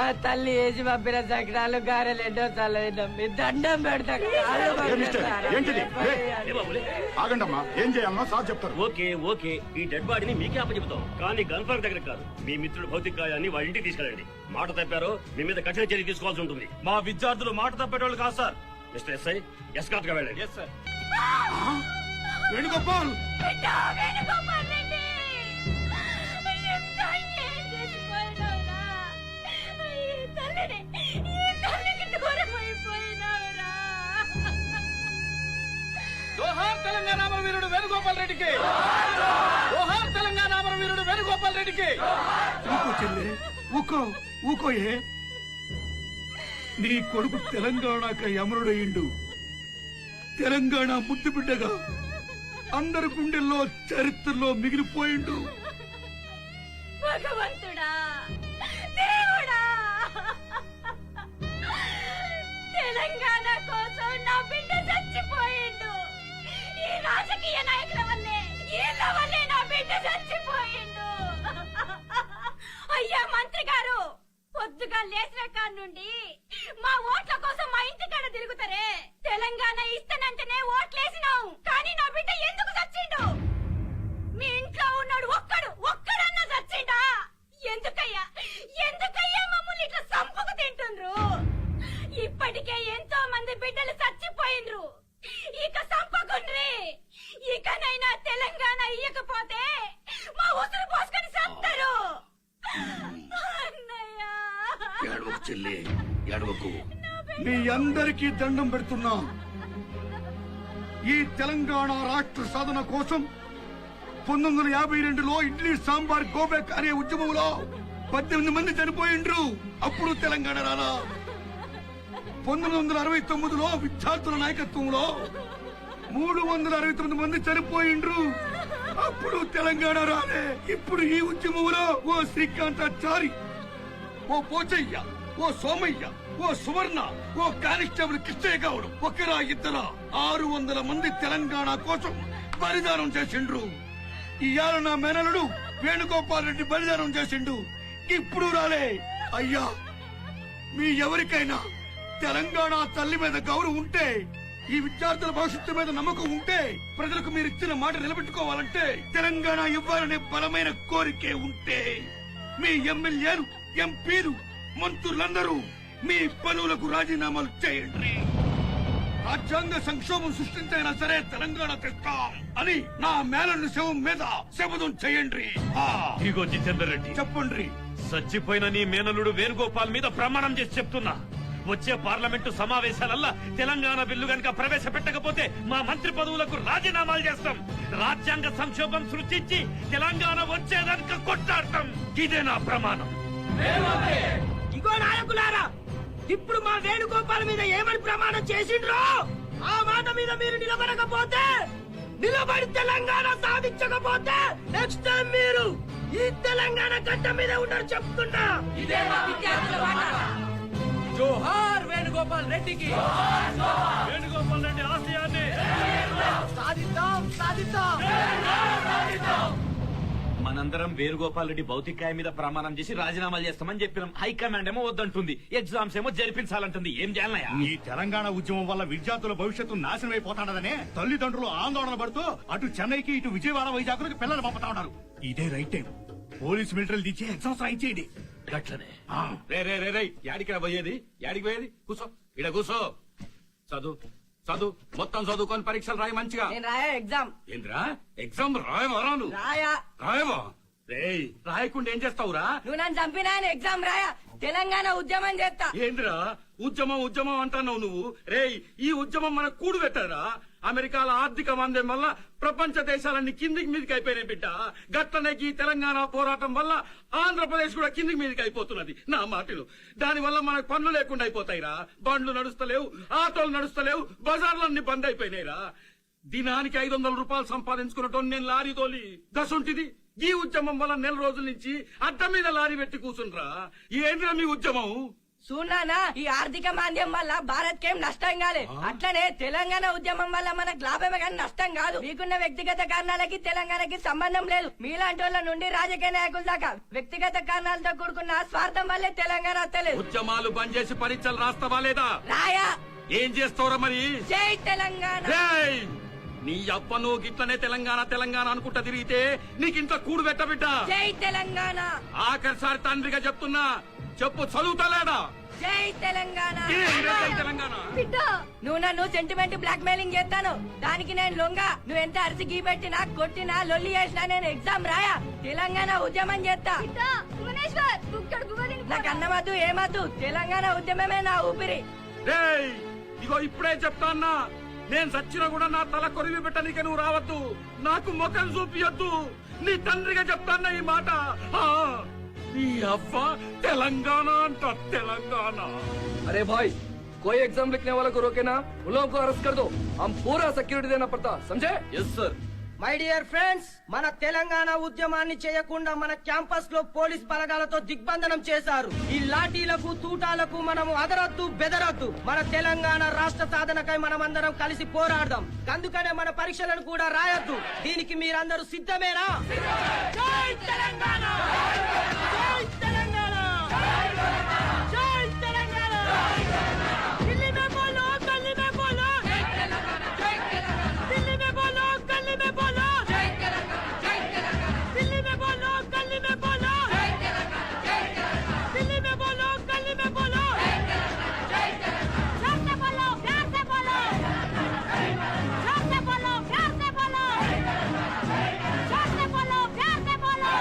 ఆ తల్లి వేసి పంపిన సకరాలు గారెలు ఎన్నోసార్లు విన్నాం. మీ దండం పెడతా. ఏంటిది? ఆగండమ్మా, ఏం చేయాలన్నా సార్ చెప్తారు. ఓకే ఓకే, ఈ డెడ్ బాడీని మీకే అప్పచెబుతాం, కానీ గన్ పార్క్ దగ్గర కాదు. మీ మిత్రుడు భౌతికాయాన్ని వాళ్ళ ఇంటికి తీసుకెళ్ళండి. మాట తప్పారో మీ మీద కఠిన చర్య తీసుకోవాల్సి ఉంటుంది. మా విద్యార్థులు మాట తప్పేటోళ్ళు కాదు సార్. మిస్టర్ ఎస్ఐ, ఎస్కార్ట్ గా వెళ్ళండి. వేణుగోపాల్ వేణుగోపాల్ రెడ్డి, ఎంత అన్యాయం చేసిపోయినావురా. ఈ తల్లికి దూరం అయిపోయినావురా. జోహార్ తెలంగాణ అమరవీరుడు వేణుగోపాల్ రెడ్డికి! జోహార్ తెలంగాణ అమరవీరుడు వేణుగోపాల్ రెడ్డికి! ఊకో చెల్లె, ఊకోయే. నీ కొడుకు తెలంగాణకై అమరుడయిండు. తెలంగాణ ముద్దు బిడ్డగా అందరి గుండెల్లో చరిత్రలో మిగిలిపోయిండు. భగవంతుడా, దేవుడా, తెలంగాణ కోసం నా బిడ్డ చచ్చిపోయిండు. ఈ రాజకీయ నాయకుల వల్లే, వీళ్ళ వల్లే నా బిడ్డ చచ్చిపోయిండు. అయ్యా మంత్రి గారు, పొద్దుగా లేచిన కాడ నుండి మా ఓట్ల కోసం మా ఇంటి కాడ తిరుగుతారే. తెలంగాణ ఇస్తానంటేనే ఓట్లేసినావు, కానీ నా బిడ్డ ఎందుకు చచ్చిండు? మీ ఇంట్లో ఉన్నాడు ఒక్కడన్నా చచ్చిండా? ఎందుకయ్యా మమ్మల్ని ఇట్లా సంపుకు తింటుండ్రు? ఇప్పటికే ఎంతో మంది బిడ్డలు చచ్చిపోయిండ్రు. ఇక సంపకుండ్రి. ఇకనైనా తెలంగాణ ఇయ్యకపోతే మా ఉసురు పోసుకొని చస్తారు. ఏడవకు చెల్లి, ఏడవకు. మీ అందరికీ దండం పెడుతున్నా. ఈ తెలంగాణ రాష్ట్ర సాధన కోసం 1952లో ఇడ్లీ సాంబార్ గోబెక్ అనే ఉద్యమంలో 18 మంది చనిపోయిండ్రు. అప్పుడు తెలంగాణ రాలా. 1969లో విద్యార్థుల నాయకత్వంలో 369 మంది చనిపోయిండ్రు. అప్పుడు తెలంగాణ రాలే. ఇప్పుడు ఈ ఉద్యమంలో ఓ శ్రీకాంతాచారి, ఓ పోచయ్య, ఓ సోమయ్య, ఓ సువర్ణ, ఓ కానిస్టేబుల్ కృష్ణయ్య గౌడ్, ఒకరా ఇద్దరా 600 మంది తెలంగాణ కోసం బలిదానం చేసిండ్రు. ఇవాళ నా మేనలుడు వేణుగోపాల్ రెడ్డి బలిదానం చేసిండు. ఇప్పుడు రాలే. అయ్యా, మీ ఎవరికైనా తెలంగాణ తల్లి మీద గౌరవం ఉంటే, ఈ విద్యార్థుల భవిష్యత్తు మీద నమ్మకం ఉంటే, ప్రజలకు మీరు ఇచ్చిన మాట నిలబెట్టుకోవాలంటే, తెలంగాణ ఇవ్వాలనే బలమైన కోరికే ఉంటే, మీ ఎమ్మెల్యేలు, ఎంపీలు, మంత్రులందరూ మీ పనులకు రాజీనామాలు చేయండి. రాజ్యాంగ సంక్షోభం సృష్టించైనా సరే తెలంగాణ తెస్తాం అని నా మేనల్ని శవం మీద శపథం చేయండి. ఇగో జితేందర్ రెడ్డి, చెప్పండి. చచ్చిపోయిన నీ మేనలుడు వేణుగోపాల్ మీద ప్రమాణం చేసి చెప్తున్నా, వచ్చే పార్లమెంటు సమావేశాలల్లా తెలంగాణ బిల్లు గనక ప్రవేశపెట్టకపోతే మా మంత్రి పదవులకు రాజీనామాలు చేస్తాం. రాజ్యాంగ సంక్షోభం సృష్టించి తెలంగాణ వచ్చేదానికి కొట్లాడతాం. ఇదే నా ప్రమాణం. ఇగో నాయకులారా, ఇప్పుడు మా వేణుగోపాల్ మీద ఏమని ప్రమాణం చేసిండ్రో ఆ మాట మీద మీరు నిలబడకపోతే, నిలబడి తెలంగాణ సాధించకపోతే నెక్స్ట్ టైం మీరు ఈ తెలంగాణ గడ్డ మీద ఉండరు చెప్తున్నా. జోహార్ వేణుగోపాల్ రెడ్డికి. వేణుగోపాల్ రెడ్డి ఆశయాన్ని సాధిద్దాం సాధిద్దాం. మనందరం వేణుగోపాల్ రెడ్డి భౌతికాయ మీద ప్రమాణం చేసి రాజీనామాలు చేస్తామని చెప్పినాం. హైకమాండ్ ఏమో వద్దంటుంది, ఎగ్జామ్స్ ఏమో జరిపించాలంటుంది. ఏం చేయాలయ్యా? ఈ తెలంగాణ ఉద్యమం వల్ల విద్యార్థుల భవిష్యత్తు నాశనం అయిపోతాడదనే తల్లిదండ్రులు ఆందోళన పడుతూ అటు చెన్నైకి ఇటు విజయవాడ వైజాగ్లకు పిల్లలు పంపుతా ఉన్నారు. ఇదే రైట్ టైం. పోలీస్ మిలిటరీలు దించి ఎగ్జామ్స్ రాయించేయండి. గట్లనే. రే రే రే రే యాడికి పోయేది? యాడికి పోయేది? కూసో, ఇడ కూసో. చదువు చదువు, మొత్తం చదువుకొని పరీక్షలు రాయి మంచిగా. నేను రాయా ఎగ్జామ్. ఏంద్రా ఎగ్జామ్ రాయవరా? నువ్వు రాయా. రాయవా? రేయ్ రాయకుండా ఏం చేస్తావురా? నువ్వు నన్ను చంపినా ఎగ్జామ్ రాయా. తెలంగాణ ఉద్యమం చేస్తా. ఏంద్రా ఉద్యమం ఉద్యమం అంటున్నావు నువ్వు? రేయ్ ఈ ఉద్యమం మన కూడు పెట్టారా? అమెరికాల ఆర్థిక మందం వల్ల ప్రపంచ దేశాలన్నీ కిందికి మీదకి అయిపోయినాయి బిడ్డ. గట్లనే ఈ తెలంగాణ పోరాటం వల్ల ఆంధ్రప్రదేశ్ కూడా కిందికి మీదకి అయిపోతున్నది. నా మాటలు దాని వల్ల మనకు పనులు లేకుండా అయిపోతాయిరా. బండ్లు నడుస్తలేవు, ఆటోలు నడుస్తలేవు, బజార్లన్నీ బంద్ అయిపోయినాయిరా. దినానికి 500 రూపాయలు సంపాదించుకున్నట్టు నేను లారీ తోలి దశుంటిది. ఈ ఉద్యమం వల్ల నెల రోజుల నుంచి అడ్డ మీద లారీ పెట్టి కూర్చుండ్రా. ఏంద్రా మీ ఉద్యమం? చూడానా ఈ ఆర్థిక మాంద్యం వల్ల భారత్ కేం నష్టం కాలేదు. అట్లనే తెలంగాణ ఉద్యమం వల్ల మనకు లాభమే కానీ నష్టం కాదు. మీకున్న వ్యక్తిగత కారణాలకి తెలంగాణకి సంబంధం లేదు. మీలాంటి వాళ్ళ నుండి రాజకీయ నాయకుల దాకా వ్యక్తిగత కారణాలతో కూడుకున్న స్వార్థం వల్లే తెలంగాణ వస్తలేదు. ఉద్యమాలు బంద్ చేసి పరీక్షలు రాస్తావా లేదా? రాయా. ఏం చేస్తావురా మరి? జై తెలంగాణ. రేయ్! నీ అప్ప నువ్వు గిట్లనే తెలంగాణ తెలంగాణ అనుకుంటా తిరిగితే నీకింత కూడు పెట్టబిడ్డ. జై తెలంగాణ. ఆఖరిసారి తండ్రిగా చెప్తున్నా, చెప్పు చదువుతలేడా? జై తెలంగాణ. జై తెలంగాణ. నువ్వు నన్ను సెంటిమెంట్ బ్లాక్ మెయిలింగ్ చేస్తాను. దానికి నేను లొంగ. నువ్వు ఎంత అరిసి గీ పెట్టినా కొట్టినా లొల్లి చేసినా నేను ఎగ్జామ్ రాయా. తెలంగాణ ఉద్యమం చేస్తా. నాకు అన్నమద్దు ఏమద్దు. తెలంగాణ ఉద్యమమే నా ఊపిరి. రేయ్ ఇగో ఇప్పుడే చెప్తాన్నా, నేను సచ్చినా కూడా నా తల కొరివి పెట్టనీకే నువ్వు రావద్దు. నాకు ముఖం చూపియొద్దు. నీ తండ్రిగా చెప్తాన్నా ఈ మాట. నీ అవ్వ తెలంగాణ అంట తెలంగాణ. अरे भाई कोई एग्जाम लिखने वाला को रोके ना, उन लोगों को अरेस्ट कर दो. हम पूरा सिक्योरिटी देना पड़ता, समझे? Yes sir. My dear friends, మన తెలంగాణ ఉద్యమాన్ని చేయకుండా మన క్యాంపస్ లో పోలీస్ బలగాలతో దిగ్బంధనం చేశారు. ఈ లాఠీలకు తూటాలకు మనము అదరద్దు బెదరద్దు. మన తెలంగాణ రాష్ట్ర సాధనకై మనమందరం కలిసి పోరాడదాం. అందుకనే మన పరీక్షలను కూడా రాయొద్దు. దీనికి మీరందరూ సిద్ధమేనా? జై తెలంగాణ. జై తెలంగాణ. జై తెలంగాణ. ఢిల్లీ మే బోలో, గల్లీ మే బోలో. జై తెలంగాణ. జై తెలంగాణ. ఢిల్లీ మే బోలో, గల్లీ మే బోలో. జై తెలంగాణ. జై తెలంగాణ. ఢిల్లీ మే బోలో, గల్లీ మే బోలో. జై తెలంగాణ. జై తెలంగాణ. ఢిల్లీ మే బోలో, గల్లీ మే బోలో. జై తెలంగాణ. జై తెలంగాణ. जोर से बोलो, प्यार से बोलो. जोर से बोलो, प्यार से बोलो. जोर से बोलो, प्यार से बोलो.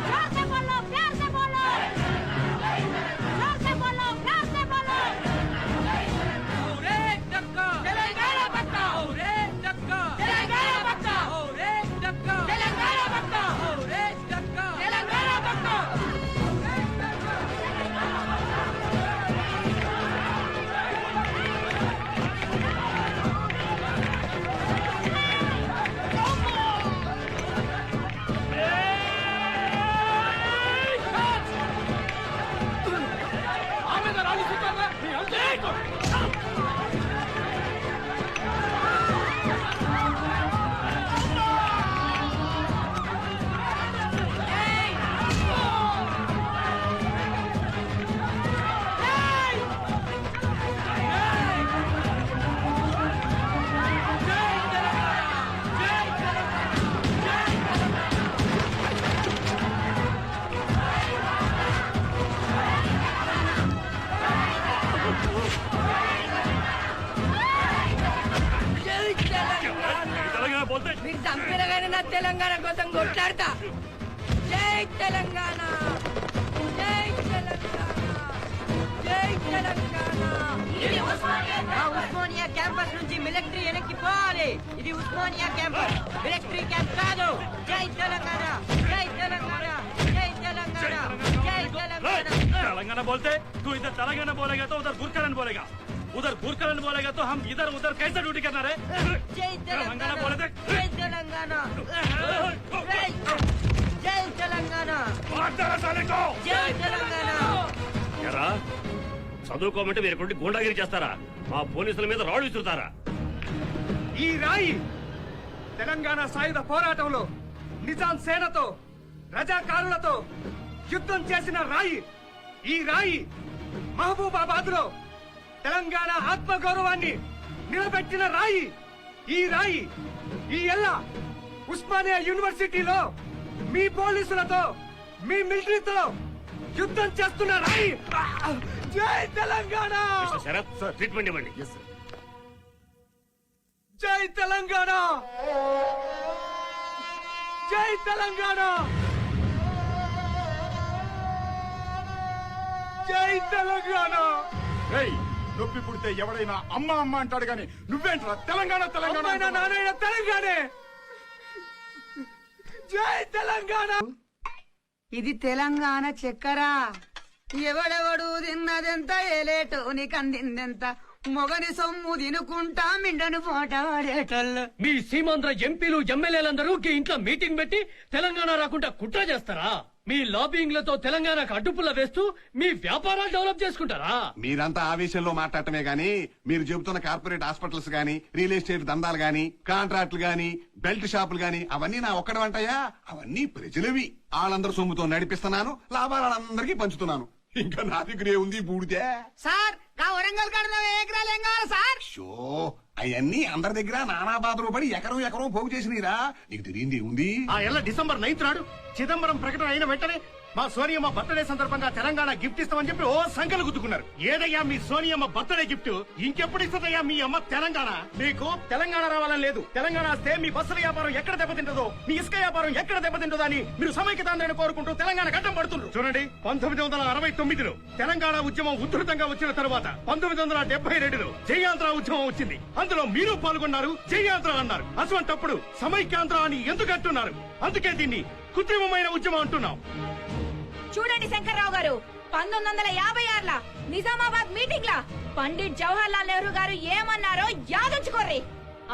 जोर से बोलो, प्यार से बोलो. जोर से बोलो, प्यार से बोलो. औरे टक्का तेलंगाना पक्का. औरे टक्का तेलंगाना पक्का. औरे टक्का तेलंगाना पक्का. औरे टक्का तेलंगाना पक्का. జై తెలంగాణ. తెలంగాణ పోతే మీరు చంపిన కానీ నా తెలంగాణ కోసం కొట్లాడతా. జై తెలంగాణ. జై తెలంగాణ. జై తెలంగాణ. ఆ ఉస్మానియా క్యాంపస్ నుంచి మిలిటరీ వెనక్కి పోవాలి. ఇది ఉస్మానియా క్యాంపస్, మిలిటరీ క్యాంప్ కాదు. జై తెలంగాణ. జై తెలంగాణ. జై తెలంగాణ. జై తెలంగాణ. तेलंगाना बोलते तू इधर तेलंगाना बोलेगा तो उधर गुरकरन बोलेगा, उधर गुरकरन बोलेगा तो हम इधर उधर कैसे ड्यूटी करना रे? జై తెలంగాణ. बोले थे జై తెలంగాణ. జై జై తెలంగాణ. मार दे साले को। జై తెలంగాణ. ఎరా చదువుకోమంటే మీరు గూండాగిరి చేస్తారా? మా పోలీసుల మీద రాళ్ళు విసురుతారా? ఈ రాయి తెలంగాణ సాయుధ పోరాటంలో నిజాం సేనతో రజాకారులతో యుద్ధం చేసిన రాయి. ఈ రాయి మహబూబాబాద్ లో తెలంగాణ ఆత్మగౌరవాన్ని నిలబెట్టిన రాయి. ఈ రాయి ఈ ఎల్ల ఉస్మానియా యూనివర్సిటీలో మీ పోలీసులతో మీ మిలిటరీతో యుద్ధం చేస్తున్న రాయి. జై తెలంగాణ! శరత్ సార్, ట్రీట్మెంట్ ఇవ్వండి. జై తెలంగాణ! జై తెలంగాణ! జై తెలంగాణ! నొప్పి పుడితే ఎవడైనా అమ్మ అమ్మ అంటాడు గాని నువ్వేంట్రా తెలంగాణ తెలంగాణ అమ్మాయినా నానైనా తెలంగాణే. జై తెలంగాణ! ఇది తెలంగాణ చక్కెర. ఎవడెవడు తిన్నదెంత ఏలేటో నీకు అందిందెంత. మొగని సొమ్ము తినుకుంటా మిండను పోటాడేటోళ్ళు. మీ సీమాంధ్ర ఎంపీలు ఎమ్మెల్యేలందరూ ఇంట్లో మీటింగ్ పెట్టి తెలంగాణ రాకుండా కుట్ర చేస్తారా? మీ లాబింగ్ లతో తెలంగాణకు అడ్డుపుల్ల వేస్తూ మీ వ్యాపారాలు డెవలప్ చేసుకుంటారా? మీరంతా ఆవేశంలో మాట్లాడటమే గాని మీరు చెబుతున్న కార్పొరేట్ హాస్పిటల్స్ గాని, రియల్ ఎస్టేట్ దందాలు గాని, కాంట్రాక్టులు గాని, బెల్ట్ షాపులు గాని అవన్నీ నా ఒక్కడమంటాయా? అవన్నీ ప్రజలవి. వాళ్ళందరూ సొమ్ముతో నడిపిస్తున్నాను, లాభాలు వాళ్ళందరికీ పంచుతున్నాను. ఇంకా నా దగ్గరే ఉంది బూడిదే. సార్ కా వరంగల్ కడదాం ఎకరాలు ఏం కావాలి సార్? షో అవన్నీ అందరి దగ్గర నానా బాధలు పడి ఎకరం పోగు చేసినీరా. నీకు తెలియంది ఉంది. ఆ ఎల్ల డిసెంబర్ 9th నాడు చిదంబరం ప్రకటన అయిన వెంటనే మా సోనియమ్మ బర్త్డే సందర్భంగా తెలంగాణ గిఫ్ట్ ఇస్తామని చెప్పి ఓ సంఖ్యలు గుద్దుకున్నారు. ఏదయ్యా మీ సోనియమ్మ బర్త్డే గిఫ్ట్? ఇంకెప్పుడు ఇస్తుందయ్యా మీ అమ్మ తెలంగాణ? మీకు తెలంగాణ రావాలని లేదు. తెలంగాణ వస్తే మీ బస్సుల వ్యాపారం ఎక్కడ దెబ్బతింటదో, మీ ఇసుక వ్యాపారం ఎక్కడ దెబ్బతింటదో అని మీరు సమైక్యతాంధ్రాన్ని కోరుకుంటూ తెలంగాణ గడ్డం పడుతున్నారు. చూడండి, 1969లో తెలంగాణ ఉద్యమం ఉధృతంగా వచ్చిన తరువాత 1972లో జయాంధ్ర ఉద్యమం వచ్చింది. అందులో మీరు పాల్గొన్నారు, జయాంధ్ర అన్నారు. అటువంటప్పుడు సమైక్యాంధ్ర అని ఎందుకు అంటున్నారు? అందుకే దీన్ని కృత్రిమమైన ఉద్యమం అంటున్నాం. చూడండి శంకర్రావు గారు, 1956 నిజామాబాద్ మీటింగ్ లా పండిట్ జవహర్ లాల్ నెహ్రూ గారు ఏమన్నారో యాదొచ్చుకోర్రి.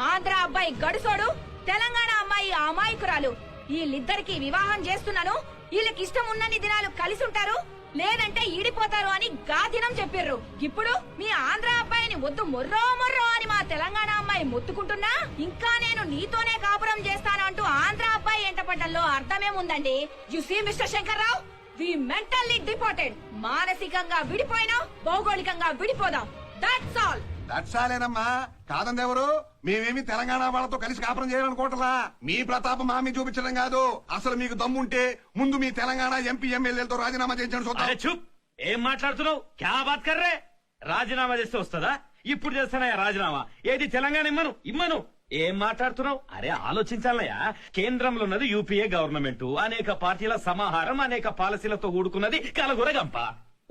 ఆంధ్ర అబ్బాయి గడుసోడు, తెలంగాణ అమ్మాయి అమాయకురాలు. వీళ్ళిద్దరికి వివాహం చేస్తున్నాను, వీళ్ళకి ఇష్టం ఉన్నన్ని దినాలు కలిసి ఉంటారు, లేదంటే ఈడిపోతారు అని గాదినం చెప్పిర్రు. ఇప్పుడు మీ ఆంధ్ర అబ్బాయిని వద్దు మొర్రో మొర్రో అని మా తెలంగాణ అమ్మాయి మొత్తుకుంటున్నా, ఇంకా నేను నీతోనే కాపురం చేస్తానంటూ ఆంధ్ర అబ్బాయి ఎంటపడ్డంలో అర్థమేముందండి? You see mister Shankarrao, we mentally deported. మానసికంగా విడిపోయినా భౌగోళికంగా విడిపోదాం. That's all. దట్సాలేనమ్మా, కాదందెవరు? మేమేమి తెలంగాణ వాళ్ళతో కలిసి కాపురం చేయాలనుకోవట్లా. మీ ప్రతాపం మా మీద చూపించడం కాదు. అసలు మీకు దమ్ముంటే ముందు మీ తెలంగాణ ఎంపీ ఎమ్మెల్యేలతో రాజీనామా చేయించండి. చూద్దాం. చూప్, ఏం మాట్లాడుతున్నావు? క్యా బాత్ కర్రే? రాజీనామా చేస్తే వస్తుందా? ఇప్పుడు చేస్తానా రాజీనామా? ఏది తెలంగాణ ఇమ్మను. ఏం మాట్లాడుతున్నావు? అరే ఆలోచించాలయ్యా. కేంద్రంలో ఉన్నది యూపీఏ గవర్నమెంట్, అనేక పార్టీల సమాహారం, అనేక పాలసీలతో కూడుకున్నది కలగురగంప.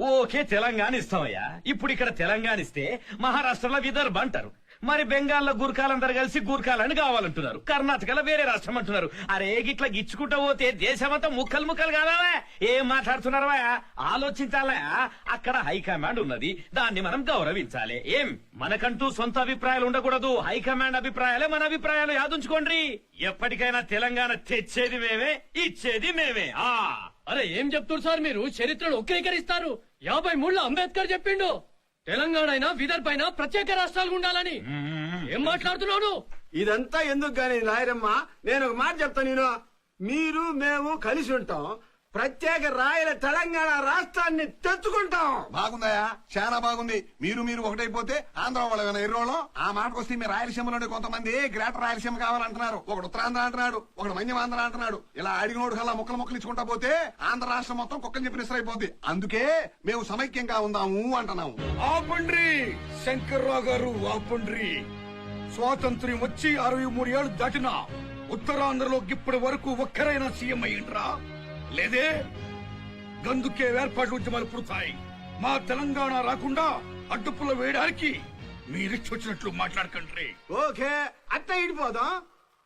ఓకే, తెలంగాణ ఇస్తామయ్యా. ఇప్పుడు ఇక్కడ తెలంగాణ ఇస్తే మహారాష్ట్రలో విదర్భ అంటారు, మరి బెంగాల్లో గుర్ఖాలందరూ కలిసి గుర్ఖాలని కావాలంటున్నారు, కర్ణాటకలో వేరే రాష్ట్రం అంటున్నారు. అరే గిట్లా గిచ్చుకుంటా పోతే దేశమంతా ముక్కలు కాదా? ఏం మాట్లాడుతున్నారా? ఆలోచించాలా. అక్కడ హైకమాండ్ ఉన్నది, దాన్ని మనం గౌరవించాలి. ఏం మనకంటూ సొంత అభిప్రాయాలు ఉండకూడదు. హైకమాండ్ అభిప్రాయాలే మన అభిప్రాయాలు. యాదుంచుకోండి. ఎప్పటికైనా తెలంగాణ తెచ్చేది మేమే, ఇచ్చేది మేమే. అరే ఏం చెప్తున్నారు సార్ మీరు? చరిత్రను వక్రీకరిస్తారు. 53లో అంబేద్కర్ చెప్పిండు తెలంగాణ అయినా విదర్భ అయినా ప్రత్యేక రాష్ట్రాలు ఉండాలని. ఏం మాట్లాడుతున్నాడు? ఇదంతా ఎందుకు గాని నాయరమ్మ, నేను ఒక మాట చెప్తాను. నేను మీరు మేము కలిసి ఉంటాం, ప్రత్యేక రాయల తెలంగాణ రాష్ట్రాన్ని తెచ్చుకుంటాం. బాగుందయా, చాలా బాగుంది. మీరు ఒకటైపోతే ఆంధ్ర వాళ్ళ ఎర్రోళ్ళం. ఆ మాటకు వస్తే మీ రాయలసీమలోనే కొంతమంది గ్రేటర్ రాయలసీమ కావాలంటున్నారు. ఒకడు ఉత్తరాంధ్ర అంటున్నాడు, ఒకడు మన్యమాంధ్ర అంటున్నాడు. ఇలా అడిగినోడు కల్లా ముక్కలు ఇచ్చుకుంటా పోతే ఆంధ్ర రాష్ట్రం మొత్తం కుక్కని చెప్పిన ఇసరైపోద్ది. అందుకే మేము సమైక్యంగా ఉందాము అంటున్నాము. ఆపండ్రి శంకర్రావు గారు, ఆపండ్రి. స్వాతంత్ర్యం వచ్చి 63 ఏళ్లు దాటినా ఉత్తరాంధ్రలో ఇప్పటి వరకు ఒక్కరైనా సీఎం అయ్యిండ్రా? లేదే. గందుకే ఏర్పాట్లు ఉద్యమాలు పుడతాయి. మా తెలంగాణ రాకుండా అడ్డుపుల్ల వేయడానికి మీరిచ్చొచ్చినట్లు మాట్లాడకండి. ఓకే, అట్ట ఇడిపోదాం.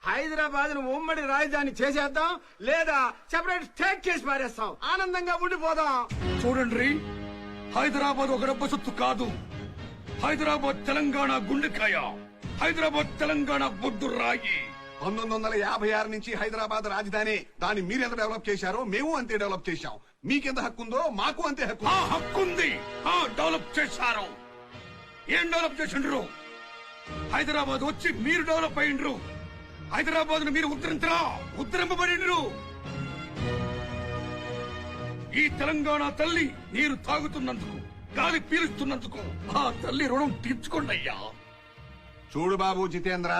హైదరాబాద్ ను ఉమ్మడి రాజధాని చేసేద్దాం, లేదా సెపరేట్ స్టేట్ చేసి పారేస్తాం. ఆనందంగా ఉండిపోదాం. చూడండి, హైదరాబాద్ ఒక డబ్బు సొత్తు కాదు. హైదరాబాద్ తెలంగాణ గుండెకాయ. హైదరాబాద్ తెలంగాణ బొడ్డు రాయి. 1956 నుంచి హైదరాబాద్ రాజధాని. దాన్ని మీరెంత డెవలప్ చేశారో మేము అంతే డెవలప్ చేశాం. మీకెంత హక్కు ఉందో మాకు అంతే హక్కు. ఆ హక్కుంది. డెవలప్ చేశారు. ఏం డెవలప్ చేసిండ్రు? హైదరాబాద్ వచ్చి మీరు డెవలప్ అయ్యిండ్రు. హైదరాబాద్ ను మీరు ఉద్ధరింపబడిండ్రు. ఈ తెలంగాణ తల్లి నీరు తాగుతున్నందుకు, గాలి పీలుస్తున్నందుకు ఆ తల్లి రుణం తీర్చుకోండి అయ్యా. చూడు బాబు జితేంద్ర,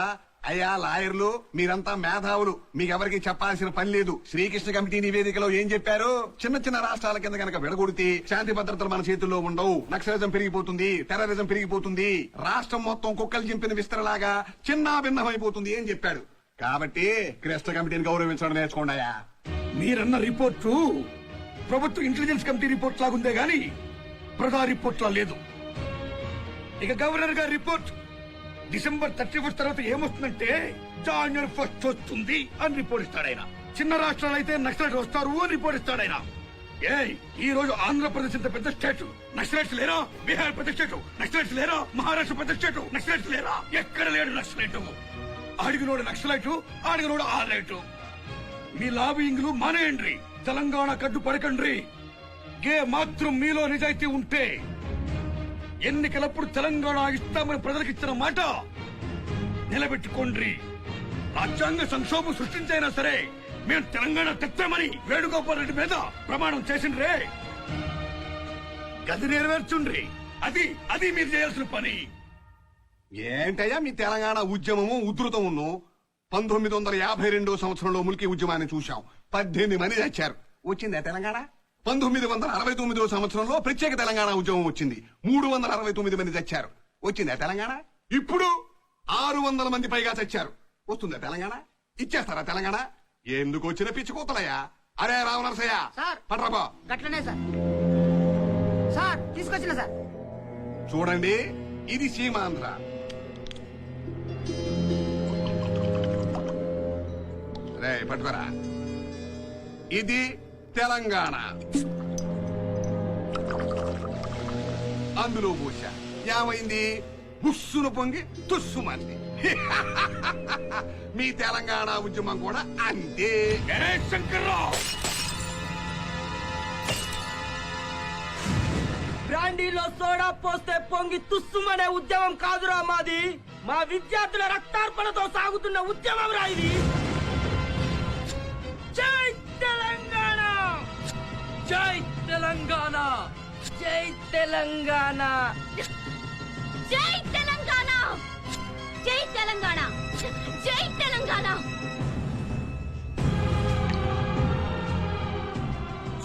అయ్యా లాయర్లు మీరంతా మేధావులు, మీకెవరికి చెప్పాల్సిన పని లేదు. శ్రీకృష్ణ కమిటీ నివేదికలో ఏం చెప్పారు? చిన్న చిన్న రాష్ట్రాల కింద కనుక విడగొడితే శాంతి భద్రతలు మన చేతుల్లో ఉండవు, నక్సలిజం పెరిగిపోతుంది, టెర్రరిజం పెరిగిపోతుంది, రాష్ట్రం మొత్తం కుక్కలు చింపిన విస్తరలాగా చిన్నా భిన్నమైపోతుంది అని చెప్పాడు. కాబట్టి కృష్ణ కమిటీని గౌరవించడం నేర్చుకోండి అయ్యా. మీరన్న రిపోర్టు ప్రభుత్వ ఇంటెలిజెన్స్ కమిటీ రిపోర్ట్ లాగుందే గాని ప్రజా రిపోర్ట్ లా లేదు. ఇక గవర్నర్ గారి రిపోర్ట్ డిసెంబర్ 31 తర్వాత ఏమొస్తుందంటే జనవరి 1 వస్తుంది అని రిపోర్ట్ ఇస్తాడు ఆయన. చిన్న రాష్ట్రాలు అయితే నక్సలైట్ వస్తారు అని రిపోర్ట్ ఇస్తాడు ఆయన. ఈ రోజు ఆంధ్రప్రదేశ్ ఇంత పెద్ద స్టేట్, నక్సలైట్స్ లేరా? బీహార్ పెద్ద స్టేట్, నక్సలైట్స్ లేరా? మహారాష్ట్ర పెద్ద స్టేట్, నక్సలైట్స్ లేరా? ఎక్కడ లేడు నక్సలైట్. అడిగినోడు నక్సలైట్, అడిగినోడు ఆలైట్. మీ లాబింగ్లు మానేయండి, తెలంగాణ కడ్డు పడకండి. మాత్రం మీలో నిజాయితీ ఉంటే ఎన్నికలప్పుడు తెలంగాణ ఇస్తామని ప్రజలకు ఇచ్చిన మాట నిలబెట్టుకోండి. రాజ్యాంగ సంక్షోభం సృష్టించైనా సరే మేము తెలంగాణ తెచ్చామని వేణుగోపాల్ రెడ్డి మీద ప్రమాణం చేసిండ్రే. గది నెరవేర్చుండ్రి. అది మీరు చేయాల్సిన పని. ఏంటయ్యా మీ తెలంగాణ ఉద్యమము ఉధృతమును? 1952 సంవత్సరంలో ముల్కీ ఉద్యమాన్ని చూశాం. 18 మంది చచ్చారు. వచ్చిందా తెలంగాణ? 1969 సంవత్సరంలో ప్రత్యేక తెలంగాణ ఉద్యమం వచ్చింది. 369 మంది చచ్చారు. వచ్చిందా తెలంగాణ? ఇప్పుడు 600 మంది పైగా చచ్చారు. వస్తుందా తెలంగాణ? ఇచ్చేస్తారా తెలంగాణ? ఎందుకు వచ్చిన పిచ్చి కూతలయ్యా? అరే రావనరసయ్య పట్రాబా. గట్లనే సార్ తీసుకొచ్చిన సార్. చూడండి, ఇది సీమాంధ్ర. రే పట్టుకోరా. ఇది తెలంగాణ. అందులో పూస ఏమైంది? బుస్సును పొంగి తుస్సుమంది. మీ తెలంగాణ ఉద్యమం కూడా అంతే. శంకర్రావు బ్రాండీలో సోడా పోస్తే పొంగి తుస్సుమనే ఉద్యమం కాదురా మాది. మా విద్యార్థుల రక్తార్పణతో సాగుతున్న ఉద్యమం రా ఇది. జై తెలంగాణ, జై తెలంగాణ, జై తెలంగాణ, జై తెలంగాణ, జై తెలంగాణ, జై తెలంగాణ.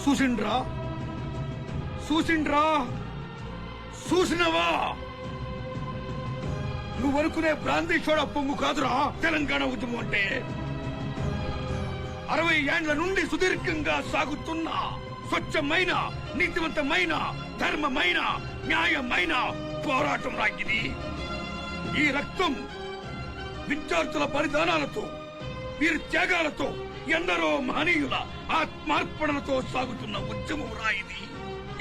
చూసిండ్రా చూసినవా? నువ్వు అనుకునే బ్రాందీ సోడా పొంగు కాదురా తెలంగాణ ఉద్యమం అంటే. 60 ఏండ్ల నుండి సుదీర్ఘంగా సాగుతున్న స్వచ్ఛమైన, నీతివంతమైన, ధర్మమైన, న్యాయమైన పోరాటం రాగిది. ఈ రక్తం విద్యార్థుల బలిదానాలతో, వీరి త్యాగాలతో, ఎందరో మహనీయుల ఆత్మార్పణలతో సాగుతున్న ఉద్యమం రాయిది.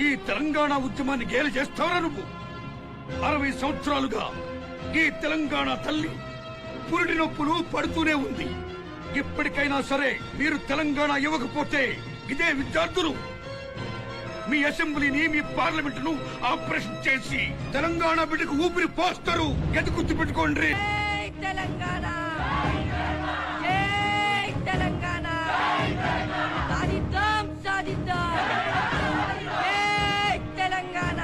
ఈ తెలంగాణ ఉద్యమాన్ని గేలి చేస్తావరా నువ్వు? 60 సంవత్సరాలుగా ఈ తెలంగాణ తల్లి పురిటి నొప్పులు పడుతూనే ఉంది. ఇప్పటికైనా సరే మీరు తెలంగాణ ఇవ్వకపోతే ఇదే విద్యార్థులు మీ అసెంబ్లీని, మీ పార్లమెంట్ ను ఆపరేషన్ చేసి తెలంగాణ బిడ్డకు ఊపిరి పోస్తారు. గది గుర్తు పెట్టుకోండి. తెలంగాణ, జై తెలంగాణ, సాధిద్దాం సాధిద్దాం, జై తెలంగాణ.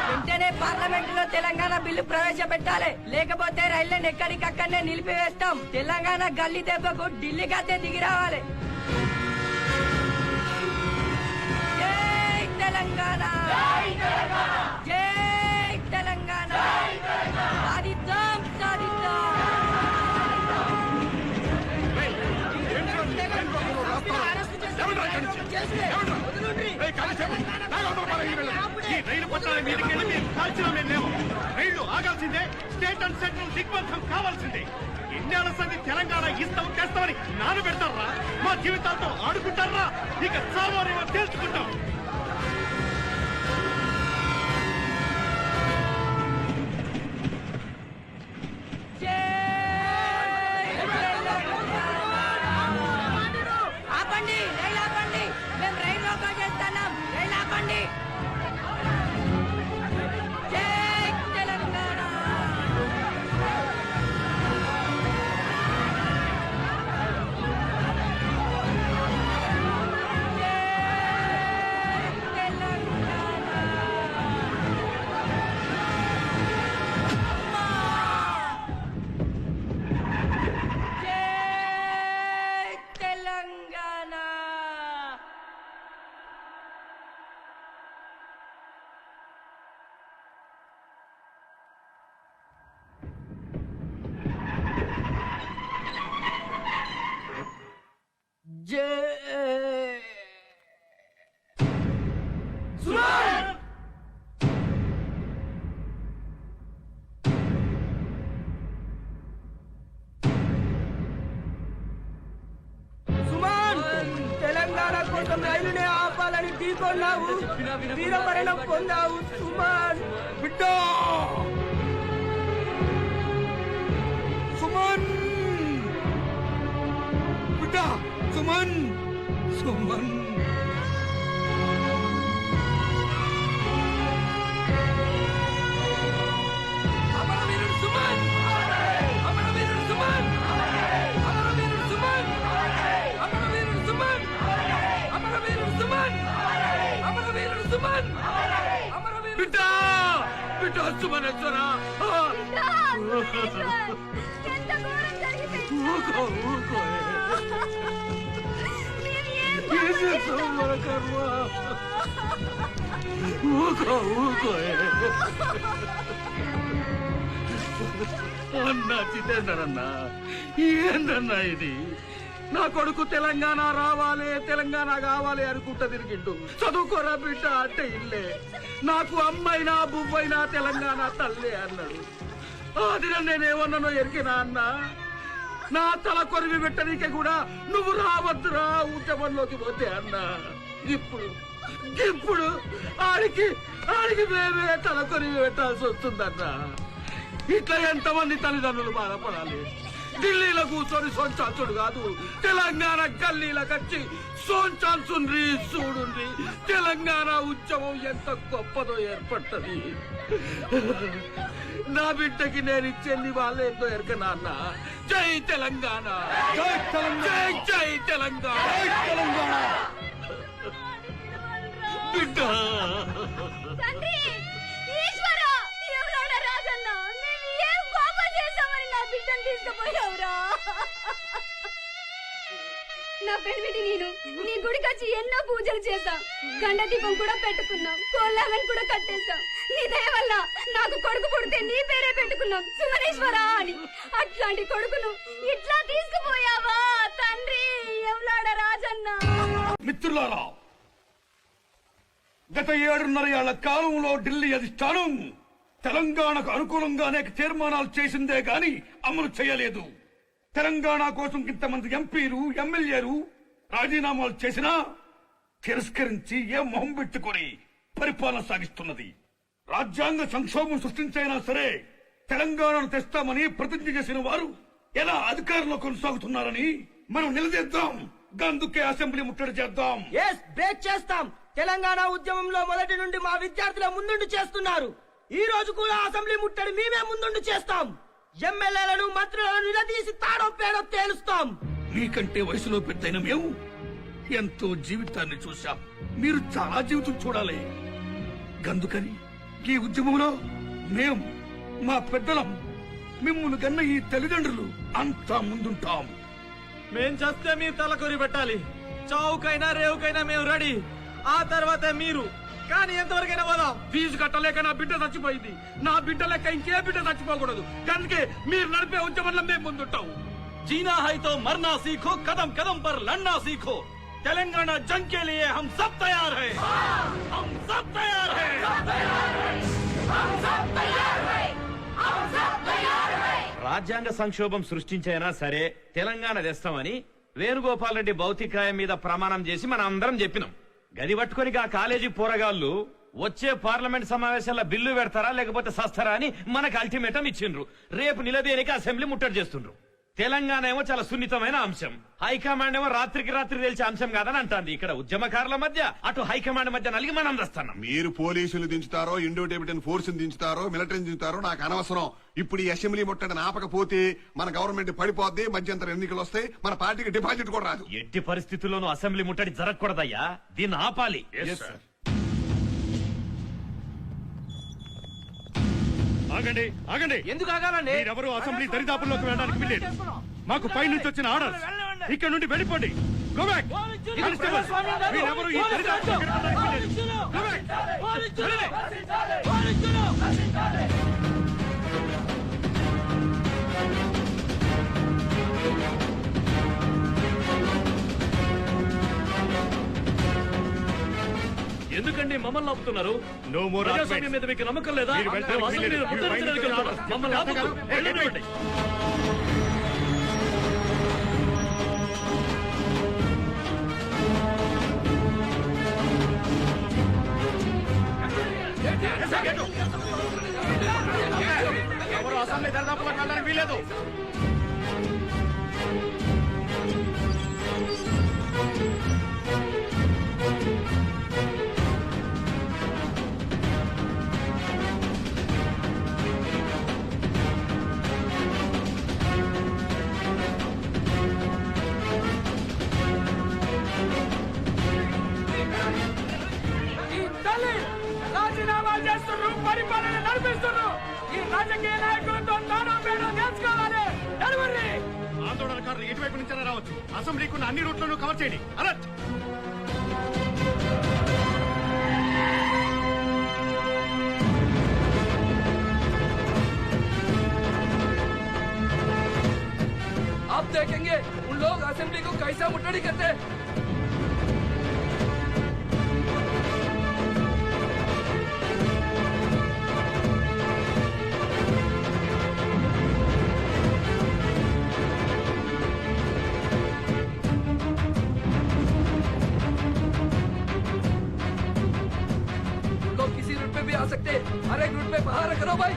వెంటనే పార్లమెంట్ లో తెలంగాణ బిల్లు ప్రవేశపెట్టాలి, లేకపోతే రైళ్లను ఎక్కడికక్కడనే నిలిపివేస్తాం. తెలంగాణ గల్లీ దెబ్బకు ఢిల్లీ గద్దె దిగి రావాలి. జై తెలంగాణ, జై తెలంగాణ, సాధిద్దాం సాధిద్దాం. రైళ్లు ఆగాల్సిందే. స్టేట్ అండ్ సెంట్రల్ దిగ్బంధం కావాల్సిందే. ఎన్నేళ్ల సంది తెలంగాణ ఇస్తాం చేస్తామని నానబెడతారా? మా జీవితాలతో ఆడుకుంటారా? ఇక చావారేమో తెలుసుకుంటాం. ఆపండి, రైలు ఆపండి. మేము రైలు కోసం రైలునే ఆపాలని ఢీకొన్నావు, వీరమరణం పొందావు సుమన్. బిడ్డా సుమన్, బిడ్డా సుమన్, సుమన్. అమరవీరుడు సుమన్! అమరవీరుడు సుమన్! అమరవీరుడు సుమన్! అమరవీరుడు సుమన్! అమరవీరుడు సుమన్! అమరవీరుడు సుమన్! అమరవీరుడు బిడ్డా బిడ్డా సుమనేశ్వరా, ఊకో ఊకో. ఏం చేస్తావు మన కర్మ? ఊకో ఊకో. అన్నా జితేందర్ అన్నా, ఏందన్నా ఇది? నా కొడుకు తెలంగాణ రావాలి, తెలంగాణ కావాలి అనుకుంటా తిరిగిండు. చదువుకోరా బిడ్డ అంటే ఇల్లే. నాకు అమ్మైనా బువ్వైనా తెలంగాణ తల్లే అన్నాడు. అది నేనేమన్నానో ఎరికినా అన్నా? నా తల కొరివి పెట్టనీకే కూడా నువ్వు రావద్దురా ఉద్యమంలోకి పోతే అన్నా. ఇప్పుడు ఇప్పుడు ఆడికి ఆడికి మేమే తల కొరివి పెట్టాల్సి వస్తుందన్నా. ఇట్లా ఎంతమంది తల్లిదండ్రులు బాధపడాలి? ఢిల్లీలో కూర్చొని సోంచాల్సుడు కాదు, తెలంగాణ గల్లీలకు వచ్చి సోంచాల్సుండ్రి. చూడుండ్రి తెలంగాణ ఉద్యమం ఎంత గొప్పదో ఏర్పడ్డది. నా బిడ్డకి నేను ఇచ్చేది వాళ్ళే ఎంతో ఎరకనా అన్న. జై తెలంగాణ, జై తెలంగాణ, జై తెలంగాణ, జై తెలంగాణ. బిడ్డ తండ్రి ఈశ్వర, ఎవరాడ రాజన్న, మేము ఏం పాపం చేశామని నా బిడ్డను తీసుకుపోయావురా? నా పెనిమిటి నేను నీ గుడికి వచ్చి ఎన్నో పూజలు చేశాం, గండ దీపం కూడా పెట్టుకున్నాం, కోళ్ళాలను కూడా కట్టేశాం. నీ దయ వల్ల నాకు కొడుకు పుడితే నీ పేరే పెట్టుకున్నాం సుమనేశ్వర అని. అట్లాంటి కొడుకును ఇట్లా తీసుకుపోయావా తండ్రి? ఎవలాడ రాజన్న. మిత్రులారా, గత 7.5 ఏళ్ల కాలంలో ఢిల్లీ అధిష్టానం తెలంగాణకు అనుకూలంగా అనేక తీర్మానాలు చేసిందే గాని అమలు చేయలేదు. తెలంగాణ కోసం ఇంతమంది ఎంపీలు, ఎమ్మెల్యేలు రాజీనామాలు చేసినా తిరస్కరించి ఏ మొహం పెట్టుకుని పరిపాలన సాగిస్తున్నది. రాజ్యాంగ సంక్షోభం సృష్టించైనా సరే తెలంగాణను తెస్తామని ప్రతిజ్ఞ చేసిన వారు ఎలా అధికారంలో కొనసాగుతున్నారని మనం నిలదీద్దాం. అందుకే అసెంబ్లీ ముట్టడి చేద్దాం. బ్రేక్ చేస్తాం. తెలంగాణ ఉద్యమంలో మొదటి నుండి మా విద్యార్థుల ముందుండి చేస్తున్నారు. ఈ రోజు కూడా అసెంబ్లీ ముట్టడి మేమే ముందుండి చేస్తాం. ఎమ్మెల్యేలను, మంత్రులను నిలదీసి తాడో పేడో తేలుస్తాం. మీకంటే వయసులో పెద్దయిన మేము ఎంతో జీవితాన్ని చూశాం. మీరు చాలా జీవితం చూడాలి. గందుకని ఈ ఉద్యమంలో మేం, మా పెద్దలం, మిమ్మల్ని కన్న ఈ తల్లిదండ్రులు అంతా ముందుంటాం. మేం చస్తే మీరు తల కొరి పెట్టాలి. చావుకైనా రేవుకైనా మేము రెడీ. ఆ తర్వాత మీరు. కానీ ఎంతవరకైనా పోదాం. ఫీజు కట్టలేక నా బిడ్డ చచ్చిపోయింది. నా బిడ్డ లెక్క ఇంకే బిడ్డ చచ్చిపోకూడదు. అందుకే మీరు నడిపే ఉద్యమంలో మేము ముందుంటాం. जीना है तो मरना सीखो, कदम कदम पर लड़ना सीखो. तेलंगाना जंग के लिए हम सब तैयार हैं. हम सब तैयार हैं. రాజ్యాంగ సంక్షోభం సృష్టించైనా సరే తెలంగాణ తెస్తామని వేణుగోపాల్ రెడ్డి భౌతికాయం మీద ప్రమాణం చేసి మనం అందరం చెప్పినాం. గది పట్టుకుని ఆ కాలేజీ పోరగాళ్ళు వచ్చే పార్లమెంట్ సమావేశాల బిల్లు పెడతారా లేకపోతే సస్తారా అని మనకు అల్టిమేటం ఇచ్చిండ్రు. రేపు నిలదేనికి అసెంబ్లీ ముట్టడి చేస్తుండ్రు. తెలంగాణ ఏమో చాలా సున్నితమైన అంశం, హైకమాండ్ ఏమో రాత్రికి రాత్రి తెలిసే అంశం కాదని అంటాంది. ఇక్కడ ఉద్యమకారుల మధ్య అటు హైకమాండ్ మధ్య నలిగి మనం వస్తున్నాం. మీరు పోలీసులు దించుతారో, ఇండో టిబెటన్ ఫోర్స్ దించుతారో, మిలిటరీని దించుతారో నాకు అనవసరం. ఇప్పుడు ఈ అసెంబ్లీ ముట్టడిని ఆపకపోతే మన గవర్నమెంట్ పడిపోద్ది, మధ్యంతర ఎన్నికలు వస్తాయి, మన పార్టీకి డిపాజిట్ కూడా రాదు. ఎట్టి పరిస్థితుల్లోనూ అసెంబ్లీ ముట్టడి జరగకూడదయ్యా, దీన్ని ఆపాలి. ఆగండి ఆగండి, ఎందుకు ఆగాలండి? మీరెవరూ అసెంబ్లీ దరిదాపుల్లోకి వెళ్ళడానికి వీల్లేదు. మాకు పైనుంచి వచ్చిన ఆర్డర్. ఇక్కడ నుండి వెళ్ళిపోండి. Go back. Constable, మీరెవరూ ఈ దరిదాపుల్లోకి వెళ్ళడానికి వీల్లేదు. Go back. ఎందుకండి మమ్మల్ని ఆపుతున్నారు? No more ప్రజాస్వామ్యం మీద మీకు నమ్మకం లేదా? మీరు వెళ్ళడానికి మేము అసెంబ్లీలో వీల్లేదు. మీరు ముట్టడి చేయడానికి బయటకు వెళ్తున్నాం. మమ్మల్ని ఆపొద్దు. వెళ్ళనివ్వండి. ఎవరు అసెంబ్లీ దరిదాపులకు వెళ్ళడానికి వీలేదు. ఈ తల్లి రాజీనామా చేస్తున్నారు, పరిపాలన నడిపిస్తున్నారు. ఈ రాజకీయ నాయకులతో తాను పేరు నేర్చుకోవాలి. నడువర్రి. ఆందోళనకారులు ఎటువైపు నుంచి రావచ్చు. అసెంబ్లీకి ఉన్న అన్ని రూట్లను కవర్ చేయండి. అలర్ట్. आप देखेंगे उन लोग असेंबली को कैसा मुठभेड़ करते हैं. लोग किसी रूट पे भी आ सकते हैं. हर एक रूट पे बाहर करो भाई.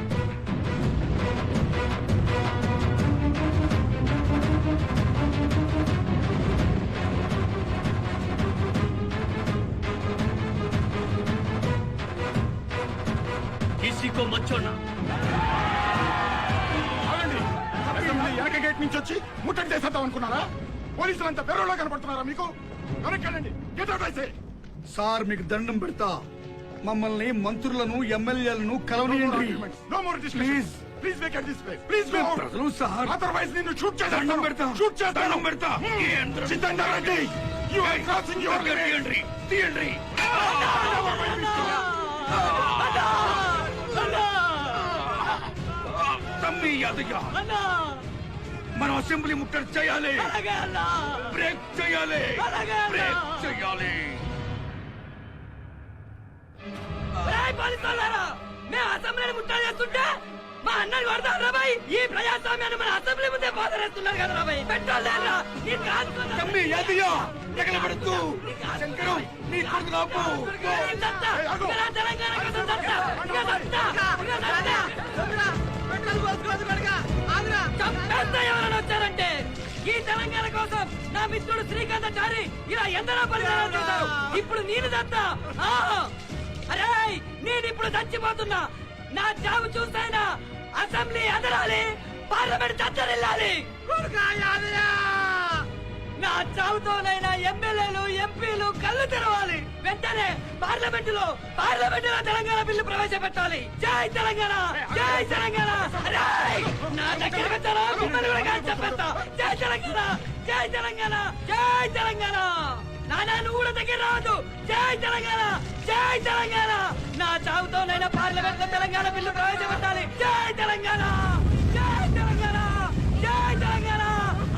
किसी को मत छोड़ना. అసెంబ్లీ వెనక గేట్ నుంచి వచ్చి ముట్టడి చేసేద్దాం అనుకున్నారా? పోలీసులంతా పెరవలో కనపడుతున్నారా మీకు? వెనక్కండి. గెట్ అవుట్ అయితే. సార్ మీకు దండం పెడతా, మమ్మల్ని మంత్రులను ఎమ్మెల్యేలను కలవనియండి. No more discussion. Please make it this way. Please make ప్రజలు సార్. అదర్వైజ్ నిన్ను షూట్ చేస్తాను. దండం పెడతా. షూట్ చేస్తాను. దండం పెడతా. సిద్ధంగా రండి. You are crossing your limit. తీయండి. తమ్మి యాదయ్య, మనం అసెంబ్లీ ముట్టడి చేయాలి. బ్రేక్ చేయాలి. బ్రేక్ చేయాలి. మేము అసెంబ్లీని ముట్టడి చేస్తుంటే మా అన్నని కొడతారా బాయ్? ఈ ప్రజాస్వామ్యాన్ని మన అసెంబ్లీ ముందే బాధరేస్తున్నారు కదా రాబాయ్. పెట్టాలేరా? తమ్మి యాదయ్య, ఎగలబడద్దు. శంకరం, నీ కొడుకు నాపు. తెలంగాణ కోసం దత్తా. ఇక దత్తా. ఇక దత్తా. చంపేస్తే ఎవరైనా వచ్చారంటే ఈ తెలంగాణ కోసం నా మిత్రుడు శ్రీకాంతాచారి ఇలా ఎందరో పరిణామాలు చేశారు. ఇప్పుడు నేను దత్తా. అరే నేను ఇప్పుడు చచ్చిపోతున్నా. నా చావు చూసైనా అసెంబ్లీ ఎదరాలి, పార్లమెంట్ చచ్చరిల్లాలి. నా చావుతోనైనా ఎమ్మెల్యేలు ఎంపీలు కళ్ళు తెరవాలి. వెంటనే పార్లమెంటులో తెలంగాణ బిల్లు ప్రవేశపెట్టాలి. జై తెలంగాణ, జై తెలంగాణ. నా దగ్గర పెట్టారా మిమ్మల్ని కూడా కాల్చి చంపేస్తా. జై తెలంగాణ, జై తెలంగాణ, జై తెలంగాణ. నానా నువ్వు కూడా దగ్గర రావద్దు. జై తెలంగాణ, జై తెలంగాణ. నా చావుతోనైనా పార్లమెంట్ లో తెలంగాణ బిల్లు ప్రవేశపెట్టాలి. జై తెలంగాణ, జై తెలంగాణ, జై తెలంగాణ.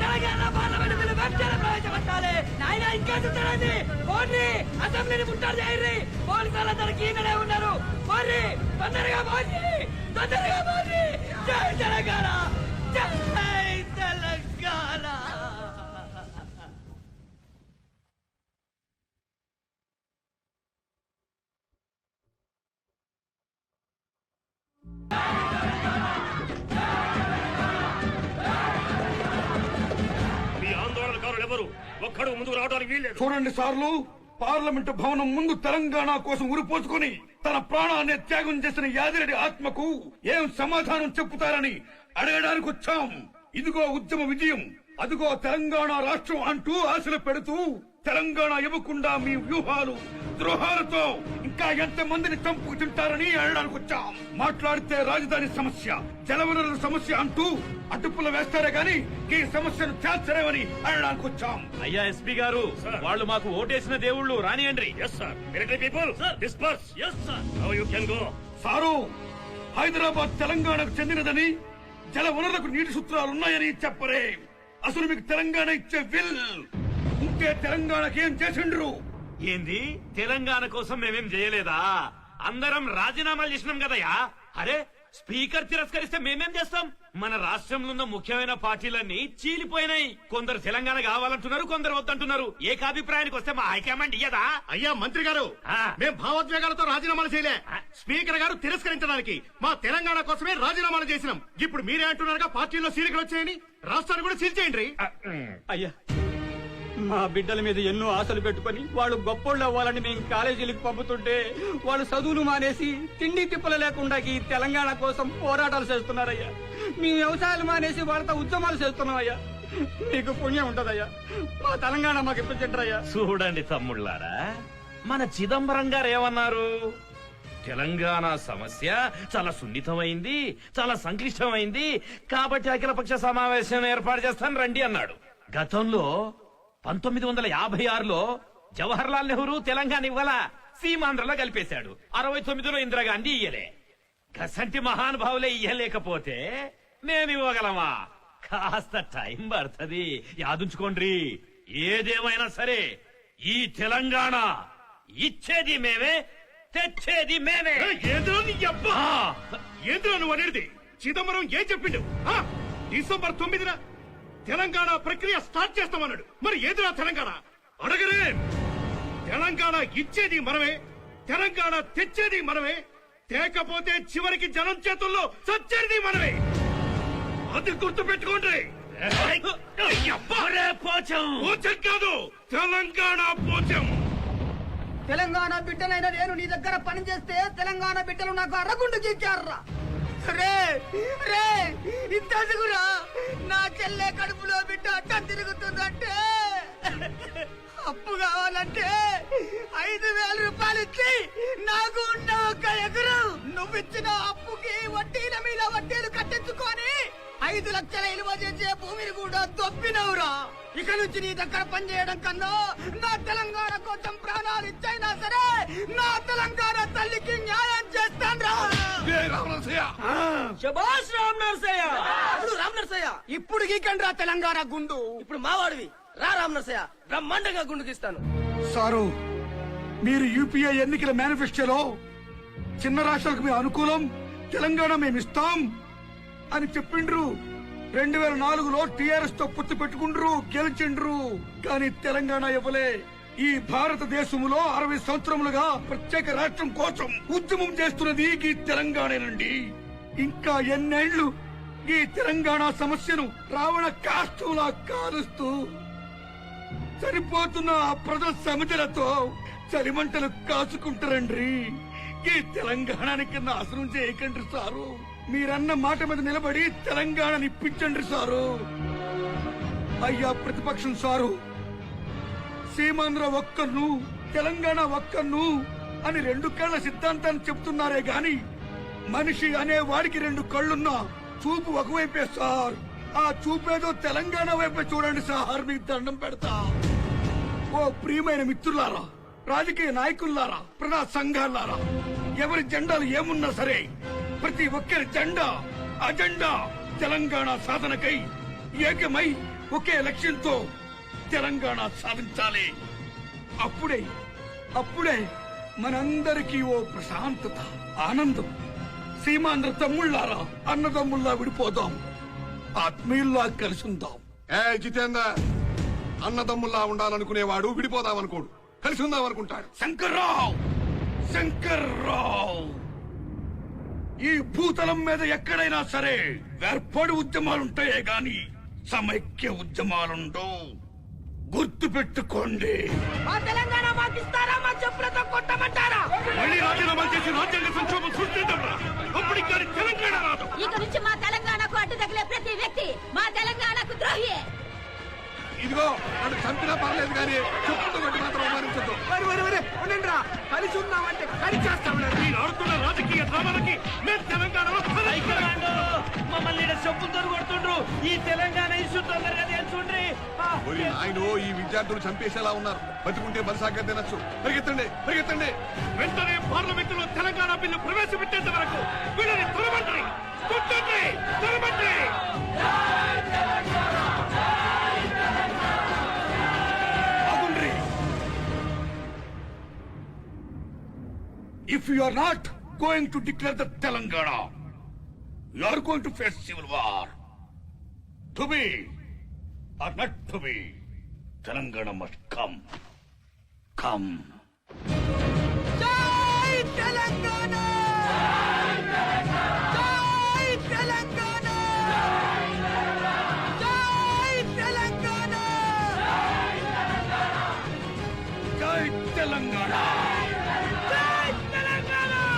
తెలంగాణ పార్లమెంట్ బిల్లు వెంటనే ప్రవేశపెట్టాలి. నాయన ఇంకా చూస్తారండి. పోనీ అసెంబ్లీని ముట్టారు చేయర్రి. పోలీసు వాళ్ళందరికీ ఈయననే ఉన్నారు. పోనీ తొందరగా పోనీ, తొందరగా పోనీ. జై తెలంగాణ, జై తెలంగాణ. మీ ఆందోళనకారులు ఎవరు? ఒక్కడు ముందుకు రావడానికి వీల్లేదు. చూడండి సార్లు, పార్లమెంటు భవనం ముందు తెలంగాణ కోసం ఉరిపోసుకుని తన ప్రాణాన్ని త్యాగం చేసిన యాదిరెడ్డి ఆత్మకు ఏం సమాధానం చెప్పుతారని అడగడానికి వచ్చాం. ఇదిగో ఉద్యమ విజయం, అదిగో తెలంగాణ రాష్ట్రం అంటూ ఆశలు పెడుతూ తెలంగాణ ఇవ్వకుండా మీ వ్యూహాలు ద్రోహాలతో ఇంకా ఎంత మందిని చంపుకు తింటారని అడగడానికి వచ్చాం. మాట్లాడితే రాజధాని సమస్య, జలవనరుల సమస్య అంటూ అడ్డుపుల్ల వేస్తారే గాని ఈ సమస్యను తేల్చరేమని అడగడానికి వచ్చాం. అయ్యా ఎస్పీ గారు, వాళ్ళు మాకు ఓటేసిన దేవుళ్ళు, రానియండి. సారు, హైదరాబాద్ తెలంగాణకు చెందినదని, జల వనరులకు నీటి సూత్రాలున్నాయని చెప్పరే. అసలు మీకు తెలంగాణ ఇచ్చే విల్ ఉంటే తెలంగాణకి ఏం చేసిండ్రు? ఏంది తెలంగాణ కోసం మేమేం చేయలేదా? అందరం రాజీనామాలు చేసినాం కదయ్యా. అరే స్పీకర్ తిరస్కరిస్తే మేమేం చేస్తాం? మన రాష్ట్రంలో ఉన్న ముఖ్యమైన పార్టీలన్నీ చీలిపోయినాయి. కొందరు తెలంగాణ కావాలంటున్నారు, కొందరు వద్దంటున్నారు. ఏకాభిప్రాయానికి వస్తే మా హైకమాండ్ ఇయ్యదా? అయ్యా మంత్రి గారు, మేము భావోద్వేగాలతో రాజీనామాలు చేయలే. స్పీకర్ గారు తిరస్కరించడానికి మా తెలంగాణ కోసమే రాజీనామాలు చేసినాం. ఇప్పుడు మీరే అంటున్నారుగా పార్టీలో సీలికలు వచ్చాయని, రాష్ట్రాన్ని కూడా సీల్ చేయండి. అయ్యా, మా బిడ్డల మీద ఎన్నో ఆశలు పెట్టుకుని వాళ్ళు గొప్పోళ్ళు అవ్వాలని మేము కాలేజీలకు పంపుతుంటే వాళ్ళు చదువులు మానేసి తిండి తిప్పలు లేకుండా ఈ తెలంగాణ కోసం పోరాటాలు చేస్తున్నారయ్యా. మీ వ్యవసాయాలు మానేసి వాళ్ళతో ఉద్యమాలు చేస్తున్నామయ్యా. మీకు పుణ్యం ఉంటదయ్యా, మా తెలంగాణ మాకు ఇప్పించండి. చూడండి తమ్ముళ్ళారా, మన చిదంబరం గారు ఏమన్నారు? తెలంగాణ సమస్య చాలా సున్నితమైంది, చాలా సంక్లిష్టమైంది, కాబట్టి అఖిలపక్ష సమావేశం ఏర్పాటు చేస్తాను రండి అన్నాడు. గతంలో 1956లో జవహర్లాల్ నెహ్రూ తెలంగాణ ఇవ్వాల సీమాంధ్రలో కలిపేశాడు. 69లో ఇందిరాగాంధీ ఇయ్యలే. గసంటి మహానుభావులే ఇయ్యలేకపోతే మేము ఇవ్వగలమా? కాస్త టైం పడుతుంది, యాదుంచుకోండి. ఏదేమైనా సరే ఈ తెలంగాణ ఇచ్చేది మేమే, తెచ్చేది మేమే. ఏంద్రా నువ్వు అనేది? చిదంబరం ఏం చెప్పిండు? డిసెంబర్ 9న తెలంగాణ ప్రక్రియ స్టార్ట్ చేస్తామన్నాడు. మరి ఏదిరా తెలంగాణ? అడగరే. తెలంగాణ ఇచ్చేది మనమే, తెలంగాణ తెచ్చేది మనమే, తేకపోతే చివరికి జనం చేతుల్లో సచ్చేది మనమే. అది గుర్తు పెట్టుకోండి. పోచం కాదు, తెలంగాణ పోచం. తెలంగాణ బిడ్డలైన నేను నీ దగ్గర పని చేస్తే తెలంగాణ బిడ్డలు నాకు అరగుండు చేశారా? రే రే ఇంతగురా, నా చెల్లె కడుపులో బిడ్డ అట్ట తిరుగుతుందంటే అప్పు కావాలంటే 5,000 రూపాయలు ఇచ్చి నాకు ఉన్న ఒక ఎకరం నువ్విచ్చిన అప్పుకి వడ్డీల మీద వడ్డీలు కట్టించుకొని 5 లక్షల విలువ చేసే భూమిని కూడా దొబ్బినవురా. ఇక నుంచి నీ దగ్గర పనిచేయడం కన్నా నా తెలంగాణ కోసం ప్రాణాలు ఇచ్చైనా సరే నా తెలంగాణ తల్లికి న్యాయం చేస్తాను రా. శభాష్ రామ్ నరసయ్య. రామ్ నరసయ్య, ఇప్పుడు గీకండి రా తెలంగాణ గుండు. ఇప్పుడు మావాడివి రా రామ్ నరసయ్య, బ్రహ్మాండంగా గుండుకిస్తాను. సారు, మీరు యూపీఏ ఎన్నికల మేనిఫెస్టోలో చిన్న రాష్ట్రాలకు మేము అనుకూలం, తెలంగాణ మేము ఇస్తాం అని చెప్పిండ్రు. 2004లో టీఆర్ఎస్ తో పొత్తు పెట్టుకుండ్రు, గెలిచిండ్రు. కానీ తెలంగాణ ఇవ్వలే. ఈ భారతదేశంలో 60 సంవత్సరములుగా ప్రత్యేక రాష్ట్రం కోసం ఉద్యమం చేస్తున్నది ఈ తెలంగాణేనండి. ఇంకా ఎన్నేళ్లు ఈ తెలంగాణ సమస్యను రావణ కాష్టంలా కాలుస్తూ చనిపోతున్న ఆ ప్రజల సమితులతో చలిమంటలు కాచుకుంటారండ్రి. ఈ తెలంగాణకి నాశనం చేయకండి సారు. మీరన్న మాట మీద నిలబడి తెలంగాణని ఇప్పించండి సారు. అయ్యా ప్రతిపక్షం సారు, సీమాంధ్ర ఒక్కను తెలంగాణ ఒక్కను అని 2 కళ్ళ సిద్ధాంతాన్ని చెప్తున్నారే గాని మనిషి అనే వాడికి 2 కళ్ళున్నా చూపు ఒకవైపే సార్. ఆ చూపేదో తెలంగాణ వైపే చూడండి సార్, మీకు దండం పెడతా. ఓ ప్రియమైన మిత్రులారా, రాజకీయ నాయకుల్లారా, ప్రజా సంఘాలారా, ఎవరి జెండాలు ఏమున్నా సరే ప్రతి ఒక్కరి జెండా అజెండా తెలంగాణ సాధనకై ఏకమై ఒకే లక్ష్యంతో తెలంగాణ సాధించాలి. అప్పుడే మనందరికీ ఓ ప్రశాంతత, ఆనందం. సీమాంధ్ర తమ్ముళ్ళారా, అన్నదమ్ముళ్ళా విడిపోదాం, ఆత్మీయుల్లా కలిసుందాం. జితేందర్, అన్నదమ్ముల్లా ఉండాలనుకునేవాడు విడిపోదామనుకోడు, కలిసి ఉందాం అనుకుంటాడు. శంకర్రావు, ఈ భూతలం మీద ఎక్కడైనా సరే వేర్పాటు ఉద్యమాలుంటాయే గాని సమైక్య ఉద్యమాలుండవు. గుర్తు పెట్టుకోండి. మా తెలంగాణ మాకిస్తారా? మా చెప్పులతో కొట్టమంటారా? మళ్ళీ రాజీనామా చేసి రాజ్యాంగ సంక్షోభం సృష్టిద్దాంరా. అప్పుడు ఇక్కడ తెలంగాణ రాదు. ఇక నుంచి మా తెలంగాణకు అడ్డు తగిలే ప్రతి వ్యక్తి మా తెలంగాణకు ద్రోహియే. ఇదిగో నన్ను చంపినా పర్లేదు కానీ చెప్పుతో కొట్టి మాత్రం అవమానించద్దు. కలిసి ఉన్నామంటే కలిచేస్తాం. మీరు ఆడుతున్న రాజకీయ డ్రామాలకి మేము తెలంగాణలో మమ్మల్ని చెప్పులతో కొడుతుండ్రు. ఈ తెలంగాణ ఇష్యూ తొందరగా తెలుసుండ్రి. ఆయన ఈ విద్యార్థులు చంపేసేలా ఉన్నారు. బతుకుంటే బలిసాగా తినచ్చు. పరిగెత్తండి పరిగెత్తండి. వెంటనే పార్లమెంట్ లో తెలంగాణ బిల్లు ప్రవేశపెట్టేంత వరకు వీళ్ళని తొలబండి, కొట్టండి, తొలబండి. If you are not going to declare the Telangana, You are going to face civil war. To be or not to be, Telangana must come. Come. జై తెలంగాణ